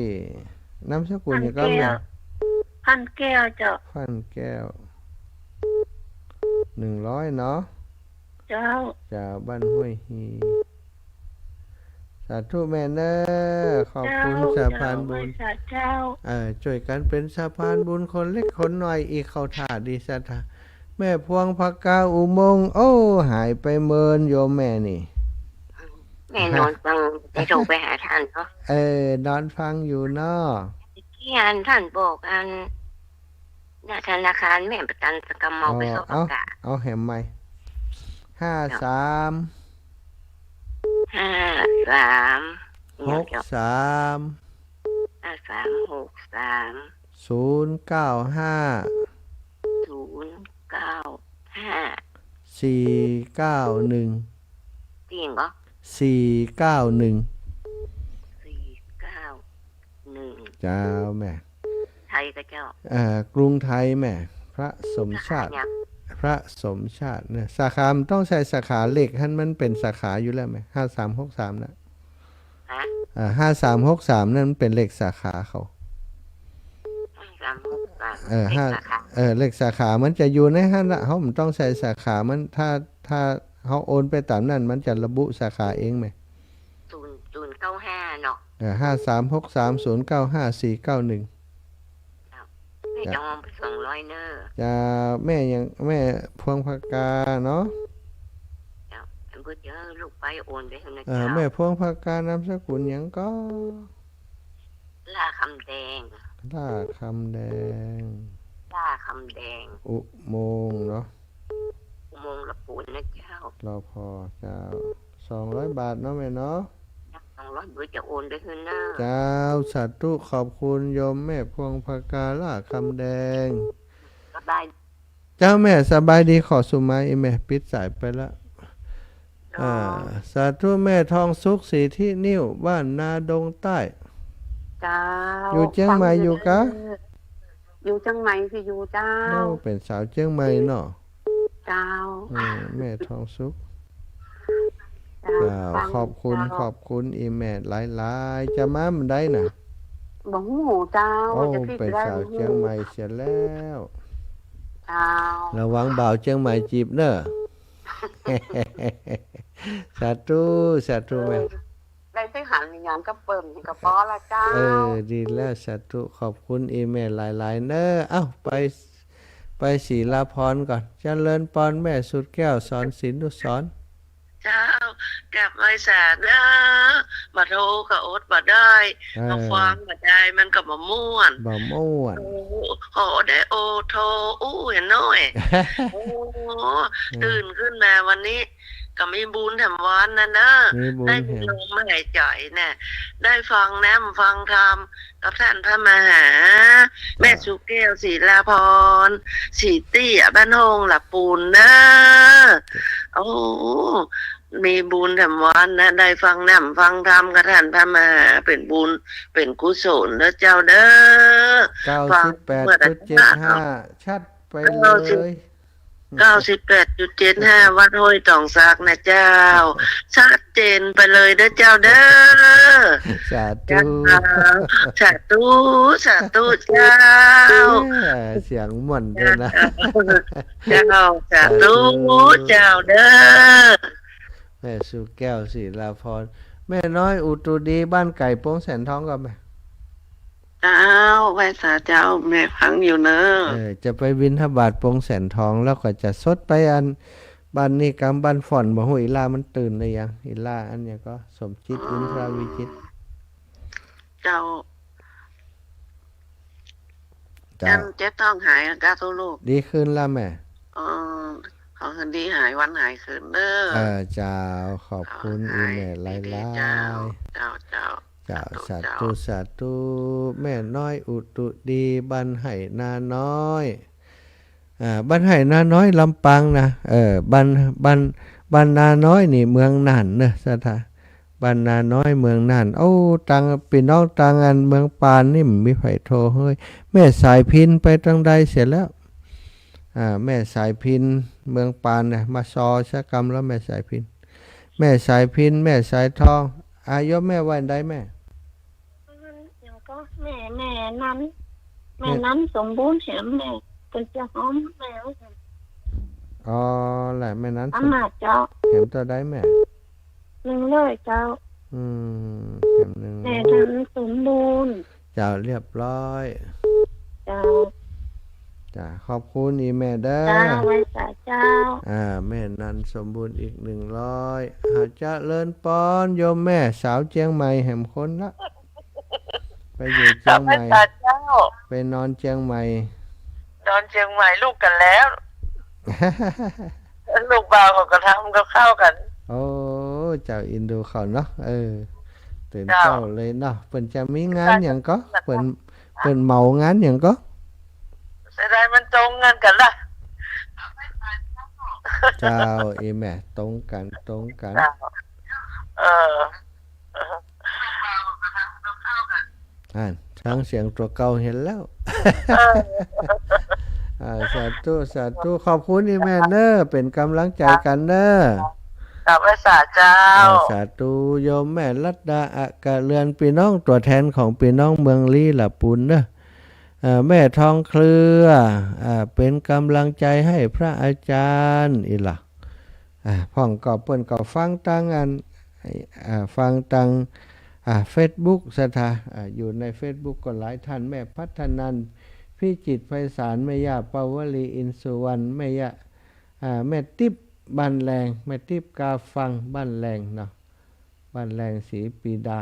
[SPEAKER 1] นามสกุลนี่ก็แม่
[SPEAKER 4] พันแก้วเจ้า
[SPEAKER 1] พันแก้ว100เนาะ
[SPEAKER 4] เจ้า
[SPEAKER 1] บ้านห้วยหีสาธุแม่เนอขอบคุณสะพานบุญช่วยกันเป็นสะพานบุญคนเล็กคนน้อยอีกเข้าท่าดีสัทธาแม่พวงพักกาอุโมงค์โอ้หายไปเมินโยมแม่นี่
[SPEAKER 3] แม่นอนฟังจะโทรไปหาท่านเนาะ
[SPEAKER 1] นอนฟังอยู่เนาะ
[SPEAKER 3] ที่ท่านบอกธนาคารแม่ประกันสกรรมเมาไปเข้าประกาศ
[SPEAKER 1] เอาแหมไหม53
[SPEAKER 3] จริงเหรอ
[SPEAKER 1] เจ้าแม่
[SPEAKER 3] ไทยก็เจ้าก
[SPEAKER 1] รุงไทยแม่พระสมชาติเนี่ยสาขาต้องใช้สาขาเลขมันเป็นสาขาอยู่แล้วไหม5363นะ5363นั่นเป็นเลขสาขาเขาเลขสาขามันจะอยู่ในห้างละเขามันต้องใช้สาขามันถ้า เขาโอนไปตามนั้นมันจะระบุสาขาเองไหม
[SPEAKER 4] 0095เนาะ
[SPEAKER 1] 5363095491
[SPEAKER 4] ให้จองไป200เนอะ
[SPEAKER 1] จะแม่ยังแม่พวงพกาเนาะ
[SPEAKER 4] เจ้าเพิ่นเจอลูกไปโอนไปให้นะ
[SPEAKER 1] แม่
[SPEAKER 4] เจ้า
[SPEAKER 1] พวงพกานามสกุลหยังก็
[SPEAKER 4] ล่าคำแดง
[SPEAKER 1] ล่าคำแดง
[SPEAKER 4] ล่าคำแดง
[SPEAKER 1] อุโมงค์เนาะ
[SPEAKER 4] อุโมงค์ละปูนนะเจ้าร
[SPEAKER 1] อพอจะ200 บาทเนาะแม่เนาะ
[SPEAKER 4] 200เบอร์จะโอนไปให้เนอะ
[SPEAKER 1] เจ้าสาธุขอบคุณโยมแม่พวงพกาล่าคำแดง
[SPEAKER 4] ก็ได้
[SPEAKER 1] เจ้าแม่สบายดีขอสุมาอีแม่ปิดสายไปละสาธุแม่ทองสุขสีที่นิ้วบ้านนาดงใต้
[SPEAKER 4] เจ้า
[SPEAKER 1] อยู่เชียงใหม่อยู่กะ
[SPEAKER 4] อยู่เชียงใหม่สิอยู่เจ้า
[SPEAKER 1] โอ้เป็นสาวเชียงใหม่เนาะ
[SPEAKER 4] เจ้า
[SPEAKER 1] แม่ทองสุข
[SPEAKER 4] เจ้า
[SPEAKER 1] เจ้าขอบคุณอีแม่หลายๆจะมามันได้น่ะ
[SPEAKER 4] บ่ฮู้เจ้า
[SPEAKER 1] โอ้
[SPEAKER 4] จะพี่
[SPEAKER 1] เป็น
[SPEAKER 4] ได้
[SPEAKER 1] สาวเชียงใหม่เสียแล้ว
[SPEAKER 4] เจ้า
[SPEAKER 1] ระวังบ่าวเชียงใหม่จีบเด้อ สาธุแม่
[SPEAKER 4] ได้ไปหันยามกับเปิ้มกับป้อละเจ้า
[SPEAKER 1] ดีแล้วสาธุขอบคุณอีเมลหลายๆเนอะเอ้าไปศรีลาพรก่อนเจริญพรแม่สุดแก้วสอนศิลป์นุสรณ์
[SPEAKER 4] เจ้ากลับไม่แสนนะมาโทรกับโอ๊ตมาได้มาฟังมาได้มันก็มาม่วน
[SPEAKER 1] บ่ม่วน
[SPEAKER 4] โอ้ได้โอโทรอู้เห็นน้อย โอ้ตื่นขึ้นมาวันนี้ก็มีบุญแถมวันนะเนอะ
[SPEAKER 1] มีบุญ
[SPEAKER 4] ได้
[SPEAKER 1] แห่ง
[SPEAKER 4] ลมไม่หายใจเนี่ยได้ฟังแนมฟังธรรมกับท่านพระมหา แม่สุแก้วศรีลาพรศรีเตี้ยบ้านโฮงหลับปูนเนอะโอ้มีบุญแถมวันนะได้ฟังแนมฟังธรรมกับท่านพระมหาเป็นบุญเป็นกุศลเด้อเจ้าเด้อ
[SPEAKER 1] 98.75 ชัดไปเลย
[SPEAKER 4] 98.75 วัดห้วยตองซักนะเจ้า ชัดเจนไปเลยเด้อเจ้าเด้อ
[SPEAKER 1] สาธุ
[SPEAKER 4] สาธุสาธุเจ้า
[SPEAKER 1] เสียงม่วนเด้อนะ
[SPEAKER 4] เจ้าสาธุเจ้าเด้อ
[SPEAKER 1] แม่สุแก้วศรีลาพรแม่น้อยอุตุดีบ้านไก่โป้งแสนทองก็แม่
[SPEAKER 4] เจ้าไหว้สาเจ้าแม่ฟังอยู่เนอะ
[SPEAKER 1] จะไปบิณฑบาตโป้งแสนทองแล้วก็จะสดไปอันบ้านนี้กำบ้านฝ่อนบ่ฮู้อีลามันตื่นหรือยังอีลาอันเนี้ยก็สมจิตอินทราวิจิตร
[SPEAKER 4] เจ้า
[SPEAKER 1] จ้า
[SPEAKER 4] เจ๊ต้องหายกาโทลูก
[SPEAKER 1] ดีขึ้นแล้วแม่
[SPEAKER 4] ขอคืนดีหายวันหายคืนเด้อ
[SPEAKER 1] เจ้าขอบคุณอีแม่หลาย
[SPEAKER 4] เจ้า
[SPEAKER 1] ๆ
[SPEAKER 4] เจ้า
[SPEAKER 1] เจ้าสาธุแม่น้อยอุตุดีบ้านไห่นาน้อยบ้านไห่นาน้อยลำปางนะบ้านนาน้อยนี่เมืองน่านเนอะสถาบ้านนาน้อยเมืองน่านโอ้ตังพี่น้องตังอันเมืองปานนี่มีไผโทรเฮ้ยแม่สายพินไปทางใดเสร็จแล้วแม่สายพินเมืองปานเนี่ยมาซอชะกรรมแล้วแม่สายพินแม่สายพินแม่สายทองอายกแม่ไว้ได้แม่
[SPEAKER 2] อย่างก็แม่นั้นสมบูรณ์แถมแม่เป็นเจ้าหอมแม่
[SPEAKER 1] อ๋อแหละแม่นั้น
[SPEAKER 2] อำนาจเจ้า
[SPEAKER 1] เข็มตัวได้แม่
[SPEAKER 2] หนึ่งเลยเจ้า
[SPEAKER 1] เข็มหนึ่ง
[SPEAKER 2] แม่นั้นสมบูรณ์
[SPEAKER 1] เจ้าเรียบร้อย
[SPEAKER 2] เจ้า
[SPEAKER 1] จ้าขอบคุณอีแม่เด้อ
[SPEAKER 2] เจ้าไว้สาเจ้า
[SPEAKER 1] แม่นันสมบูรณ์อีก100หาเจะเลินปอนโยมแม่สาวเจียงใหม่แห่มคนละไปอยู่เจียงใหม่
[SPEAKER 4] เจ้า
[SPEAKER 1] ไปนอนเจียงใหม่
[SPEAKER 4] นอนเชียงใหม่ลูกกันแล้ว ลูกบ่าวเขาก็ทำกับข้าวกัน
[SPEAKER 1] โอ้เจ้าอินดูเขาเนาะตื่น
[SPEAKER 4] เจ้า
[SPEAKER 1] เจ้าเลยเนาะเพิ่นจะมีงานหยังก็เพิ่นเมางานหยังก็
[SPEAKER 4] เสียดายมันตรงกันกันล่ะ
[SPEAKER 1] เจ้าอีแม่ตรงกัน
[SPEAKER 4] เจ้า
[SPEAKER 1] ทั้งเสียงตัวเก่าเห็นแล้วสาธุขอบคุณอีแม่เนอเป็นกำลังใจกันเนอ
[SPEAKER 4] กับพระสาเจ้า
[SPEAKER 1] สาธุโยมแม่ลัดดาอากาเรือนพี่น้องตัวแทนของพี่น้องเมืองลีละปุนเนอแม่ทองเครือเป็นกำลังใจให้พระอาจารย์อีหล่ะ พ่องก็เปิ้นก็ฟังตังฟังตังFacebook สถาอยู่ใน Facebook ก็หลายท่านแม่พัฒนันท์พี่จิตรไพศาลแม่ย่าปาวลีอินสุวรรณแม่ย่าแม่ติ๊บบ้านแรงแม่ติ๊บกาฟังบ้านแรงเนาะบ้านแรงศรีปีดา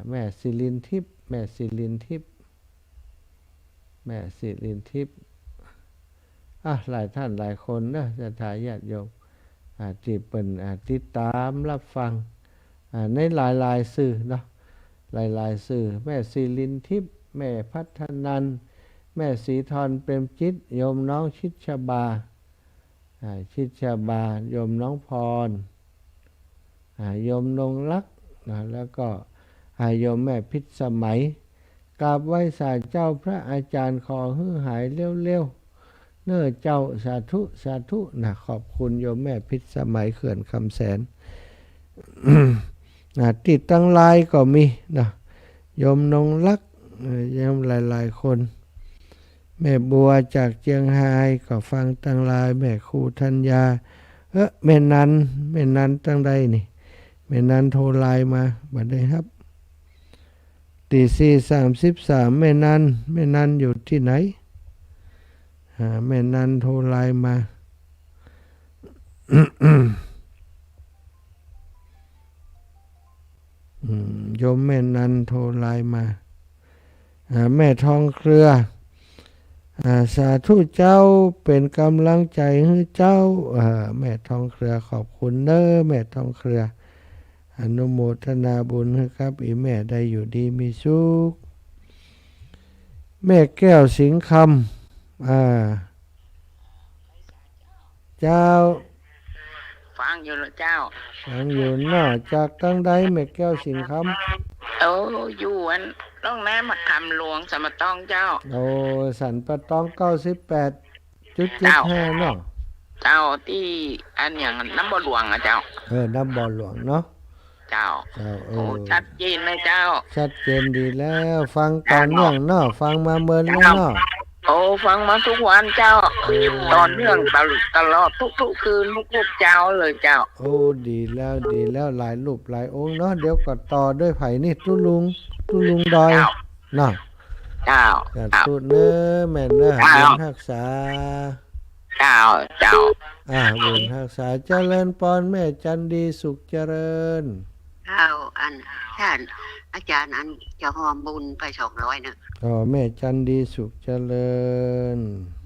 [SPEAKER 1] แม่ศิรินทิพย์แม่ศิรินทิพย์แม่ศิรินทิพย์หลายท่านหลายคนเนอะศรัทธาญาติโยมที่เปิ้นติดตามรับฟังในหลายๆสื่อเนาะหลายๆสื่อแม่ศิรินทิพย์แม่พัฒนันท์แม่ศรีธรเปรมจิตโยมน้องชิดชบาชิดชบาโยมน้องพรโยมนงลักษ์แล้วก็โยมแม่พิษสมัยกราบไหว้ศาลเจ้าพระอาจารย์ขอให้หายเร็วๆเน้อเจ้าสาธุสาธุนะขอบคุณโยมแม่พิษสมัยเขื่อนคำแสน ติดตั้งไลน์ก็มีนะโยมนงลักษ์โยมหลายๆคนแม่บัวจากเจียงไฮ้ก็ฟังตั้งไลน์แม่ครูธัญญาแม่นันตั้งใดนี่แม่นันโทรไลน์มาบัดนี้ครับตี4:33แม่นันอยู่ที่ไหนแม่นันโทรไลน์มา โยมแม่นันโทรไลน์มาแม่ทองเครือสาธุเจ้าเป็นกำลังใจให้เจ้าแม่ทองเครือขอบคุณเน้อแม่ทองเครืออนุโมทนาบุญให้ครับอีแม่ได้อยู่ดีมีสุขแม่แก้วสิงห์คำเจ้า
[SPEAKER 4] ฟังอยู่แล้วเจ้า
[SPEAKER 1] ฟังอยู่นอกจากตั้งใดแม่แก้วสิงห์คำ
[SPEAKER 4] อยู่อันต้องแม่มาคำหลวงสมตองเจ้า
[SPEAKER 1] สันปะตอง98.75เนาะ
[SPEAKER 4] เจ้าที่อันอย่างน้ำบ่อหลวงเจ้า
[SPEAKER 1] น้ำบ่อหลวงเนาะ
[SPEAKER 4] เจ้าชัดเจนเลยเจ้า
[SPEAKER 1] ชัดเจนดีแล้วฟังตอนเนื่องเนาะฟังมาเมินแล้วเนาะ
[SPEAKER 4] ฟังมาทุกวันเจ้าตอนเนื่องตลอดทุกคืนทุกเจ้าเลยเจ้า
[SPEAKER 1] ดีแล้วหลายรูปหลายองค์เนาะเดี๋ยวก็ต่อด้วยไผ่นี่ตุลุงดอยเนาะ
[SPEAKER 4] เจ้า
[SPEAKER 1] สุดเนื้อแม่เนื้อบุญรักษา
[SPEAKER 4] เจ้า
[SPEAKER 1] บุญรักษาเจริญปอนแม่จันดีสุขเจริญ
[SPEAKER 4] อันท่านอาจารย์อันจะหอมบุญไป200นะ
[SPEAKER 1] แม่จันดีสุขเจริญ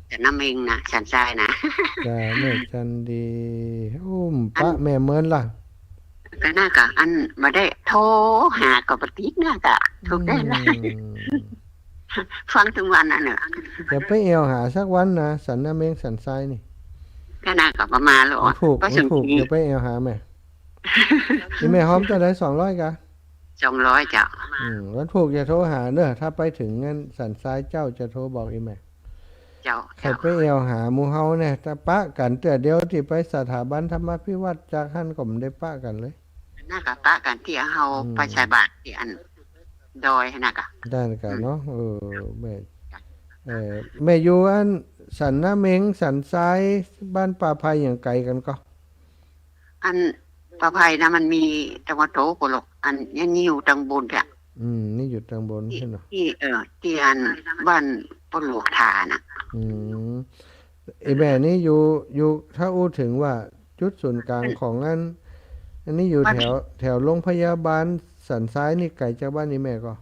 [SPEAKER 4] แต่น้ำเองนะสันทรายนะ
[SPEAKER 1] จ้าแม่จันดีปะแม่เมินล่ะ
[SPEAKER 4] ก็น่ากะอันมาได้โทรหากับปฏิกน่ากะถูกได้เลยฟังทุกวันน่ะเนอะ
[SPEAKER 1] จะไปเอวหาสักวันนะสันน้ำเองสันทรายนี่
[SPEAKER 4] ก็น่ากะประมาณหรอ
[SPEAKER 1] ถูกจะไปเอวหาแม่ที่แม่หอมจะได้200กะ
[SPEAKER 4] 200เจ้า
[SPEAKER 1] วันผูกจะโทรหาเนอะถ้าไปถึงงั้นสันทรายเจ้าจะโทรบอกอีแม่
[SPEAKER 4] เจ้า
[SPEAKER 1] ใครไปเอวหาหมู่เฮาเนี่ยถ้าปะกันแต่เดียวที่ไปสถาบันธรรมพิวัตรจากหั่นก็ไม่ได้ปะกันเลย
[SPEAKER 4] น่ากะปะกันที่เฮาไปใส่บาตรที่อันดอยน่ากะ
[SPEAKER 1] ได้กันเนาะแม่อยู่อันสันน้าเมงสันทรายบ้านป่าไผ่อย่างไกลกันก็
[SPEAKER 4] อันป่าไผ่นะมันมีจังหวัดโตโกลกอันนี่อยู่ทางบนแท้
[SPEAKER 1] นี่อยู่ทางบนใช่เนาะ
[SPEAKER 4] ที่อันบ้านปหลวกทาน่ะ
[SPEAKER 1] แม่นี่อยู่ถ้าอู้ถึงว่าจุดศูนย์กลางของอันนี้อยู่แถวโรงพยาบาลสันทรายนี่ไกลจากบ้านนี่แม่ก็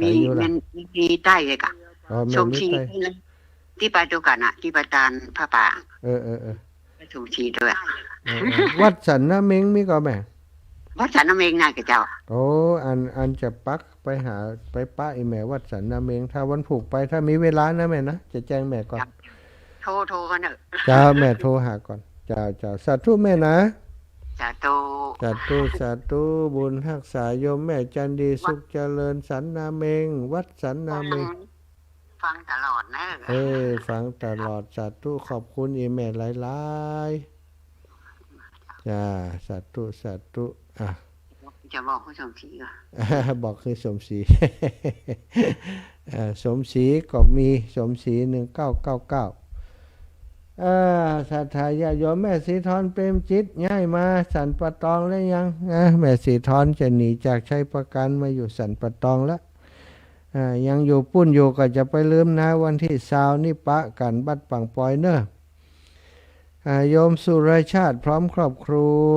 [SPEAKER 4] มีใต้เลยกะชมชีที่ไปดูกันอ่ะที่ประจานพระป่าชมชีด้วย
[SPEAKER 1] วัดสันน้ำเมงมีก็แม่
[SPEAKER 4] วัดสันน้ำเมงน่ะกับเจ้า
[SPEAKER 1] อันจะปักไปหาไปป้าอีแม่วัดสันน้ำเมงถ้าวันผูกไปถ้ามีเวลานะแม่นะจะแจ้งแม่ก่อน
[SPEAKER 4] โทรกันเนอะ
[SPEAKER 1] จ้าแม่โทรหาก่อนจ้าสาธุแม่นะ
[SPEAKER 4] สาธุ
[SPEAKER 1] บุญรักษาโยมแม่จันดีสุขเจริญสันนาเมงวัดสันนาเมง
[SPEAKER 4] ฟังตลอดนะ
[SPEAKER 1] ฟังตลอดสาธุขอบคุณอีแม่หลายๆจ้าสาธุ
[SPEAKER 4] จะบอกคุณสมศรีก่
[SPEAKER 1] อนบอกคือสมศรีสมศรีก็มีสมศรี1999 ศรัทธาญาติโยมแม่สีทรเปรมจิตย้ายมาสันปะตองแล้วยังแม่สีทรจะหนีจากชัยประการมาอยู่สันปะตองแล้วยังอยู่ปุ้นอยู่ก็จะไปลืมนะวันที่20นี่ปะกันบัดปังปอยเนอะโยมสุรชาติพร้อมครอบครัว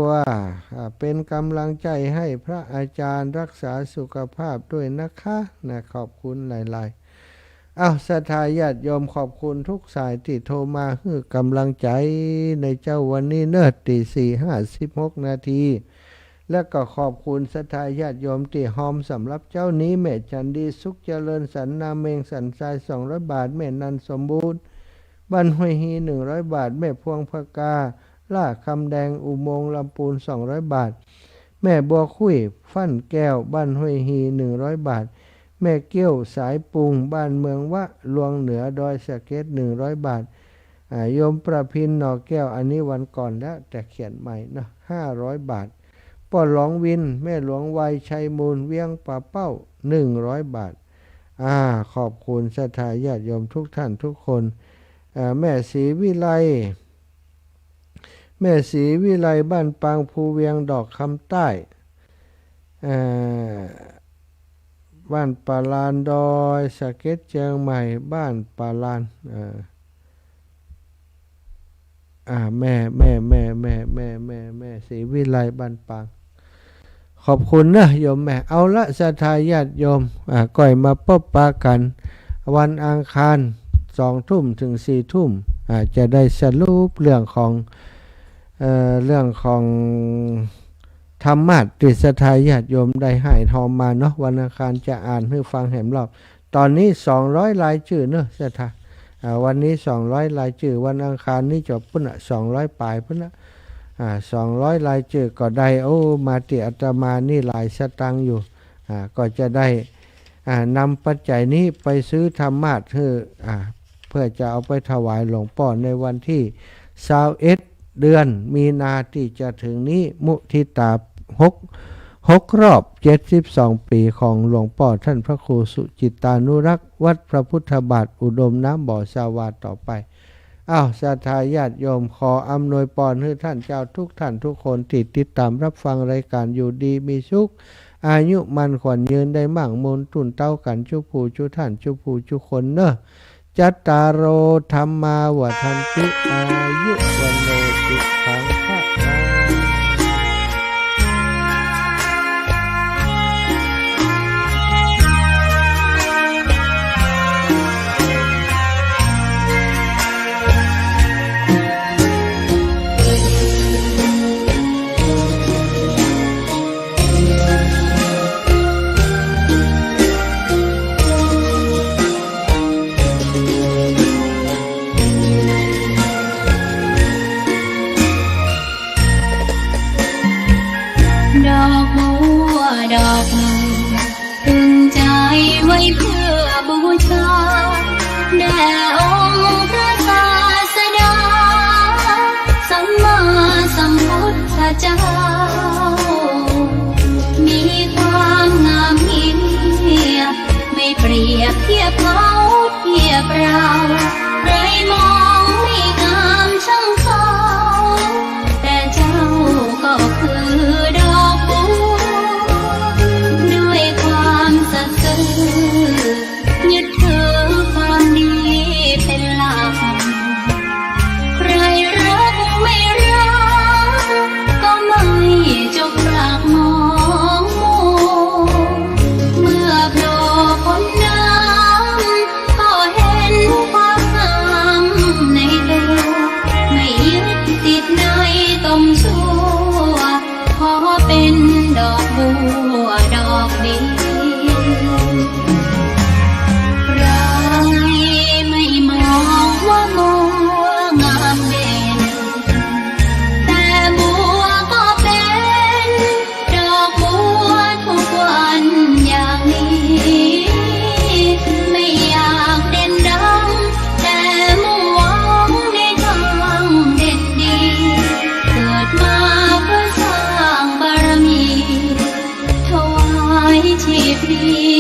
[SPEAKER 1] เป็นกำลังใจให้พระอาจารย์รักษาสุขภาพด้วยนะคะนะขอบคุณหลายๆศรัทธาญาติโยมขอบคุณทุกสายที่โทรมาให้กำลังใจในเจ้าวันนี้เนิ่นตี4:56 นาทีและก็ขอบคุณศรัทธาญาติโยมที่หอมสำหรับเจ้านี้แม่จันดีสุขเจริญสันนาเมงสันทราย200 บาทแม่นันสมบูรณ์บ้านห้วยฮี100 บาทแม่พวงพกาล่าคำแดงอุโมงค์ลำปูน200 บาทแม่บัวคุยฟั่นแก้วบ้านห้วยฮี100 บาทแม่เกี้ยวสายปุงบ้านเมืองวะลวงเหนือดอยสะเก็ด100 บาทโยมประพินหนอแก้วอันนี้วันก่อนแล้วแต่เขียนใหม่นะ500 บาทป้อหลวงวินแม่หลวงวัยชัยมูลเวียงป่าเป้า100 บาทขอบคุณศรัทธาญาติโยมทุกท่านทุกคนแม่ศรีวิไลบ้านปางภูเวียงดอกคำใต้บ้านปาลานดอยสะเก็ดเชียงใหม่บ้านปาลานแม่ศรีวิไลบ้านปางขอบคุณนะโยมแม่เอาละศรัทธาญาติโยมก่อยมาพบปะกันวันอังคาร20:00 ถึง 22:00 จะได้สรุปเรื่องของธรรมะที่ศรัทธาญาติโยมได้ให้ทอมมาเนาะวันอังคารจะอ่านให้ฟังแหมรอบตอนนี้200 รายชื่อเนาะศรัทธาวันนี้200 รายชื่อวันอังคารนี้จบพุ่น200 ปลายพุ่นนะ200 รายชื่อก็ได้มาติอาตมานี่หลายสตังค์อยู่ก็จะได้นำปัจจัยนี้ไปซื้อธรรมะเพื่อจะเอาไปถวายหลวงพ่อในวันที่21 เดือนมีนาที่จะถึงนี้มุทิตา6 รอบ72 ปีของหลวงพ่อท่านพระครูสุจิตานุรักษ์วัดพระพุทธบาทอุดมน้ำบ่อสาวาต่อไปศรัทธาญาติโยมขออำนวยพรให้ท่านเจ้าทุกท่านทุกคนที่ติดตามรับฟังรายการอยู่ดีมีสุขอายุมันขวัญยืนได้มั่งมนตุนเต้ากันจุผู้จุท่านจุผู้จุคนเนอะจัตตารโอธรรมาวทันติอายุวันโนสุขังภะลัง
[SPEAKER 2] ดอกหนึ่งตึงใจไว้เพื่อบูชาแด่